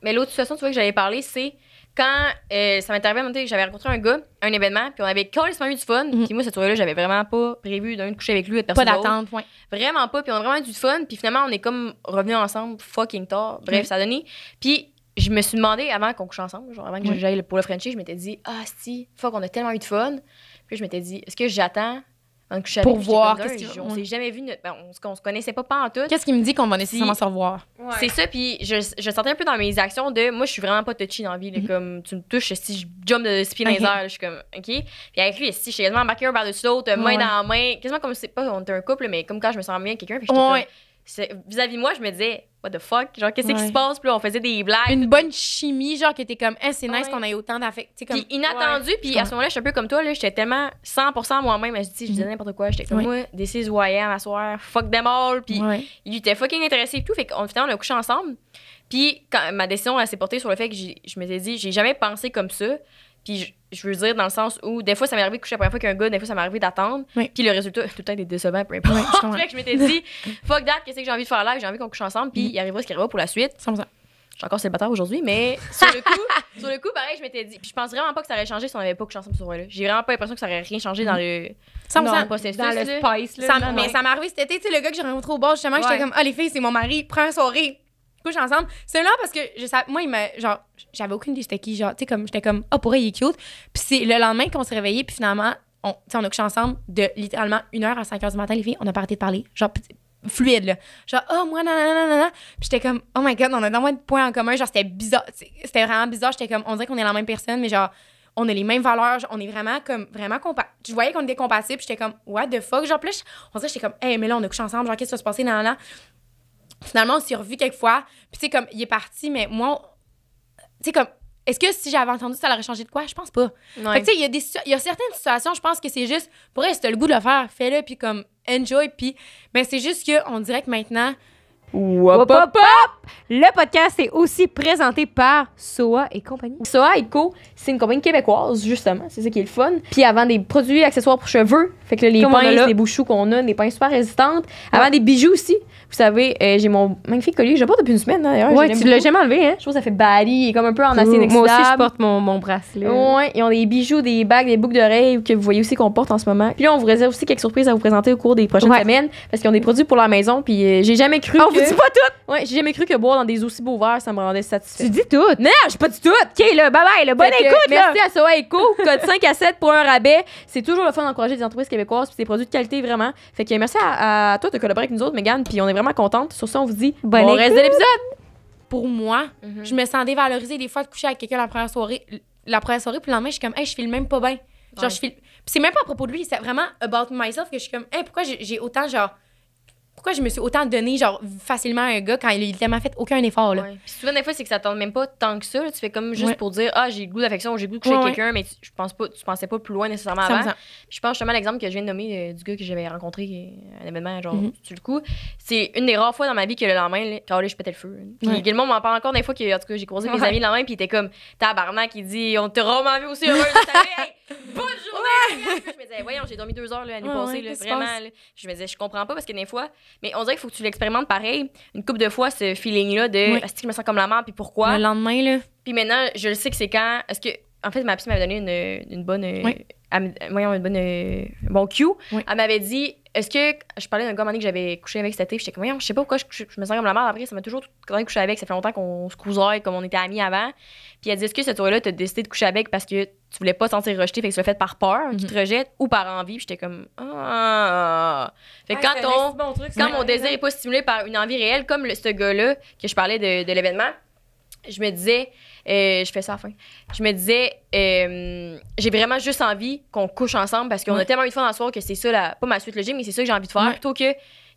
Mais l'autre situation, tu vois, que j'avais parlé, c'est quand ça m'est arrivé à un moment donné, j'avais rencontré un gars à un événement, puis on avait carrément eu du fun. Puis moi, cette soirée-là, j'avais vraiment pas prévu de coucher avec lui, de personne pas d'attente, ouais. Vraiment pas. Puis on a vraiment eu du fun. Puis finalement, on est comme revenus ensemble fucking tard. Bref, ça a donné. Puis je me suis demandé, avant qu'on couche ensemble, genre avant que j'aille pour le Frenchie, je m'étais dit, si, fuck, on a tellement eu de fun. Puis je m'étais dit, est-ce que j'attends pour voir on s'est jamais vu, on se connaissait pas en tout. Qu'est-ce qui me dit qu'on va nécessairement se revoir? Ouais. C'est ça, puis je sentais un peu dans mes actions de moi, je suis vraiment pas touchy dans la vie. Comme tu me touches, si je jump de 6 pieds dans les airs, je suis comme OK. Puis avec lui, si je suis quasiment embarqué un par-dessus l'autre, main dans la main, quasiment comme c'est pas on était un couple, mais comme quand je me sens bien avec quelqu'un, puis vis-à-vis de moi, je me disais what the fuck, genre qu'est-ce qui se passe, puis là, on faisait des blagues, une bonne chimie, genre qui était comme c'est nice qu'on ait autant d'affect, puis inattendu, puis à ce moment-là, j'étais un peu comme toi là, j'étais tellement 100% moi-même, je disais n'importe quoi, j'étais comme moi, this is who I am, à soir, fuck them all, puis il était fucking intéressé et tout, fait qu'on finalement on a couché ensemble, puis quand ma décision elle s'est portée sur le fait que je m'étais dit j'ai jamais pensé comme ça. Puis je veux dire dans le sens où des fois ça m'est arrivé de coucher la première fois qu'un gars, des fois ça m'est arrivé d'attendre. Puis le résultat tout le temps était décevant, peu importe. Fait que je m'étais dit fuck that, qu'est-ce que j'ai envie de faire là, j'ai envie qu'on couche ensemble, puis il arrivera ce qui arrivera pour la suite. 100%. Je suis encore célibataire aujourd'hui, mais sur le coup pareil, je m'étais dit, puis je pense vraiment pas que ça aurait changé si on avait pas couché ensemble ce soir-là. J'ai vraiment pas l'impression que ça aurait rien changé dans le processus, dans le spice là. Mais ça m'est arrivé cet été, tu sais le gars que j'ai rencontré au bar justement, j'étais comme les filles, c'est mon mari, première soirée. Couche ensemble. C'est là parce que moi j'avais aucune idée c'était qui, genre tu sais comme j'étais comme pour elle il est cute. Puis c'est le lendemain qu'on s'est réveillé puis finalement on a couché ensemble de littéralement 1h à 5h du matin les filles, on a pas arrêté de parler. Genre fluide là. Genre moi nanana. Puis j'étais comme oh my god, on a tellement de points en commun, genre c'était bizarre, c'était vraiment bizarre, j'étais comme on dirait qu'on est la même personne mais genre on a les mêmes valeurs, genre, on est vraiment je voyais qu'on était compatibles, j'étais comme what the fuck, genre plus on dirait j'étais comme mais là on a couché ensemble, genre qu'est-ce qui va se passer nanana. Finalement, on s'est revus quelques fois. Puis, tu sais, comme, il est parti, mais moi, tu sais, comme, est-ce que si j'avais entendu, ça aurait changé de quoi? Je pense pas. Ouais. Fait que, tu sais, il y a certaines situations, je pense que c'est juste, pour elle, si t'as le goût de le faire, fais-le, puis comme, enjoy. Puis, ben, c'est juste qu'on dirait que maintenant, Wop, hop, hop! Le podcast est aussi présenté par Soa et compagnie. Soa & Co, c'est une compagnie québécoise, justement. C'est ça qui est le fun. Puis avant des produits accessoires pour cheveux. Fait que là, les pinces, les bouchous qu'on a, des pinces super résistantes. Avant des bijoux aussi. Vous savez, j'ai mon magnifique collier. Je le porte depuis une semaine, d'ailleurs. Ouais, tu l'as jamais enlevé, hein? Je trouve que ça fait baddie. Il est comme un peu en acier inoxydable. Moi aussi, je porte mon bracelet. Ouais, ils ont des bijoux, des bagues, des boucles d'oreilles que vous voyez aussi qu'on porte en ce moment. Puis là, on vous réserve aussi quelques surprises à vous présenter au cours des prochaines semaines. Parce qu'ils ont des produits pour la maison. Puis j'ai jamais cru on vous dit pas tout! Ouais, j'ai jamais cru que boire dans des aussi beaux verres, ça me rendait satisfait. Tu dis tout? Non, j'ai pas dit tout! OK, là, bye-bye, le bon écoute, là! Merci à Soa & Co, code 5 à 7 pour un rabais. C'est toujours le fun d'encourager des entreprises québécoises puis des produits de qualité, vraiment. Fait que merci à toi de collaborer avec nous autres, Mégane, puis on est vraiment contente. Sur ça, on vous dit bon reste de l'épisode! Pour moi, je me sens dévalorisée des fois de coucher avec quelqu'un la première soirée, puis le lendemain, je suis comme, je file même pas bien. Genre, je file. Puis c'est même pas à propos de lui, c'est vraiment about myself que je suis comme, pourquoi j'ai autant, genre, pourquoi je me suis autant donné genre facilement à un gars quand il a tellement fait aucun effort là. Puis souvent des fois c'est que ça tente même pas tant que ça là. Tu fais comme juste pour dire j'ai le goût d'affection, j'ai le goût de coucher avec quelqu'un, mais tu pensais pas plus loin nécessairement avant. Puis je pense justement à l'exemple que je viens de nommer du gars que j'avais rencontré à un événement genre sur le coup, c'est une des rares fois dans ma vie que le lendemain là, je pétais le feu. Puis le monde m'en parle encore des fois que en tout cas j'ai croisé mes amis le lendemain puis il était comme tabarnak, il dit on t'a vraiment vu aussi heureuse bonne journée. Je me disais voyons, j'ai dormi 2 heures l'année passée là, vraiment là. Je me disais je comprends pas parce que des fois mais on dirait qu'il faut que tu l'expérimentes pareil une couple de fois ce feeling là de est-ce que je me sens comme la merde puis pourquoi le lendemain là puis maintenant je le sais que c'est quand est-ce que en fait ma psy m'avait donné une bonne bon cue elle m'avait dit est-ce que je parlais d'un gars que j'avais couché avec cet été j'étais comme voyons je sais pas pourquoi je me sens comme la merde après ça m'a toujours couché avec ça fait longtemps qu'on se cruisait comme on était amis avant puis elle dit est-ce que cette soirée-là t'as décidé de coucher avec parce que tu voulais pas te sentir rejeté fait que tu l'as fait par peur qu'il te rejette ou par envie puis j'étais comme fait que quand mon désir est pas stimulé par une envie réelle comme ce gars-là que je parlais de l'événement je me disais je fais ça à la fin je me disais j'ai vraiment juste envie qu'on couche ensemble parce qu'on a tellement eu de fun dans le soir que c'est ça pas ma suite logique mais c'est ça que j'ai envie de faire plutôt que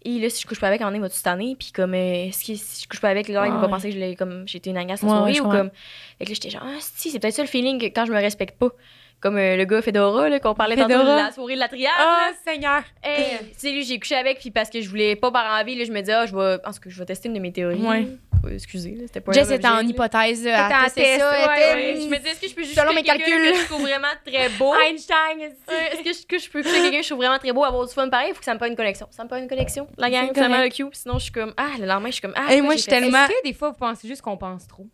et là, si je couche pas avec, un moment donné, il va tout cette année. Puis comme, si je couche pas avec, là, il va penser que j'étais une agace la soirée ou comme. Fait que là, j'étais genre, si, c'est peut-être ça le feeling que quand je me respecte pas. Comme le gars Fedora, là, qu'on parlait tantôt de la soirée de la triade. Ah, Seigneur! C'est lui, j'ai couché avec, puis parce que je voulais pas par envie, là, je me dis, je vais tester une de mes théories. Ouais. Excusez, là, c'était pas Jess était en hypothèse. C'était en test, je me dis, est-ce que je peux juste selon coucher mes avec quelqu'un calculs. que je trouve vraiment très beau? Einstein, Est-ce que je peux coucher avec quelqu'un que je trouve vraiment très beau, avoir du fun pareil? Il faut que ça me prenne une connexion. Ça me prenne une connexion. La gang, C'est finalement, le correct. Q. Sinon, je suis comme, le lendemain, je suis comme, Et moi, je suis tellement. Est-ce que des fois, vous pensez juste qu'on pense trop?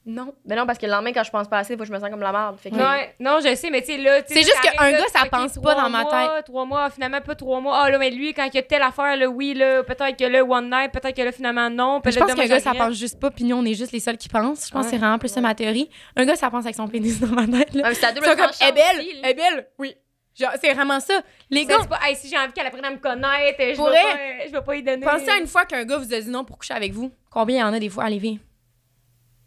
Non. Ben non, parce que le lendemain, quand je pense pas assez, des fois, je me sens comme la merde. Fait que... Non, je sais, mais tu sais, là. C'est juste qu'un gars, ça pense pas dans ma tête. 3 mois, finalement, pas 3 mois. Ah, là, mais lui, quand il y a telle affaire, là, oui, là, peut-être que là, one night, peut-être que là, finalement, non. Je pense qu'un gars, ça pense juste pas, puis nous, on est juste les seuls qui pensent. Je pense que c'est vraiment plus ça ma théorie. Un gars, ça pense avec son pénis dans ma tête. Là. c'est la double C'est comme, tranchant elle est belle, aussi, là. elle est belle, oui. Genre, c'est vraiment ça. Les Ça, gars, c'est pas, hey, si j'ai envie qu'elle apprenne à me connaître, je vais pas y donner. pensez à une fois qu'un gars vous a dit non pour coucher avec vous. Combien il y en a des fois à Lévis?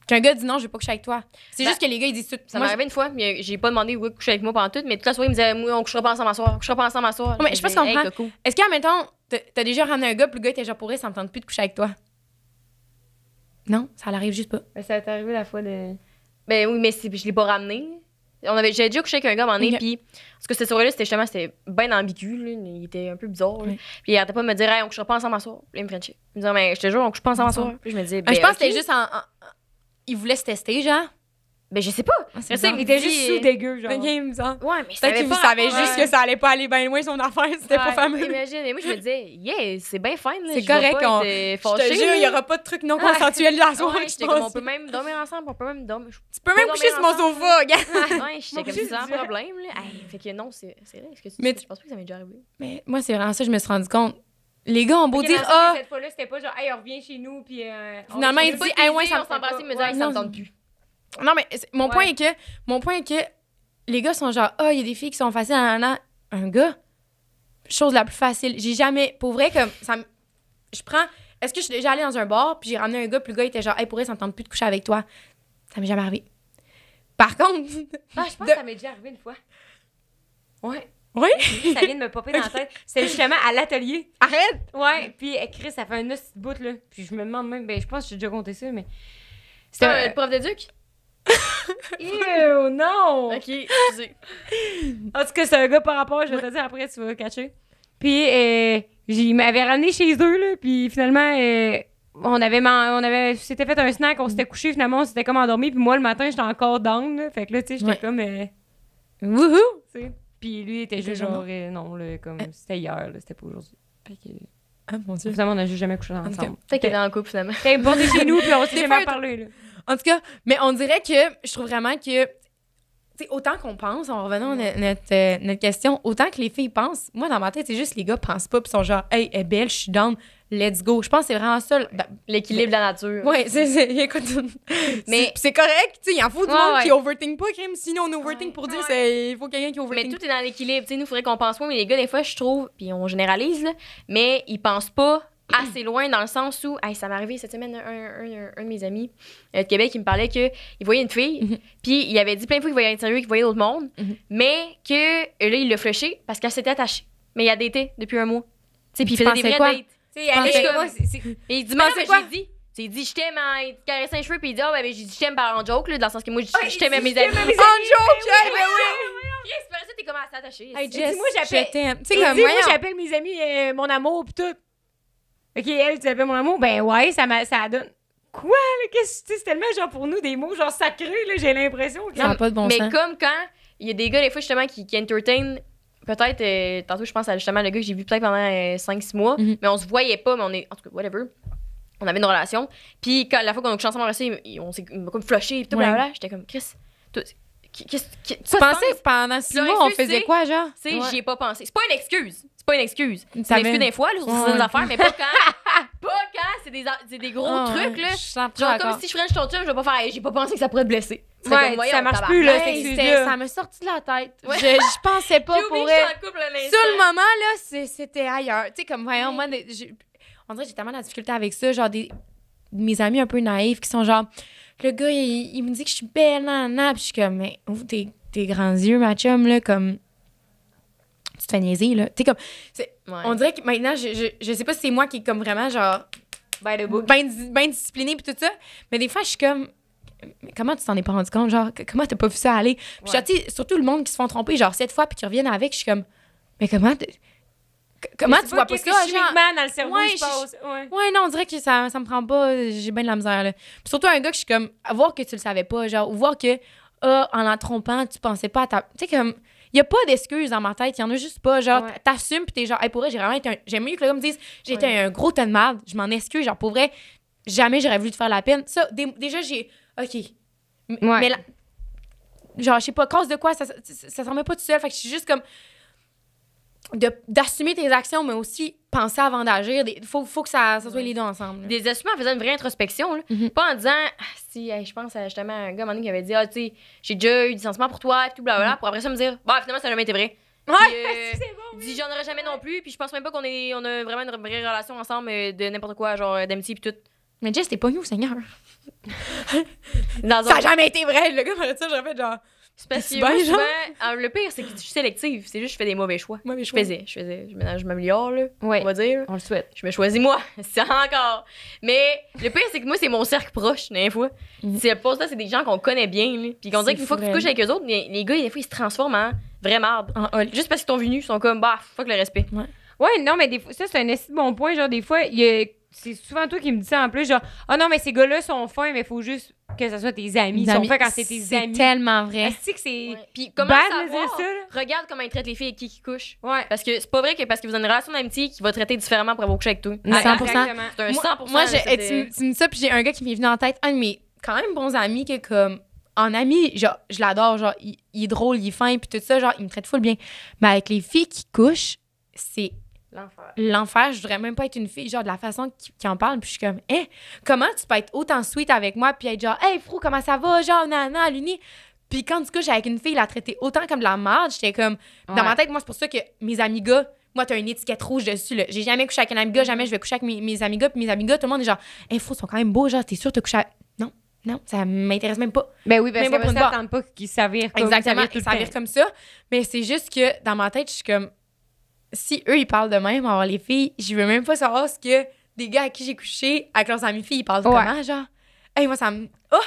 Qu'un gars dit non, je veux pas coucher avec toi. C'est juste que les gars, ils disent tout. Ça m'est arrivé une fois, mais j'ai pas demandé de coucher avec moi pendant tout, mais toute la soirée, il me disait, moi, on couchera pas ensemble à soir, on couchera pas ensemble à soir. Mais je pense qu'on comprend. Est-ce qu'en mettons, t'as déjà ramené un gars, puis le gars était genre pour ça me tente plus de coucher avec toi? Non, ça l'arrive juste pas. Ça t'est arrivé la fois de. Ben oui, mais je l'ai pas ramené. J'avais déjà couché avec un gars à un moment donné, puis parce que cette soirée-là, c'était bien ambigu, là, il était un peu bizarre. Là. Puis il arrêtait pas de me dire, hey, on couchera pas ensemble à soir. Puis il me frenchait. Il me disait, mais je te jure, on couche pas ensemble à soir. Puis je me disais, je pense que c'était juste il voulait se tester, genre. Ben je sais pas. C'est ça, il était juste sous dégueu, genre. Ok, il me semble. Ouais, mais Peut-être qu'il savait juste que ça allait pas aller bien loin son affaire, c'était pas fameux. Imagine, et moi je me disais, c'est bien fine. C'est correct, je te jure, il y aura pas de trucs non consensuels la soirée, je pense. On peut même dormir ensemble, on peut même dormir. Tu peux même coucher sur mon sofa, gars. Ouais, j'étais comme ça, sans problème. Fait que non, c'est vrai. Mais je pense pas que ça m'est déjà arrivé. Mais moi, c'est vraiment ça, je me suis rendu compte. Les gars ont beau dire, cette fois-là, c'était pas genre, hey, on revient chez nous, puis. Finalement, il dit, hey, ouais, ça on s'embrasse, il me dit, ça me tente plus. Non, mais mon point est que les gars sont genre, il y a des filles qui sont faciles à un gars. Chose la plus facile. J'ai jamais, pour vrai, comme ça, est-ce que je suis déjà allée dans un bar, puis j'ai ramené un gars, puis le gars était genre, hey, pour vrai, ça me tente plus de coucher avec toi. Ça m'est jamais arrivé. Par contre. Je pense que ça m'est déjà arrivé une fois. Ouais. Oui? Ça vient de me popper dans la tête. C'était justement à l'atelier. Arrête! Ouais, puis Chris, ça fait un petit bout, là. Puis je me demande même, je pense que j'ai déjà compté mais. C'était le prof d'éduc? Ew, non! Ok, excusez. En tout cas, c'est un gars par rapport, je vais te dire après, tu vas catcher. Puis, il m'avait ramené chez eux, là, puis finalement, on s'était fait un snack, on s'était couché, finalement, on s'était comme endormi, puis moi, le matin, j'étais encore down, là, fait que là, tu sais, j'étais comme, wouhou! Tu sais. Puis lui, il était juste genre, non, là, comme, c'était hier, là, c'était pas aujourd'hui. Fait que... Ah, mon Dieu. Finalement, on a juste jamais couché ensemble. Peut-être qu'il est dans le couple, finalement. T'es porté chez nous, puis on s'est jamais parlé, là. En tout cas, mais on dirait que je trouve vraiment que, tu sais, autant qu'on pense, en revenant à notre question, autant que les filles pensent, moi, dans ma tête, c'est juste les gars pensent pas, puis sont genre, hey, elle est belle, je suis down, let's go. Je pense que c'est vraiment ça. L'équilibre de la nature. Ouais, écoute, mais c'est correct, tu sais, il en faut du monde qui overthink pas, crime. Sinon, on overthink pour dire, il faut quelqu'un qui overthink. Mais tout est dans l'équilibre. Tu sais, nous, il faudrait qu'on pense pas, mais les gars, des fois, je trouve, puis on généralise, là, mais ils pensent pas assez loin dans le sens où, ça m'est arrivé cette semaine, un de mes amis de Québec qui me parlait qu'il voyait une fille, puis il avait dit plein de fois qu'il voyait un interview, qu'il voyait d'autres mondes, mais que là, il l'a flushé parce qu'elle s'était attachée. Mais il a daté depuis un mois. Tu sais, puis il faisait des vraies dates. Tu sais, et il dit, mais non, mais j'ai dit. Il dit, je t'aime, il te caressait un cheveu, puis il dit, j'ai dit, je t'aime par en joke, là, dans le sens que moi, je t'aime à mes amis. En joke, C'est pas ça, t'es comment à s'attacher. Hey, Jess, moi, j'appelle. Tu sais, comme moi, j'appelle mes amis mon amour, pis tout. OK, elle, tu appelles mon amour? Ben ouais, ça donne. Quoi, là? Qu'est-ce que c'est tellement, genre, pour nous, des mots, genre, sacrés, là, j'ai l'impression. Ça n'a pas de bon sens. Mais comme quand il y a des gars, des fois, justement, qui entertain. Peut-être, tantôt, je pense à justement le gars que j'ai vu peut-être pendant 5-6 mois, mais on se voyait pas, mais on est. En tout cas, whatever. On avait une relation. Puis, la fois qu'on a couché ensemble, on m'a comme flushé et tout, blablabla. J'étais comme, Chris, tu pensais pendant 6 mois, on faisait quoi, genre? Tu sais, j'y ai pas pensé. C'est pas une excuse. C'est une excuse des fois, là, sur certaines affaires, mais pas quand. C'est des gros trucs, là. Genre, comme si je ferais ton chum, je vais pas faire, j'ai pas pensé que ça pourrait te blesser. Ouais, ça marche plus, là, ça m'a sorti de la tête. Je pensais pas pour elle. Sur le moment, là, c'était ailleurs. Tu sais, comme, voyons, moi, on dirait que j'ai tellement de difficulté avec ça. Genre, mes amis un peu naïfs qui sont genre, le gars, il me dit que je suis belle, nan, nan. Puis je suis comme, mais ouvre tes grands yeux, ma chum, là, comme. tu te fais niaiser, là. T'es comme, Ouais. on dirait que maintenant, je sais pas si c'est moi qui est comme vraiment, genre, By the book. ben disciplinée puis tout ça, mais des fois, je suis comme, mais comment tu t'en es pas rendu compte? Genre, comment t'as pas vu ça aller? Puis, genre, tu sais, surtout le monde qui se font tromper, genre, 7 fois puis qui reviennent avec, je suis comme, mais comment tu vois pas ça? Genre, chimiquement dans le cerveau Ouais, il se passe. Ouais. ouais, non, on dirait que ça me prend pas. J'ai bien de la misère, là. Puis surtout un gars que je suis comme, à voir que tu le savais pas, genre, ou voir que, en la trompant, tu pensais pas à ta. Tu sais, comme, il y a pas d'excuses dans ma tête, il y en a juste pas. Genre, Ouais. t'assumes, puis t'es genre, hey, pour vrai, j'ai vraiment été j'aime mieux que le gars me dise, j'ai été un gros tas de merde, je m'en excuse, genre, pour vrai, jamais j'aurais voulu te faire la peine. Ça, déjà, j'ai. OK. Ouais. Mais genre, je sais pas, cause de quoi, ça s'en met pas tout seul. Fait que je suis juste comme. D'assumer tes actions, mais aussi penser avant d'agir. Faut que ça soit les deux ensemble. Là. Des assumer en faisant une vraie introspection, là. Pas en disant, si, hey, je pense à justement un gars à un moment donné qui avait dit, tu sais, j'ai déjà eu des sentiments pour toi, et tout, blablabla, pour après ça me dire, bah, finalement, ça n'a jamais été vrai. Ouais, Puis, il dit, j'en aurais jamais non plus, puis je pense même pas qu'on a vraiment une vraie relation ensemble de n'importe quoi, genre d'amitié, puis tout. Mais Jess, t'es pas nous, Seigneur. Dans Ça a jamais été vrai. Le gars m'aurait dit ça, j'aurais fait genre. C'est parce que C'est moi, bien, genre. souvent, le pire, c'est que je suis sélective. C'est juste que je fais des mauvais choix. Mauvais Je choix. faisais. Maintenant, je m'améliore, là. Ouais. On va dire. On le souhaite. Je me choisis moi. C'est encore. Mais le pire, c'est que moi, c'est mon cercle proche, des fois. C'est le poste là, c'est des gens qu'on connaît bien, là. Puis qu'on dirait qu'une fois que tu couches avec eux autres, les gars, des fois, ils se transforment en vrai marde. Juste parce qu'ils t'ont venu, ils sont comme, bah, fuck le respect. Ouais, non, mais des fois, ça, c'est un assez bon point. Genre, des fois, c'est souvent toi qui me dis ça en plus. Genre, ah non, mais ces gars-là sont fins, mais il faut juste que ce soit tes amis. Ils sont fins quand c'est tes amis. C'est tellement vrai. Est-ce que c'est. Ouais. Puis comment bad de savoir? dire ça, là? Regarde comment ils traitent les filles avec qui couchent. Ouais. Parce que c'est pas vrai que parce que vous avez une relation d'amitié qu'il va traiter différemment pour avoir couché avec toi. 100%. Exactement. C'est un 100%. Moi, là, ça, tu me dis ça, puis j'ai un gars qui m'est venu en tête, un de mes quand même bons amis, qui est comme. En ami, genre, je l'adore, genre, il est drôle, il est fin, puis tout ça, genre, il me traite full bien. Mais avec les filles qui couchent, c'est l'enfer. Je voudrais même pas être une fille, genre, de la façon qu'il en parle, puis je suis comme, hein, comment tu peux être autant sweet avec moi, puis être genre, hey, frou, comment ça va, genre, nana, à l'uni. Puis quand tu couches avec une fille, la traiter autant comme de la merde, j'étais comme, dans ma tête, moi, c'est pour ça que mes amis gars, moi, t'as une étiquette rouge dessus, là. J'ai jamais couché avec un ami gars, jamais je vais coucher avec mes amis gars, puis mes amis gars, tout le monde est genre, hey, frou, ils sont quand même beaux, genre, t'es sûr, t'as couché avec. Non, ça m'intéresse même pas. Ben oui, parce Même pas pour que une ça barre. attend pas qu'ils s'avèrent comme Exactement, tout le ça vire temps. comme ça. Mais c'est juste que dans ma tête, je suis comme, si eux, ils parlent de même, alors les filles, je veux même pas savoir ce que des gars avec qui j'ai couché, avec leurs amis filles, ils parlent de comment, genre. Hey, moi, ça me. Oh!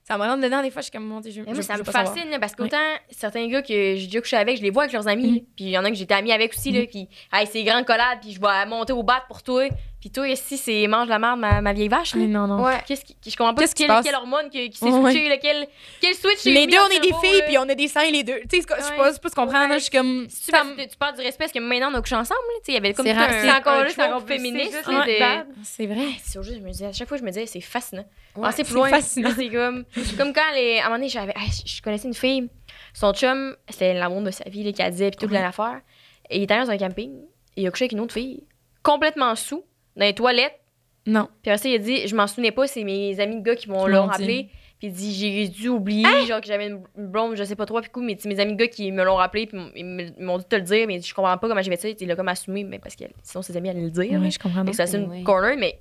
Ça me rentre dedans, des fois, je suis comme, mon Dieu, Mais moi, ça veux me pas savoir. fascine, là, parce qu'autant certains gars que j'ai déjà couché avec, je les vois avec leurs amis. Puis il y en a que j'étais amie avec aussi, là. Puis, hey, c'est grand collade, puis je vais monter au bat pour toi. Puis toi, ici, c'est mange la merde, ma vieille vache, là. Non, non. Ouais. Je comprends pas Qu'est-ce qui se passe? quelle hormone qui s'est Ouais. switché, quel switch j'ai Les mis deux, dans on le est des cerveau, filles, là. puis on a des seins, les deux. Tu sais, je sais Ouais. pas se comprendre, là, je suis comme. Si tu parles du respect, parce que maintenant, on a couché ensemble, là. Tu sais, il y avait comme C'est tout rare, un, c'est encore un là, c'est trope encore plus- féministe, c'est juste là, les de- bad. C'est vrai. C'est juste, à chaque fois, je me disais, c'est fascinant. Ouais, C'est plus c'est loin. fascinant. C'est comme quand, à un moment donné, je connaissais une fille, son chum, c'était l'amour de sa vie, là, qu'elle disait, puis toute l'affaire. Et il était allé dans un camping, et il a couché avec une autre fille, complètement sous, dans les toilettes. Non. Puis après ça, il a dit, je m'en souvenais pas, c'est mes amis de gars qui m'ont Qui l'ont l'ont rappelé. Puis il dit, j'ai dû oublier, genre que j'avais une blonde, je sais pas trop, puis coup, mais c'est mes amis de gars qui me l'ont rappelé, puis ils m'ont dit de te le dire, mais je comprends pas comment j'ai fait ça. Il a comme assumé, mais parce que sinon ses amis allaient le dire. Ouais, je comprends. Donc ça c'est une Ouais. corner, mais.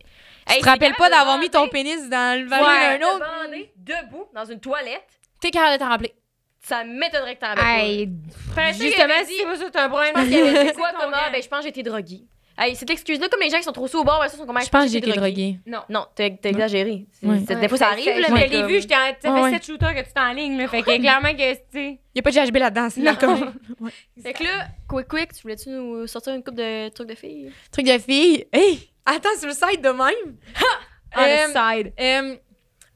Tu te rappelles pas d'avoir mis ton pénis dans le vagin d'un autre? Debout, dans une toilette, T'es capable de t'en rappeler. ça m'étonnerait que t'en avais pas. Hey, Après ça, il justement, avait si dit- c'est pas ça, t'as un problème. Je pense qu'il avait dit C'est quoi ton comme gars. ben je pense que j'ai été droguée. Hey, cette excuse-là, comme les gens qui sont trop sous au bord, ben, ça sont comme Je pense que j'ai été droguée. Non. Non, t'as exagéré. Ouais. Des fois, ça arrive, là, Je mais. l'ai comme- vu, t'as fait Ouais. 7 shooters que tu t'es en ligne, là. Fait que clairement que, tu sais. Y a pas de GHB là-dedans, c'est de l'alcool. Fait que là, quick, tu voulais-tu nous sortir une coupe de trucs de filles? Truc de fille. Hey! Attends, sur le site de même. On the side.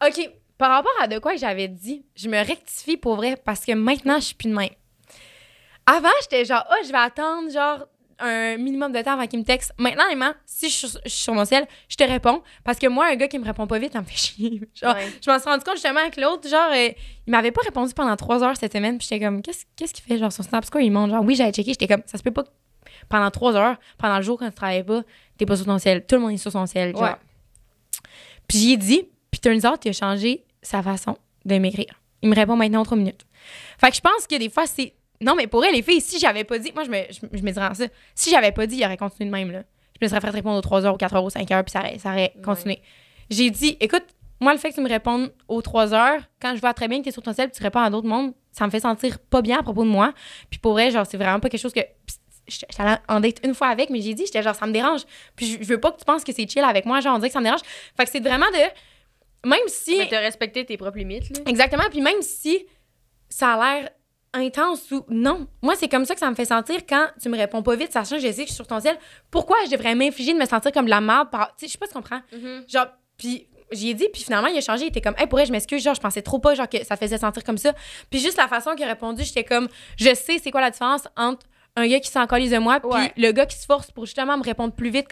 OK. Par rapport à de quoi j'avais dit, je me rectifie pour vrai parce que maintenant, je suis plus de même. Avant, j'étais genre, je vais attendre genre un minimum de temps avant qu'il me texte. Maintenant, honnêtement, si je suis sur mon ciel, je te réponds parce que moi, un gars qui me répond pas vite, ça me fait chier. Genre, Ouais. je m'en suis rendu compte justement avec l'autre, genre, il m'avait pas répondu pendant 3 heures cette semaine, puis j'étais comme, qu'est-ce qu'il fait, genre, sur Snap? C'est quoi, il monte? Genre, oui, j'avais checké, j'étais comme, ça se peut pas que pendant 3 heures, pendant le jour quand tu travailles pas, t'es pas sur ton ciel. Tout le monde est sur son ciel, genre. Ouais. Puis j'y ai dit, puis turns out, il a changé sa façon de m'écrire. Il me répond maintenant en 3 minutes. Fait que je pense que des fois, c'est. Non, mais pour elle, les filles, si j'avais pas dit. Moi, je me dirais ça. Si j'avais pas dit, il aurait continué de même, là. Je me serais fait répondre aux 3 heures, aux 4 heures, aux 5 heures, puis ça aurait continué. J'ai dit, écoute, moi, le fait que tu me répondes aux 3 heures, quand je vois très bien que t'es sur ton ciel, puis tu réponds à d'autres mondes, ça me fait sentir pas bien à propos de moi. Puis pour elle, genre, c'est vraiment pas quelque chose que. j'étais allée en date une fois avec, mais j'ai dit, j'étais genre, ça me dérange. Puis je veux pas que tu penses que c'est chill avec moi, genre, on dirait que ça me dérange. Fait que c'est vraiment de. Même si. Mais t'as respecté tes propres limites, là. Exactement. Puis même si ça a l'air intense ou non. Moi, c'est comme ça que ça me fait sentir quand tu me réponds pas vite, sachant que je sais que je suis sur ton ciel. Pourquoi je devrais m'infliger de me sentir comme de la merde? Tu sais, je sais pas si tu comprends. Genre, puis j'y ai dit, puis finalement, il a changé. Il était comme, hey, pour elle, je m'excuse, genre, je pensais trop pas, genre, que ça faisait sentir comme ça. Puis juste la façon qu'il a répondu, j'étais comme, je sais c'est quoi la différence entre un gars qui s'en calise de moi, puis le gars qui se force pour justement me répondre plus vite.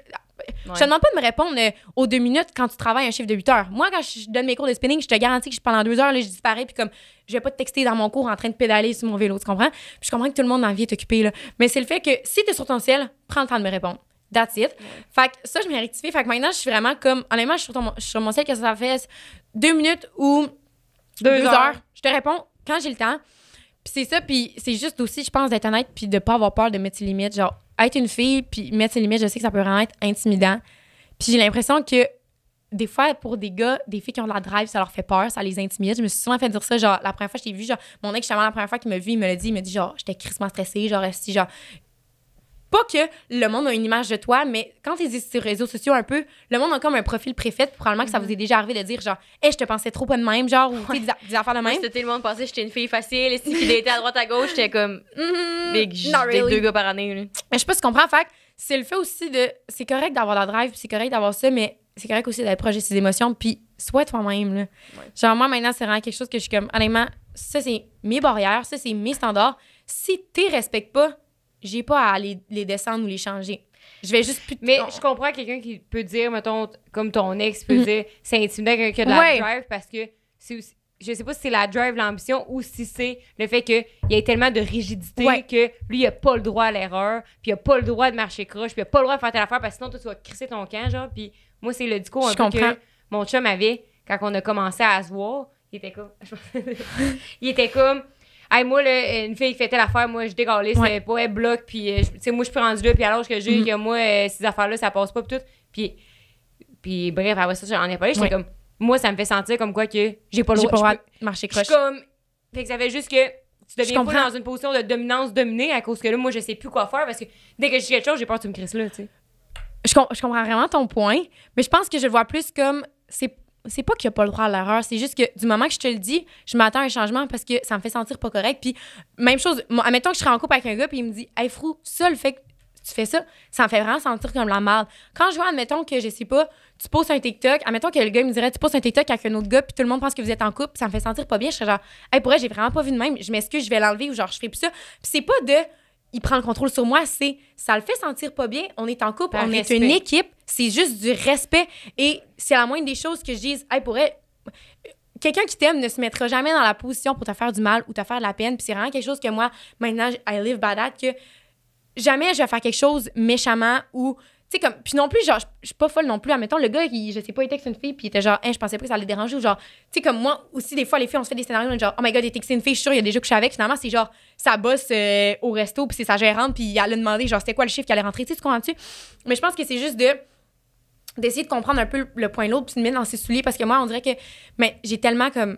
Je te demande pas de me répondre aux 2 minutes quand tu travailles un chiffre de 8 heures. Moi, quand je donne mes cours de spinning, je te garantis que pendant 2 heures, là, je disparais, puis comme, je vais pas te texter dans mon cours en train de pédaler sur mon vélo, tu comprends? Puis je comprends que tout le monde dans la vie est occupé, là. Mais c'est le fait que si t'es sur ton ciel, prends le temps de me répondre. That's it. Fait que ça, je m'ai rectifié. Fait que maintenant, je suis vraiment comme, honnêtement, je suis sur mon ciel, que ça fait 2 minutes ou 2 heures. Je te réponds quand j'ai le temps. Puis c'est ça, puis c'est juste aussi, je pense, d'être honnête, puis de pas avoir peur de mettre ses limites. Genre, être une fille, puis mettre ses limites, je sais que ça peut vraiment être intimidant. Puis j'ai l'impression que des fois, pour des gars, des filles qui ont de la drive, ça leur fait peur, ça les intimide. Je me suis souvent fait dire ça, genre, la première fois que je t'ai vu, genre, mon ex, justement, la première fois qu'il m'a vu, il me l'a dit, il m'a dit, genre, j'étais crissement stressée, genre, si, genre, pas que le monde a une image de toi, mais quand tu es sur les réseaux sociaux un peu, le monde a comme un profil préfet, probablement que ça vous est déjà arrivé de dire, genre, hey, je te pensais trop pas de même, genre, ou des affaires de même. C'était le monde pensait que j'étais une fille facile, et si qui datait à droite à gauche, j'étais comme, big, really. 2 gars par année, là. Mais je sais pas si tu comprends, fait que c'est le fait aussi de, c'est correct d'avoir la drive, c'est correct d'avoir ça, mais c'est correct aussi d'être proche de ses émotions, puis sois toi-même, là. Genre, moi, maintenant, c'est vraiment quelque chose que je suis comme, honnêtement, ça, c'est mes barrières, ça, c'est mes standards. Si t'es respectes pas, j'ai pas à les descendre ou les changer. Je vais juste plus... Mais je comprends quelqu'un qui peut dire, mettons, comme ton ex peut dire, c'est intimidant quelqu'un qui a de la drive parce que c'est aussi, je sais pas si c'est la drive, l'ambition ou si c'est le fait qu'il y ait tellement de rigidité que lui, il a pas le droit à l'erreur, puis il a pas le droit de marcher croche, puis il a pas le droit de faire telle affaire parce que sinon, toi, tu vas crisser ton camp, genre. Puis moi, c'est le discours un peu que mon chum avait quand on a commencé à se voir. Il était comme... Hey, moi, là, une fille qui fait telle affaire, moi, je dégalais, c'est pas, elle bloque, puis, tu sais, moi, je suis rendu là, puis à l'âge que j'ai, que moi, ces affaires-là, ça passe pas, puis tout. Puis bref, après ça, j'en ai parlé, j'étais comme, moi, ça me fait sentir comme quoi que j'ai pas le droit de marcher croche. Je suis comme, fait que ça fait juste que tu deviens pas dans une position de dominance dominée à cause que là, moi, je sais plus quoi faire, parce que dès que je dis quelque chose, j'ai peur que tu me crisses là, tu sais. Je comprends vraiment ton point, mais je pense que je le vois plus comme, c'est pas qu'il n'y a pas le droit à l'erreur, c'est juste que du moment que je te le dis, je m'attends à un changement parce que ça me fait sentir pas correct. Puis même chose, admettons que je serais en couple avec un gars puis il me dit « Hey Frou, ça, le fait que tu fais ça, ça me fait vraiment sentir comme la merde. » Quand je vois, admettons que, je sais pas, tu postes un TikTok, admettons que le gars me dirait « Tu postes un TikTok avec un autre gars puis tout le monde pense que vous êtes en couple, ça me fait sentir pas bien. » Je serais genre « Hey, pour vrai, j'ai vraiment pas vu de même, je m'excuse, je vais l'enlever ou genre je ferai plus ça. » Puis c'est pas de... Il prend le contrôle sur moi, ça le fait sentir pas bien. On est en couple, on est une équipe, c'est juste du respect. Et c'est la moindre des choses que je dise, hey, pour elle, quelqu'un qui t'aime ne se mettra jamais dans la position pour te faire du mal ou te faire de la peine. Puis c'est vraiment quelque chose que moi, maintenant, I live by that, que jamais je vais faire quelque chose méchamment ou... Tu sais, comme... Puis non plus, genre, je suis pas folle non plus. Admettons, le gars, je sais pas, il texte une fille, puis il était genre, je pensais pas que ça allait déranger. Ou genre, tu sais, comme moi aussi, des fois, les filles, on se fait des scénarios, on est genre, oh my god, il a texté une fille, je suis sûre, il y a déjà couché avec. Finalement, c'est genre, ça bosse au resto, puis c'est sa gérante, puis elle a demandé, genre, c'était quoi le chiffre qui allait rentrer, tu sais, tu comprends-tu? Mais je pense que c'est juste d'essayer de comprendre un peu le point de l'autre, puis de me mettre dans ses souliers, parce que moi, on dirait que, mais j'ai tellement, comme,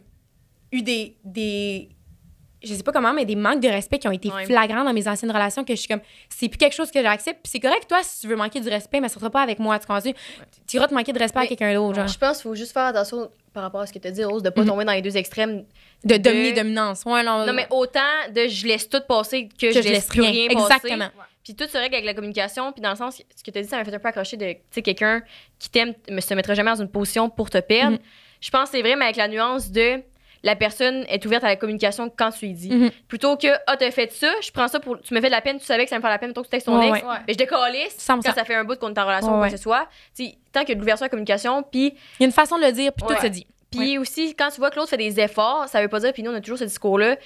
eu des je sais pas comment, mais des manques de respect qui ont été flagrants dans mes anciennes relations que je suis comme, c'est plus quelque chose que j'accepte. Puis c'est correct, toi, si tu veux manquer du respect, mais ça sera pas avec moi, tu comprends? Tu iras te manquer de respect à quelqu'un d'autre, genre. Je pense qu'il faut juste faire attention par rapport à ce que tu as dit, Rose, de pas tomber dans les deux extrêmes. De dominance. Ouais, non, mais autant de je laisse tout passer que je laisse plus rien passer. Exactement. Puis tout se règle avec la communication. Puis dans le sens, ce que tu as dit, ça m'a fait un peu accrocher de, tu sais, quelqu'un qui t'aime ne se mettra jamais dans une position pour te perdre. Je pense que c'est vrai, mais avec la nuance de la personne est ouverte à la communication quand tu lui dis. Plutôt que, t'as fait ça, je prends ça pour. Tu me fais de la peine, tu savais que ça me fait de la peine, plutôt que tu textes ton ex. Mais je décalisse quand ça fait un bout qu'on est en relation ou quoi que ce soit. T'sais, tant qu'il y a de l'ouverture à la communication, puis. Il y a une façon de le dire, puis tout se dit. Puis aussi, quand tu vois que l'autre fait des efforts, ça veut pas dire, puis nous, on a toujours ce discours-là.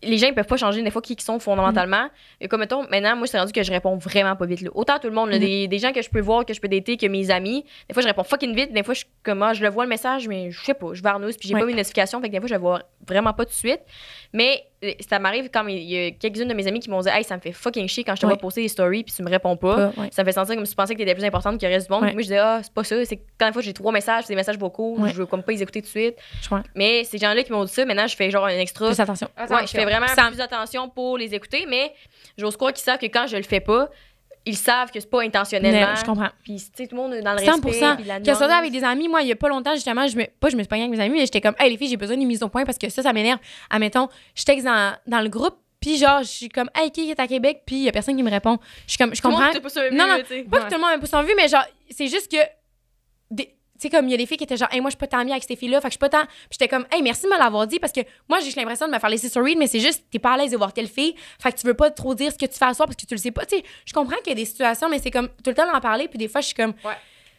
Les gens, ils peuvent pas changer des fois qui sont fondamentalement. Et comme, mettons, maintenant, moi, je suis rendu que je réponds vraiment pas vite. Là. Autant tout le monde, là, des gens que je peux voir, que je peux dater, que mes amis. Des fois, je réponds fucking vite. Des fois, je le vois le message, mais je sais pas, je varnousse, puis j'ai pas mis une notification. Fait que des fois, je vais voir vraiment pas tout de suite. Mais ça m'arrive quand il y a quelques-unes de mes amis qui m'ont dit « Hey, ça me fait fucking chier quand je te vois poster des stories puis tu me réponds pas. Ça me fait sentir comme si tu pensais que t'étais plus importante que le reste du monde. Moi, je disais « Ah, c'est pas ça. C'est que quand des fois, j'ai 3 messages, c'est des messages vocaux. Je veux comme pas les écouter tout de suite. Mais ces gens-là qui m'ont dit ça, maintenant, je fais genre un extra. Plus attention. Ouais, je fais vraiment plus attention pour les écouter. Mais j'ose croire qu'ils savent que quand je le fais pas, ils savent que c'est pas intentionnellement. Je comprends. Puis, tu sais, tout le monde est dans le respect. 100%. Puis la Que ça avec des amis, moi, il y a pas longtemps, justement, je me suis pognée avec mes amis, mais j'étais comme, hey, les filles, j'ai besoin d'une mise au point parce que ça m'énerve. Admettons, je texte dans le groupe, puis genre, je suis comme, hey, qui est à Québec, puis il y a personne qui me répond. Je suis comme, je comprends. Tout le monde non, pas que tout le monde ait pas son vue, mais genre, c'est juste que. Tu sais, comme il y a des filles qui étaient genre, hey, moi, je suis pas tant amie avec ces filles-là, fait que je suis pas tant. Puis j'étais comme, hey, merci de me l'avoir dit parce que moi, j'ai l'impression de me faire laisser sur read, mais c'est juste, t'es pas à l'aise de voir telle fille, fait que tu veux pas trop dire ce que tu fais à soir parce que tu le sais pas. Tu sais, je comprends qu'il y a des situations, mais c'est comme tout le temps d'en parler, puis des fois, je suis comme.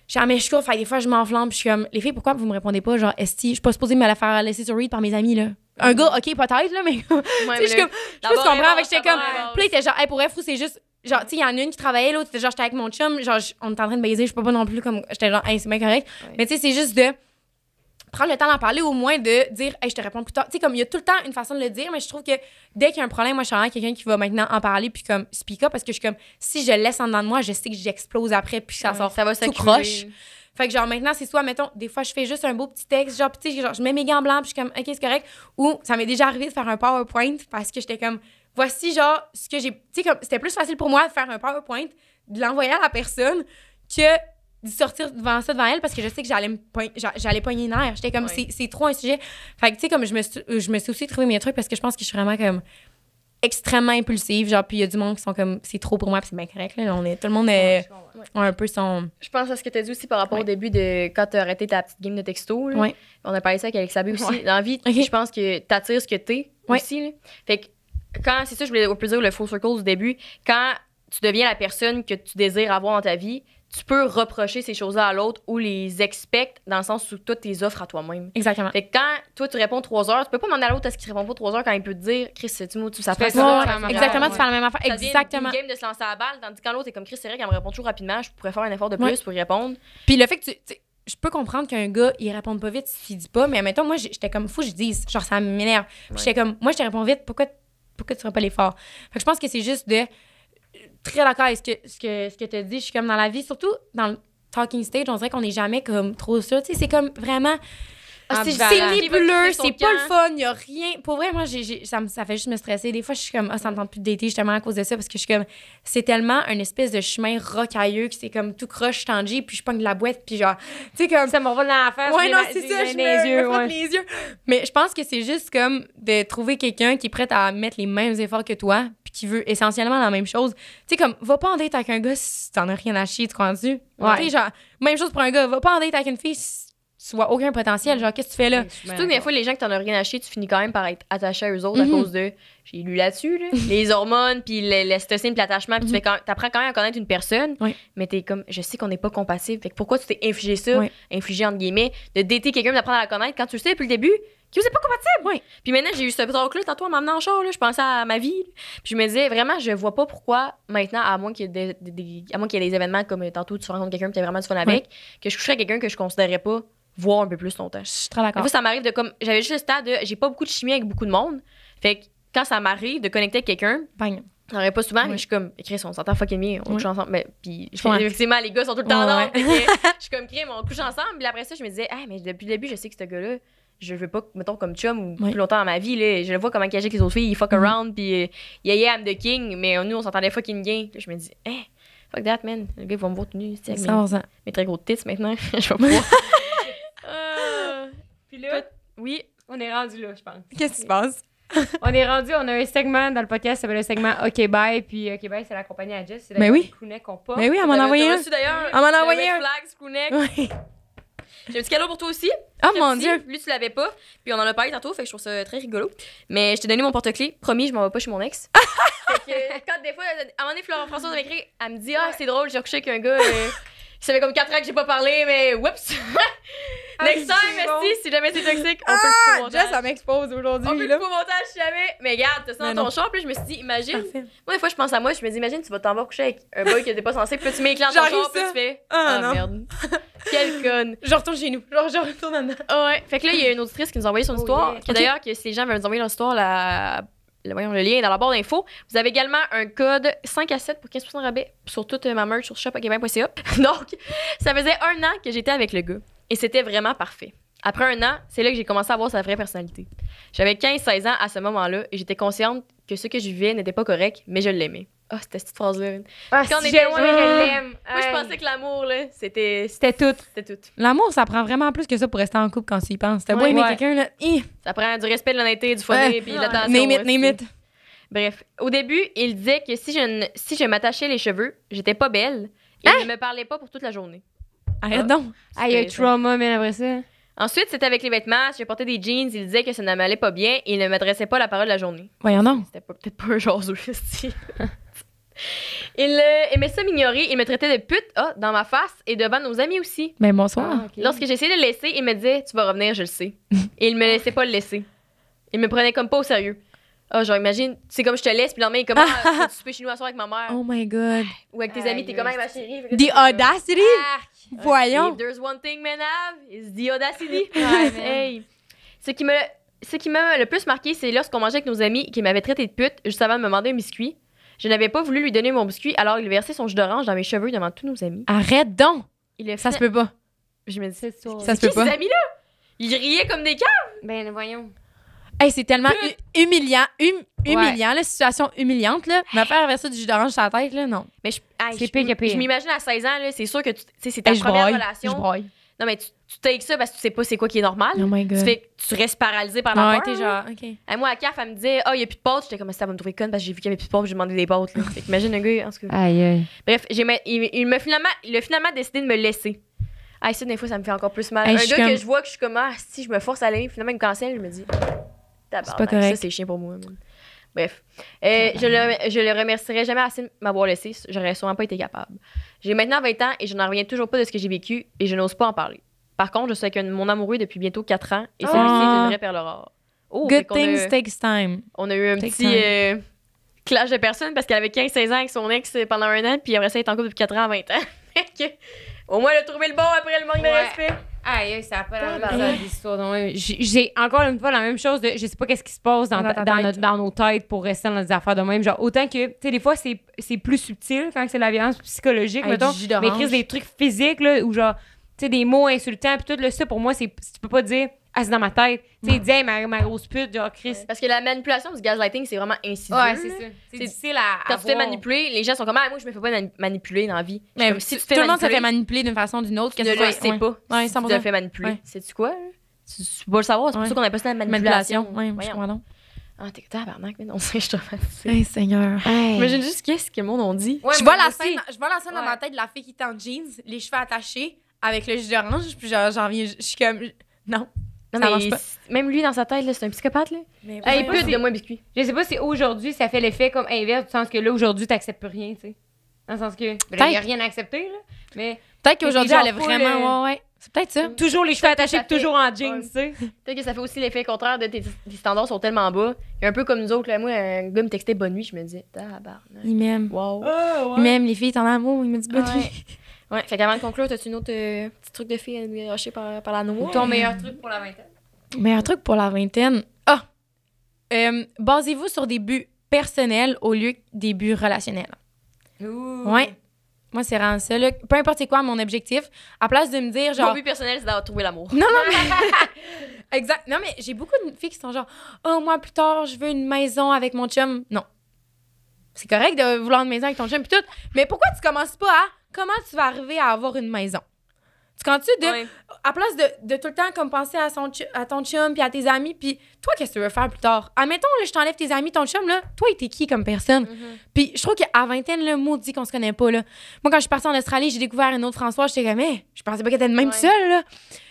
Jamais je chauffe, des fois, je m'enflamme, puis je suis comme, les filles, pourquoi vous me répondez pas, genre, esti, je suis pas supposée me la faire laisser sur read par mes amis, là. Un gars, ok, peut-être, là, mais. Tu sais, je suis comme, je peux comprendre, fait que j'étais comme. Puis là, il était genre, hey, pour vrai, fou, c'est juste. Genre, tu sais, il y en a une qui travaillait, l'autre, c'était genre, j'étais avec mon chum, genre, on était en train de baiser, je peux pas non plus, comme, j'étais genre, hey, c'est bien correct. Mais tu sais, c'est juste de prendre le temps d'en parler, au moins de dire, hey, je te réponds plus tard. Tu sais, comme, il y a tout le temps une façon de le dire, mais je trouve que dès qu'il y a un problème, moi, je suis vraiment quelqu'un qui va maintenant en parler, puis comme, speak up, parce que je suis comme, si je le laisse en dedans de moi, je sais que j'explose après, puis ça sort, ça va tout croche. Fait que genre maintenant, c'est soit, mettons, des fois, je fais juste un beau petit texte, genre, tu sais, genre, je mets mes gants blancs, puis je suis comme, OK, c'est correct. Ou ça m'est déjà arrivé de faire un PowerPoint parce que j'étais comme, voici, genre, ce que j'ai. Tu sais, comme, c'était plus facile pour moi de faire un PowerPoint, de l'envoyer à la personne, que de sortir devant elle parce que je sais que j'allais pogner les nerfs. J'étais comme, c'est trop un sujet. Fait que, tu sais, comme, je me suis aussi trouvé mes trucs parce que je pense que je suis vraiment comme extrêmement impulsive, genre, puis il y a du monde qui sont comme, c'est trop pour moi, puis c'est bien correct, là. Tout le monde a un peu son. Je pense à ce que tu as dit aussi par rapport au début de quand tu as arrêté ta petite game de texto. Là. On a parlé ça avec Alexabé aussi. Dans la vie, je pense que tu attires ce que t'es aussi. Là. Fait que quand, c'est ça, je voulais un peu dire le full circle du début, quand tu deviens la personne que tu désires avoir dans ta vie, tu peux reprocher ces choses-là à l'autre ou les expectes dans le sens où toi, tu les offres à toi-même. Exactement. Fait que quand toi, tu réponds 3 heures, tu peux pas demander à l'autre à ce qu'il répond pas 3 heures quand il peut te dire, Chris, ça fait ça. Exactement, tu fais la même affaire. Ça Exactement. C'est une game de se lancer à la balle, tandis que quand l'autre est comme Chris, c'est vrai qu'elle me répond toujours rapidement, je pourrais faire un effort de plus pour y répondre. Puis le fait que je peux comprendre qu'un gars, il réponde pas vite s'il dit pas, mais mettons, moi, j'étais comme, faut que je dise, genre, ça m'énerve. Puis j'étais comme, moi, je te réponds vite, pourquoi tu ferais pas l'effort? Fait que je pense que c'est juste de. Très d'accord avec ce que tu as dit. Je suis comme dans la vie, surtout dans le talking stage, on dirait qu'on n'est jamais comme trop sûr. Tu sais, c'est comme vraiment. C'est nébuleux, c'est pas le fun, il y a rien. Pour vrai, moi, ça fait juste me stresser. Des fois, je suis comme, ça me tente plus de dater justement à cause de ça parce que je suis comme, c'est tellement un espèce de chemin rocailleux que c'est comme tout croche, tangy, puis je pogne de la boîte, puis genre, tu sais, comme. Ça m'envole dans la face. Ouais, non, c'est ça, je me frotte les yeux. Mais je pense que c'est juste comme de trouver quelqu'un qui est prêt à mettre les mêmes efforts que toi, puis qui veut essentiellement la même chose. Tu sais, comme, va pas en date avec un gars si t'en as rien à chier, tu comprends-tu? Ouais. Tu sais, genre, même chose pour un gars, va pas en date avec une fille si tu vois aucun potentiel. Genre, qu'est-ce que tu fais là? Surtout que des fois, les gens qui t'en ont rien à chier, tu finis quand même par être attaché à eux autres à cause de. J'ai lu là-dessus, là, les hormones, puis l'estocine, puis l'attachement, puis t'apprends quand même à connaître une personne, mais t'es comme, je sais qu'on n'est pas compatible. Fait que pourquoi tu t'es infligé ça, infligé entre guillemets, de dater quelqu'un, d'apprendre à la connaître quand tu le sais depuis le début, que vous êtes pas compatible? Puis maintenant, j'ai eu ce talk-là, tantôt, en m'emmenant en char, là, je pensais à ma vie, puis je me disais, vraiment, je vois pas pourquoi maintenant, à moins qu'il y ait des événements comme tantôt, tu rencontres quelqu'un, puis t'as vraiment du fun avec, que je coucherais avec quelqu'un que je considérais pas voir un peu plus longtemps. Je suis très d'accord. Des fois, ça m'arrive de comme. J'avais juste le stade de. J'ai pas beaucoup de chimie avec beaucoup de monde. Fait que quand ça m'arrive de connecter avec quelqu'un, ça n'arrive pas souvent, mais je suis comme, Chris, on s'entend fucking bien, on couche ensemble. Mais puis, effectivement, les gars sont tout le temps là. Je suis comme, Chris, on couche ensemble. Puis après ça, je me disais, mais depuis le début, je sais que ce gars-là, je le veux pas, mettons, comme chum ou plus longtemps dans ma vie. Là, je le vois comment il agit avec les autres filles, il fuck around, puis yeah, I'm the king. Mais nous, on s'entendait fucking bien. Puis je me dis, fuck that, man. Le gars, il va me voir tenu avec mes très gros tits maintenant. Je vais pouvoir. Puis là, oui, on est rendu là, je pense. Qu'est-ce qui se passe? On a un segment dans le podcast, ça s'appelle le segment OK Bye, puis OK Bye, c'est la compagnie à Jess. C'est mais oui. qu'on porte. Mais oui, elle m'en a envoyé un. Elle m'en a envoyé un. Oui. J'ai un petit cadeau pour toi aussi. Oh mon Dieu. Lui, tu l'avais pas. Puis on en a parlé tantôt, fait que je trouve ça très rigolo. Mais je t'ai donné mon porte-clés. Promis, je m'en vais pas chez mon ex. Fait que quand des fois, à un moment donné, Françoise m'a écrit, elle me dit, c'est drôle, j'ai recouché avec un gars Ça fait comme 4 ans que j'ai pas parlé, mais whoops! Next time, merci, si jamais c'est toxique, on peut le couper au montage. Jess, ça m'expose aujourd'hui. On peut le là. couper au montage si jamais. Mais regarde, t'as ça Mais dans ton non. char, puis je me suis dit, imagine. Parfait. Moi, des fois, je pense à moi, je me dis, imagine, tu vas t'en vas coucher avec un boy que t'es pas censé, puis là, tu mets les clés dans ton J'arrive char, puis ça. tu fais. Ah, Ah, non. merde. Quelle conne. Je retourne chez nous. Genre, je retourne en dedans. Ah ouais. Fait que là, il y a une auditrice qui nous a envoyé son histoire. yeah. Qui, d'ailleurs, que si les gens veulent nous envoyer leur histoire, voyons, le lien est dans la barre d'infos. Vous avez également un code 5 à 7 pour 15% de rabais sur toute ma merch sur shop.québec.ca. Donc, ça faisait 1 an que j'étais avec le gars. Et c'était vraiment parfait. Après 1 an, c'est là que j'ai commencé à voir sa vraie personnalité. J'avais 15-16 ans à ce moment-là et j'étais consciente que ce que je vivais n'était pas correct, mais je l'aimais. Ah, c'était cette phrase-là. Ah, Quand on si était je jeunes, l'aime. Moi, je pensais que l'amour, là, c'était tout. C'était tout. L'amour, ça prend vraiment plus que ça pour rester en couple quand tu y penses. T'as beau Ouais. aimer Ouais. quelqu'un, là. Ça prend du respect, de l'honnêteté, du funny, puis de l'attention. Name it, aussi. name it. Bref, au début, il disait que si je m'attachais les cheveux, j'étais pas belle et il ne me parlait pas pour toute la journée. Arrête donc. Ah, il y a un C'était ça. trauma, mais après ça. Ensuite, c'était avec les vêtements. J'ai porté des jeans. Il disait que ça ne m'allait pas bien et il ne m'adressait pas la parole la journée. Voyons donc. C'était peut-être pas un genre aussi. Il aimait ça m'ignorer. Il me traitait de pute dans ma face et devant nos amis aussi. Ben, bonsoir. Lorsque j'essayais de le laisser, il me disait tu vas revenir, je le sais. Et il me laissait pas le laisser. Il me prenait comme pas au sérieux. Ah, genre, imagine, c'est comme je te laisse, puis le lendemain, il est comme ah, tu souper chez nous à soir avec ma mère. Oh my God. Ou avec tes amis, t'es comme ah, ma chérie. The audacity. Voyons. If there's one thing men have, it's the audacity. Ouais, man. Hey. Ce qui m'a le plus marqué, c'est lorsqu'on mangeait avec nos amis qui m'avaient traité de pute juste avant de me demander un biscuit. Je n'avais pas voulu lui donner mon biscuit, alors il versait son jus d'orange dans mes cheveux devant tous nos amis. Arrête donc. Il a Ça fait- se peut pas. Je me dis, C'est ça. Ça se qui peut pas. ces amis-là? Ils riaient comme des caves. Ben, voyons. Hey, c'est tellement humiliant. Humiliant, la situation humiliante, là. Me faire verser du jus d'orange sur la tête, là, non. Mais C'est pire que pire. Je m'imagine à 16 ans, là, c'est sûr que tu sais, c'est ta Hey, je première broille. relation. Je broille. Non, mais tu takes ça parce que tu sais pas c'est quoi qui est normal. Oh my God. Tu fais tu restes paralysé par la Ah, peur. t'es là. genre, OK. Hey, moi, à CAF, elle me disait, il y a plus de pâtes. J'étais comme, ça va me trouver conne parce que j'ai vu qu'il y avait plus de pâtes, j'ai demandé des pâtes. Là. Fait qu'imagine un gars, en tout cas. Aïe, aïe. Bref, il a finalement décidé de me laisser. Ah, ça, des fois, ça me fait encore plus mal. Hey, Un je suis gars que comme- je vois que je suis comme, si je me force à l'aimer, finalement, il me cancelle, je me dis, tabarnak, pas correct. ça, c'est chiant pour moi. man. Bref. Je le remercierai jamais assez de m'avoir laissé. J'aurais sûrement pas été capable. J'ai maintenant 20 ans et je n'en reviens toujours pas de ce que j'ai vécu et je n'ose pas en parler. Par contre, je suis avec mon amoureux depuis bientôt 4 ans et celui-ci est une vraie perle rare. Oh, fait Good qu'on things a- takes time. on a eu un Take petit time. clash de personnes parce qu'elle avait 15-16 ans avec son ex pendant 1 an, puis après ça, elle est en couple depuis 4 ans à 20 ans. Fait que, au moins, elle a trouvé le bon après le manque de Ouais. respect. Aïe, ça n'a pas la Tabarnak. même histoire. Donc, j'ai encore une fois la même chose de je sais pas qu'est-ce qui se passe dans, Dans ta dans tête. dans nos têtes pour rester dans des affaires de même. Genre, autant que, tu sais, des fois, c'est plus subtil quand c'est la violence psychologique, Hey, mettons. du jus Mais d'orange. Chris, des trucs physiques, là, ou genre, tu sais, des mots insultants, puis tout, là, ça, pour moi, tu peux pas dire, c'est dans ma tête. Tu sais, dis, hey, ma grosse pute, genre, Chris. Parce que la manipulation du gaslighting, c'est vraiment insidieux. Ouais, c'est ça. C'est C'est- difficile à. Quand à tu te fais voir. manipuler, les gens sont comme, moi, je me fais pas manipuler dans la vie. Je suis Mais comme, si tu te fais tout le monde se manipuler, fait manipuler d'une façon ou d'une autre. tu que ne ce le soit- sais ouais. pas. Ouais, si tu te 100%. fais manipuler. Ouais. Sais-tu quoi? Tu peux le savoir, c'est pour Ouais. ça qu'on appelle ça la manipulation. Manipulation. Ouais, je Voyons. comprends donc. Ah, t'es tabarnak, mais non, c'est je traumatisée. Hey, Seigneur. Hey. Imagine juste qu'est-ce que le monde ont dit. Ouais, je moi vois la aussi. scène, dans Ouais. ma tête de la fille qui est en jeans, les cheveux attachés, avec le jus d'orange, puis genre, j'en viens, je suis comme, non. Non, Ça mais marche pas. même lui, dans sa tête, là, c'est un psychopathe. Là. Mais Hey, pas pute, si- de moi un biscuit. Je sais pas si aujourd'hui, ça fait l'effet comme inverse, du sens que là, aujourd'hui, t'acceptes plus rien, tu sais. Dans le sens que. Il y a rien à accepter, là. Mais peut-être qu'aujourd'hui, genre elle est full, vraiment, ouais. C'est peut-être ça. toujours les cheveux attachés, ça puis toujours en jeans, Ouais. tu sais. Peut-être que ça fait aussi l'effet contraire de tes standards sont tellement bas. Et un peu comme nous autres, là, moi, un gars me textait bonne nuit, je me disais, tabarnak. Il m'aime. Wow. Il m'aime, les filles, t'en amour, il me dit bonne Ouais. nuit. Ouais, fait qu'avant de conclure, t'as-tu une autre petit truc de fille à nous arracher par la noix? Ton meilleur truc pour la vingtaine. Meilleur truc pour la vingtaine. Ah! Basez-vous sur des buts personnels au lieu des buts relationnels. Ouais. Moi, c'est vraiment ça. Là. Peu importe c'est quoi mon objectif, à place de me dire Mon genre. but personnel, c'est d'avoir trouvé l'amour. Non, non, mais. Exact. Non, mais j'ai beaucoup de filles qui sont genre, oh, moi, plus tard, je veux une maison avec mon chum. Non. C'est correct de vouloir une maison avec ton chum, puis tout. Mais pourquoi tu commences pas à comment tu vas arriver à avoir une maison? Tu continues de. Ouais. À place de tout le temps comme penser à ton chum puis à tes amis, puis toi, qu'est-ce que tu veux faire plus tard? Admettons, là, je t'enlève tes amis, ton chum, là, toi, t'es qui comme personne? Puis je trouve qu'à vingtaine, le mot dit qu'on se connaît pas, là. Moi, quand je suis partie en Australie, j'ai découvert une autre Françoise, j'étais comme, je pensais pas qu'elle était de même Ouais. seule, là.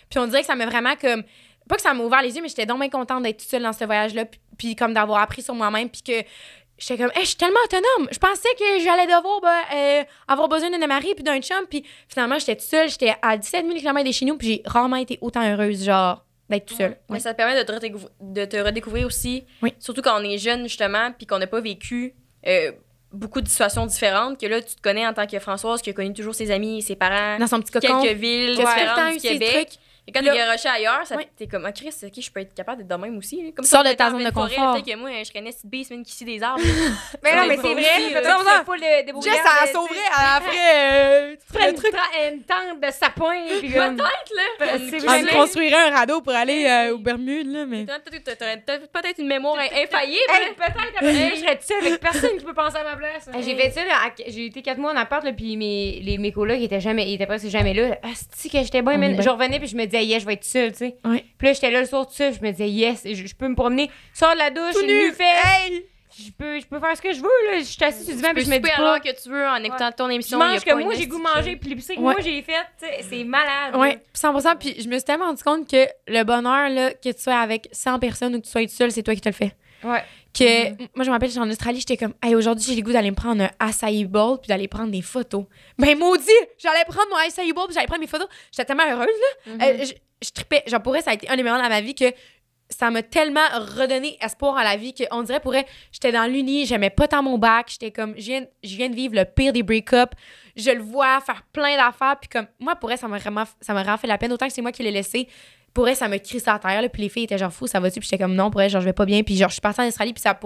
Puis on dirait que ça m'a vraiment comme. Pas que ça m'a ouvert les yeux, mais j'étais donc bien contente d'être toute seule dans ce voyage-là, puis comme d'avoir appris sur moi-même, puis que j'étais comme, hey, je suis tellement autonome. Je pensais que j'allais devoir avoir besoin d'un mari puis d'un chum. Puis finalement, j'étais toute seule. J'étais à 17 000 km de chez nous. Puis j'ai rarement été autant heureuse, genre, d'être toute seule. Mais ça te permet de te redécouvrir aussi. Oui. Surtout quand on est jeune, justement, puis qu'on n'a pas vécu beaucoup de situations différentes. Que là, tu te connais en tant que Françoise, qui a connu toujours ses amis, ses parents, Dans son petit cocon. quelques villes Qui a tout le différentes temps du eu ses Québec. trucs. Et quand Là- t'es garoché ailleurs, Oui. t'es comme, ah, Chris, ok, je peux être capable d'être de même aussi. Là. Comme Sors ça, de ta dans zone une de forêt, confort. Peut-être que moi, je serais Nessie Basement qui scie des arbres. Mais non, mais Ça c'est va vrai. aussi, Peut-être là. que c'est full de Jess, ça sauverait à la vraie. Tu prends une tente de sapin. Puis comme... Peut-être, là. C'est Je vrai. On sais. construirait un radeau pour aller aux Bermudes, là, mais... T'aurais peut-être une mémoire infaillible. Hey, peut-être après ça, je serais toute seule avec personne qui peut penser à ma place. J'ai fait ça, j'ai été 4 mois en appart, là, puis mes colocs ils étaient presque jamais là. Asti que j'étais bien, On est man. bien. Je revenais puis je me disais, yes, je vais être seule, tu sais. Ouais. Puis là, j'étais là le soir tout seul, je me disais, yes, je peux me promener, sors de la douche, Tout nu. nu fait. Hey! Je peux faire ce que je veux, là. Je suis assise sur du divan, Tu peux puis je me dis souper à pas. l'heure que tu veux en écoutant ton Je émission. mange y a que pas moi, une j'ai goût esti manger, puis l'épicerie que Ouais. moi j'ai faite, tu sais, c'est malade. Oui, 100%. Puis je me suis tellement rendu compte que le bonheur, là, que tu sois avec 100 personnes ou que tu sois seule, c'est toi qui te le fais. Ouais. Que moi, je me rappelle, j'étais en Australie, j'étais comme, hey, aujourd'hui, j'ai le goût d'aller me prendre un acai bowl puis d'aller prendre des photos. Ben, maudit! J'allais prendre mon acai bowl puis j'allais prendre mes photos. J'étais tellement heureuse, là. Je tripais. Genre, pour vrai, ça a été un des moments dans ma vie que ça m'a tellement redonné espoir à la vie qu'on dirait, pour vrai, j'étais dans l'uni, j'aimais pas tant mon bac. J'étais comme, je viens de vivre le pire des break-ups. Je le vois faire plein d'affaires. Puis comme, moi, pour vrai, ça m'a vraiment fait la peine. Autant que c'est moi qui l'ai laissé. Pour vrai, ça m'a crissé à terre. Là, puis les filles étaient genre, fou, ça va-tu? Puis j'étais comme, non, pour vrai, genre, je vais pas bien. Puis genre, je suis partie en Australie. Puis ça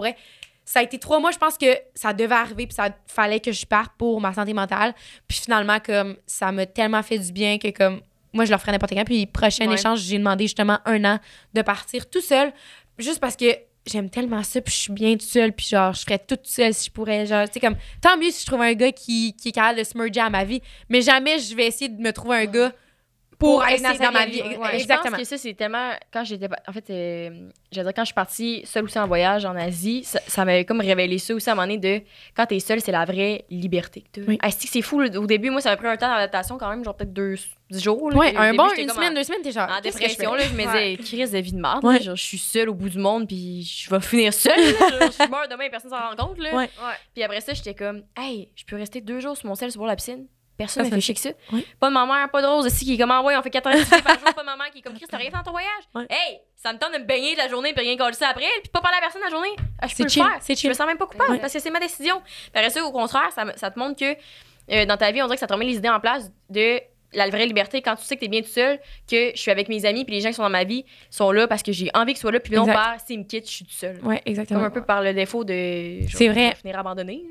a été 3 mois, je pense que ça devait arriver. Puis ça fallait que je parte pour ma santé mentale. Puis finalement, comme, ça m'a tellement fait du bien que comme, moi, je leur ferais n'importe quand. Puis prochain échange, j'ai demandé justement 1 an de partir tout seul. Juste parce que j'aime tellement ça. Puis je suis bien toute seule. Puis genre, je ferais toute seule si je pourrais. Genre, tu sais, comme, tant mieux si je trouve un gars qui est capable de se merger à ma vie. Mais jamais je vais essayer de me trouver un gars pour être essayer dans dans ma sa vie. vie. Ouais, Exactement. Je pense que ça, c'est tellement. Quand j'étais. En fait, j'allais dire, quand je suis partie seule aussi en voyage en Asie, ça m'avait comme révélé ça aussi à un moment donné de quand t'es seule, c'est la vraie liberté que t'as. Oui. C'est fou. Là, au début, moi, ça m'a pris un temps d'adaptation quand même, genre peut-être 10 jours. Là. Ouais, Au un début, bon, j'étais une comme semaine, 2 semaines, t'es genre. en qu'est-ce que je dépression, fais? là, je me disais, crise de vie de marde. Ouais. Là, genre, je suis seule au bout du monde, puis je vais finir seule. Là, genre, je meurs demain et personne s'en rend compte. Là. Ouais. Puis après ça, j'étais comme, hey, je peux rester 2 jours sur mon sel sur la piscine. Personne ne Personne. fait chier que ça. Oui. Pas de ma mère, pas de Rose aussi qui est comme, ah ouais, on fait 4 activités par jour. Pas de maman qui est comme, Chris, t'as rien fait dans ton voyage. Ouais. Hey, ça me tente de me baigner de la journée puis rien coller ça après, puis de pas parler à personne la journée. Ah, je C'est peux chill, le faire. c'est Je chill. me sens même pas coupable Ouais. parce que c'est ma décision. Puis après ça, au contraire, ça te montre que dans ta vie, on dirait que ça te remet les idées en place de la vraie liberté quand tu sais que t'es bien tout seul, que je suis avec mes amis puis les gens qui sont dans ma vie sont là parce que j'ai envie qu'ils soient là, puis non Exact. pas s'ils me quittent, je suis tout seul. Ouais, exactement. Comme un peu par le défaut de. C'est vrai. Je vais finir abandonné.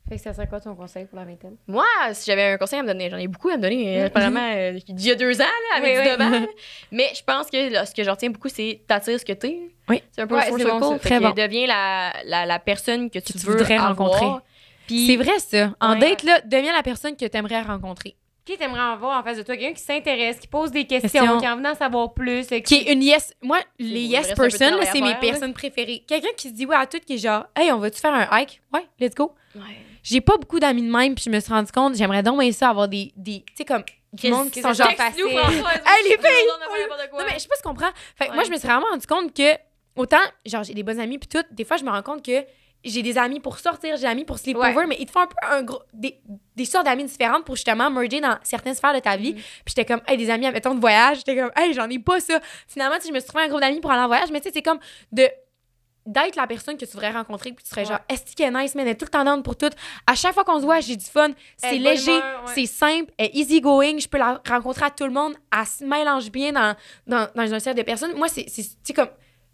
Fait que ça serait quoi ton conseil pour la vingtaine? Moi, si j'avais un conseil à me donner, j'en ai beaucoup à me donner, apparemment, il y a 2 ans, là, avec Oui, 19 ans. Mais je pense que là, ce que je retiens beaucoup, c'est t'attires ce que t'es. Oui. C'est un peu Ouais, un full c'est bon, circle. ça. Fait Très que bon. deviens la personne que tu tu veux voudrais avoir. rencontrer. Puis, C'est vrai, ça. En Ouais. date, là, deviens la personne que t'aimerais rencontrer. Qui t'aimerais en voir en face de toi? Quelqu'un qui s'intéresse, qui pose des questions, Question. qui a envie d'en savoir plus. Qui est une yes. Moi, les Il yes reste un peu de person, là, travail à c'est mes faire, là. personnes préférées. Quelqu'un qui se dit oui à tout, qui est genre, hey, on va-tu faire un hike? Ouais, let's go. Ouais. J'ai pas beaucoup d'amis de même, puis je me suis rendu compte, j'aimerais donc bien ça avoir des tu sais, comme, du monde qui sont genre Texte-nous, faciles. Françoise. Hey, les filles! On a fait n'importe quoi. Non, mais je sais pas si tu comprends. Fait que Ouais. moi, je me suis vraiment rendu compte que, autant, genre, j'ai des bonnes amies, puis tout, des fois, je me rends compte que j'ai des amis pour sortir, j'ai des amis pour sleepover, Ouais. mais ils te font un peu des sortes d'amis différentes pour justement merger dans certaines sphères de ta vie. Puis j'étais comme, hey, des amis, mettons, de voyage. J'étais comme, hey, j'en ai pas ça. Finalement, tu sais, je me suis trouvé un groupe d'amis pour aller en voyage, mais tu sais, c'est comme d'être la personne que tu voudrais rencontrer, puis tu serais genre, est-ce qu'elle est nice, man, elle est tout le temps down pour tout. À chaque fois qu'on se voit, j'ai du fun, c'est Elle est de bonne léger, humeur, ouais. c'est simple, elle est easy going, je peux la rencontrer à tout le monde, elle se mélange bien dans un cercle de personnes. Moi, c'est tu sais, comme,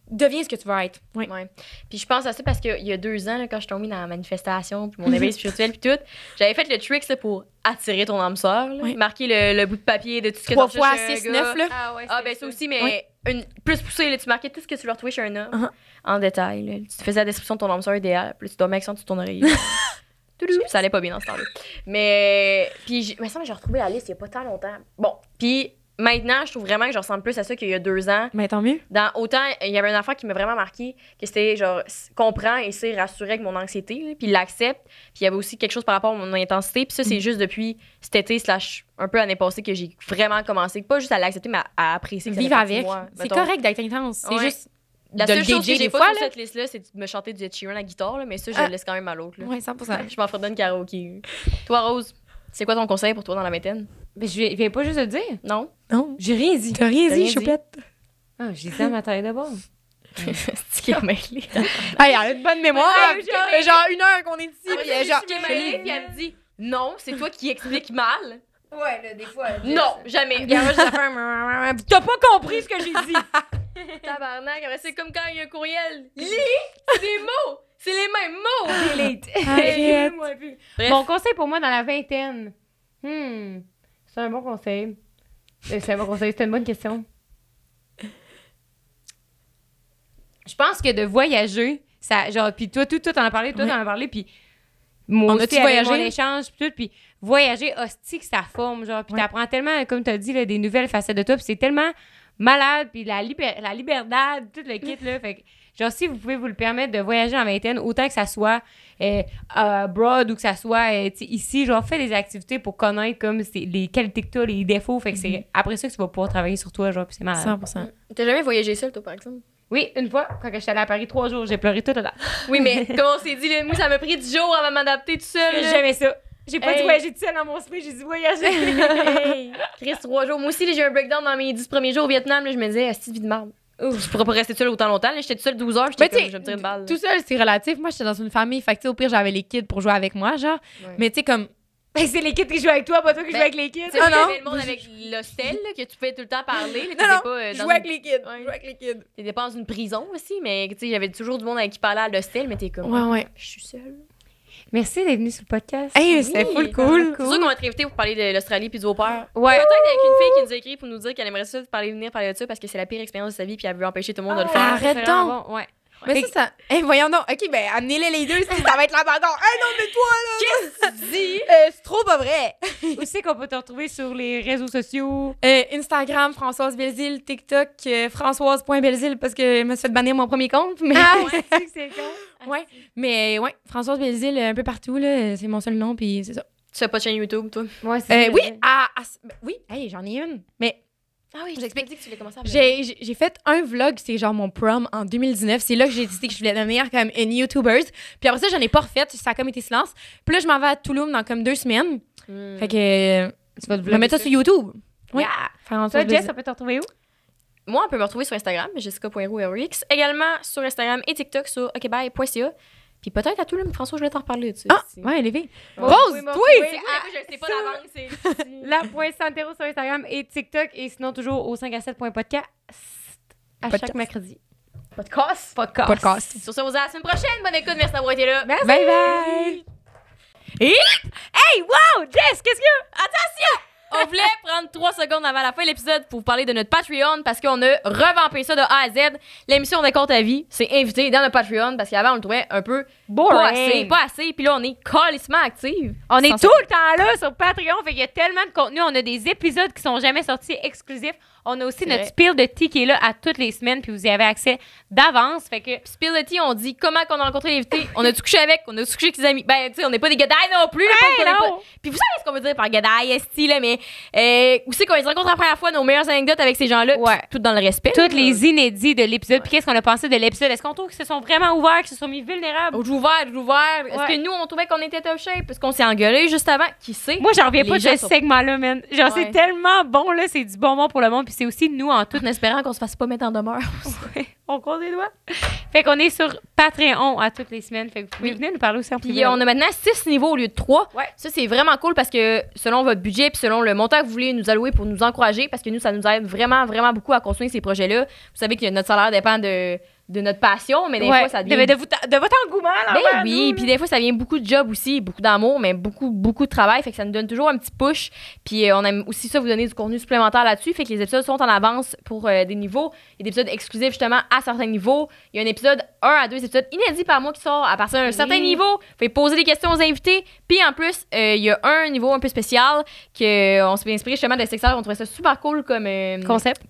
deviens ce que tu veux être. Oui. Ouais. Puis je pense à ça parce qu'il y a 2 ans, là, quand je suis tombée dans la manifestation, puis mon éveil spirituel, puis tout, j'avais fait le trick là, pour attirer ton âme sœur, là, Oui. marquer le bout de papier de tout ce que 3 tu fois recherches chez 6, un 9, gars. là. Ah ouais, Ah, ben ça aussi, mais Oui. plus poussé, là, tu marquais tout ce que tu leur trouvais chez un homme Uh-huh. en détail. Là. Tu faisais la description de ton âme sœur idéale, puis là, tu dormais avec ça sur ton oreille. Toudou. Ça allait pas bien dans ce temps-là. Mais, puis, mais ça, j'ai retrouvé la liste il y a pas tant longtemps. Bon, puis maintenant, je trouve vraiment que je ressemble plus à ça qu'il y a 2 ans. Mais tant mieux. Dans autant, il y avait une affaire qui m'a vraiment marqué, que c'était genre, comprend et sait rassurer avec mon anxiété, là, puis il l'accepte. Puis il y avait aussi quelque chose par rapport à mon intensité. Puis ça, c'est juste depuis cet été, / un peu l'année passée, que j'ai vraiment commencé, pas juste à l'accepter, mais à apprécier que ça Vivre fait partie de avec. moi, C'est mettons. correct d'être intense. C'est Ouais. juste, La de le seule chose que DJ j'ai des pas fois, sur là. cette liste-là, c'est de me chanter du Ed Sheeran à la guitare, là, mais ça, je Ah. le laisse quand même à l'autre. là. Ouais, 100%. Je m'en ferai donner karaoké. Toi, Rose, c'est quoi ton conseil pour toi dans la vingtaine? Mais je viens pas juste de le dire. Non? Non. J'ai rien dit. T'as rien T'as dit, rien dit. choupette. Ah, j'ai dit à ma taille d'abord. C'est qui est mêlé. Hey, elle a une bonne mémoire. Ouais, Ça fait genre 1 heure qu'on est ici. Ah, puis mais genre, qui est mêlé, puis elle me dit non, c'est toi qui expliques mal. Ouais, là, des fois. Non, jamais. T'as pas compris ce que j'ai dit. Tabarnak, après, c'est comme quand il y a un courriel. Lis! C'est des mots! C'est les mêmes mots! Delete. Arrête. Moi plus. Bref. Mon conseil pour moi dans la vingtaine. C'est un bon conseil. C'est un bon conseil, c'est une bonne question. Je pense que de voyager, ça, genre, puis toi, t'en as parlé, t'en as parlé, puis moi On aussi, a-tu avec voyagé? mon échange, puis tout, puis voyager, hostie, que ça forme, genre, puis Ouais. t'apprends tellement, comme t'as dit, là, des nouvelles facettes de toi, puis c'est tellement malade, puis la liberté, tout le kit, là, fait que, genre, si vous pouvez vous le permettre de voyager en vingtaine, autant que ça soit abroad ou que ça soit tu sais, ici, genre, fais des activités pour connaître, comme, les qualités que t'as, les défauts, fait que c'est après ça que tu vas pouvoir travailler sur toi, genre, puis c'est malade. 100%. T'as jamais voyagé seul, toi, par exemple? Oui, une fois, quand j'étais allée à Paris 3 jours, j'ai pleuré toute la date. Oui, mais comme on s'est dit, là, moi, ça m'a pris 10 jours avant de m'adapter tout seul. là. J'aimais ça. J'ai pas Hey. dit voyager toute seule dans mon esprit, j'ai dit voyager. Hey, Chris, 3 jours. Moi aussi, là, j'ai eu un breakdown dans mes 10 premiers jours au Vietnam. Là, je me disais, asti de vie de merde. Je pourrais pas rester seule autant longtemps. Là, j'étais toute seule 12 heures. J'étais Mais comme, tu sais, je vais me tirer une balle. tout seul, c'est relatif. Moi, j'étais dans une famille. Fait que, tu sais, au pire, j'avais les kids pour jouer avec moi, genre. Ouais. Mais tu sais, comme. C'est les kids qui jouent avec toi, pas toi qui joues avec les kids. Tu sais, Ah il y non. avait le monde avec l'hostel, là, que tu pouvais tout le temps parler. Là, Non, non, t'étais pas, jouer avec les kids. Ouais. Jouer avec les kids. T'étais pas dans une prison aussi, mais tu sais, j'avais toujours du monde avec qui parlait à l'hostel, mais t'es comme, Ouais. je suis seule. Merci d'être venu sur le podcast. Hey, c'était Oui, full cool. C'est sûr qu'on va être invité pour parler de l'Australie puis du au-pair. Ouais. Peut-être avec une fille qui nous a écrit pour nous dire qu'elle aimerait ça venir parler de ça parce que c'est la pire expérience de sa vie puis elle veut empêcher tout le monde de le faire. Arrête C'est vraiment donc. bon, ouais. Mais ça. Hey, voyons donc. OK, ben, amenez-les les deux, si ça va être la bagarre. Hey, non, mais toi, là. Qu'est-ce que tu dis? C'est trop pas vrai. Où c'est qu'on peut te retrouver sur les réseaux sociaux? Instagram, Françoise Belzile. TikTok, Françoise.belzile, parce que je me suis fait bannir mon premier compte. Mais... ouais, c'est con. ouais. Mais ouais, Françoise Belzile, un peu partout, là. C'est mon seul nom, puis c'est ça. Tu fais pas de chaîne YouTube, toi? Ouais, c'est ça. Oui, oui, hey, j'en ai une. Mais Ah oui, je t'explique. dit que tu voulais commencer à faire. j'ai fait un vlog, c'est genre mon prom en 2019. C'est là que j'ai décidé que je voulais devenir comme une YouTuber. Puis après ça, j'en ai pas refait. Ça a comme été silence. Puis là, je m'en vais à Toulouse dans comme 2 semaines. Fait que Tu vas te je vais mettre ça sur YouTube. Ouais. Yeah. Faire en Toi, sorte de- Jess, on peut te retrouver où? Moi, on peut me retrouver sur Instagram, jessica.roux. Également sur Instagram et TikTok sur okbye.ca. Puis peut-être à tout le monde, François, je voulais t'en reparler. Tu sais, Ah, si- ouais, Lévi. Bon, Rose, oui, mon toi! oui. C'est quoi, je le sais pas d'avance. c'est- La point Santero sur Instagram et TikTok et sinon toujours au 5à7.podcast à Podcast. chaque mercredi. Podcast. Podcast. Sur ce, on se dit à la semaine prochaine. Bonne écoute, merci d'avoir été là. Merci. Bye bye! Hey, wow! Jess, qu'est-ce qu'il y a? On voulait prendre 3 secondes avant la fin de l'épisode pour vous parler de notre Patreon parce qu'on a revampé ça de A à Z. L'émission de Compte à vie, c'est invité dans notre Patreon parce qu'avant, on le trouvait un peu pas assez. Puis là, on est calissement active. On est Sans tout le temps là sur Patreon, fait qu'il y a tellement de contenu. On a des épisodes qui sont jamais sortis exclusifs. On a aussi C'est notre vrai. spill de tea qui est là à toutes les semaines, puis vous y avez accès d'avance. Fait que Puis Spill the Tea, on dit comment qu'on a rencontré l'invité. On a-tu couché avec, on a-tu couché avec ses amis. Ben, tu sais, on n'est pas des gadailles non plus. là, Hey, on connaît non. pas. Puis vous savez ce qu'on veut dire par gadaille, esti, là, mais où c'est qu'on les rencontre la première fois, nos meilleures anecdotes avec ces gens-là. Ouais. Puis tout dans le respect. toutes les inédits de l'épisode, puis qu'est-ce qu'on a pensé de l'épisode? Est-ce qu'on trouve qu'ils se sont vraiment ouverts, qu'ils se sont mis vulnérables? Je ouvert. Est-ce Ouais. que nous, on trouvait qu'on était top shape? Parce qu'on s'est engueulé juste avant? Qui sait? Moi, j'en reviens Les pas de gens ce sont- segment-là, man. Genre, Ouais. c'est tellement bon, là. C'est du bonbon pour le monde, puis c'est aussi nous en tout. En espérant qu'on se fasse pas mettre en demeure. On croise les doigts. Fait qu'on est sur Patreon à toutes les semaines. Fait que vous pouvez Oui. venir nous parler aussi en Puis privé. on a maintenant 6 niveaux au lieu de 3. Ouais. Ça, c'est vraiment cool parce que selon votre budget puis selon le montant que vous voulez nous allouer pour nous encourager, parce que nous, ça nous aide vraiment, vraiment beaucoup à construire ces projets-là. Vous savez que notre salaire dépend de notre passion, mais des Ouais. fois, ça devient... de votre engouement, là. Ben oui, puis des fois, ça vient beaucoup de job aussi, beaucoup d'amour, mais beaucoup, beaucoup de travail. Fait que ça nous donne toujours un petit push. Puis on aime aussi ça, vous donner du contenu supplémentaire là-dessus. Fait que les épisodes sont en avance pour des niveaux. Il y a des épisodes exclusifs, justement, à certains niveaux. Il y a un épisode, 1 à 2 épisodes inédits par mois qui sort à partir d'un certain niveau. Vous pouvez poser des questions aux invités. Puis en plus, il y a un niveau un peu spécial qu'on s'est inspiré justement de Sexteur. On trouvait ça super cool comme Concept.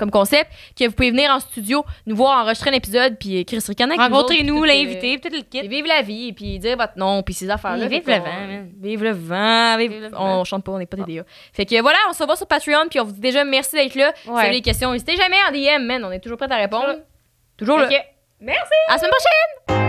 que vous pouvez venir en studio, nous voir enregistrer un épisode, puis Chris Ricanek. Rencontrez-nous, l'invité, puis tout le kit. Vive la vie, puis dire votre nom, puis ces affaires-là. Vive Fait le qu'on- vent, man. Vive le vent. Vive le vent. On chante pas, on n'est pas des DA. Fait que voilà, on se revoit sur Patreon, puis on vous dit déjà merci d'être là. Si vous Ouais. avez des questions, n'hésitez jamais en DM, man. On est toujours prêts à répondre. Toujours là. Ok. Merci! À la semaine prochaine!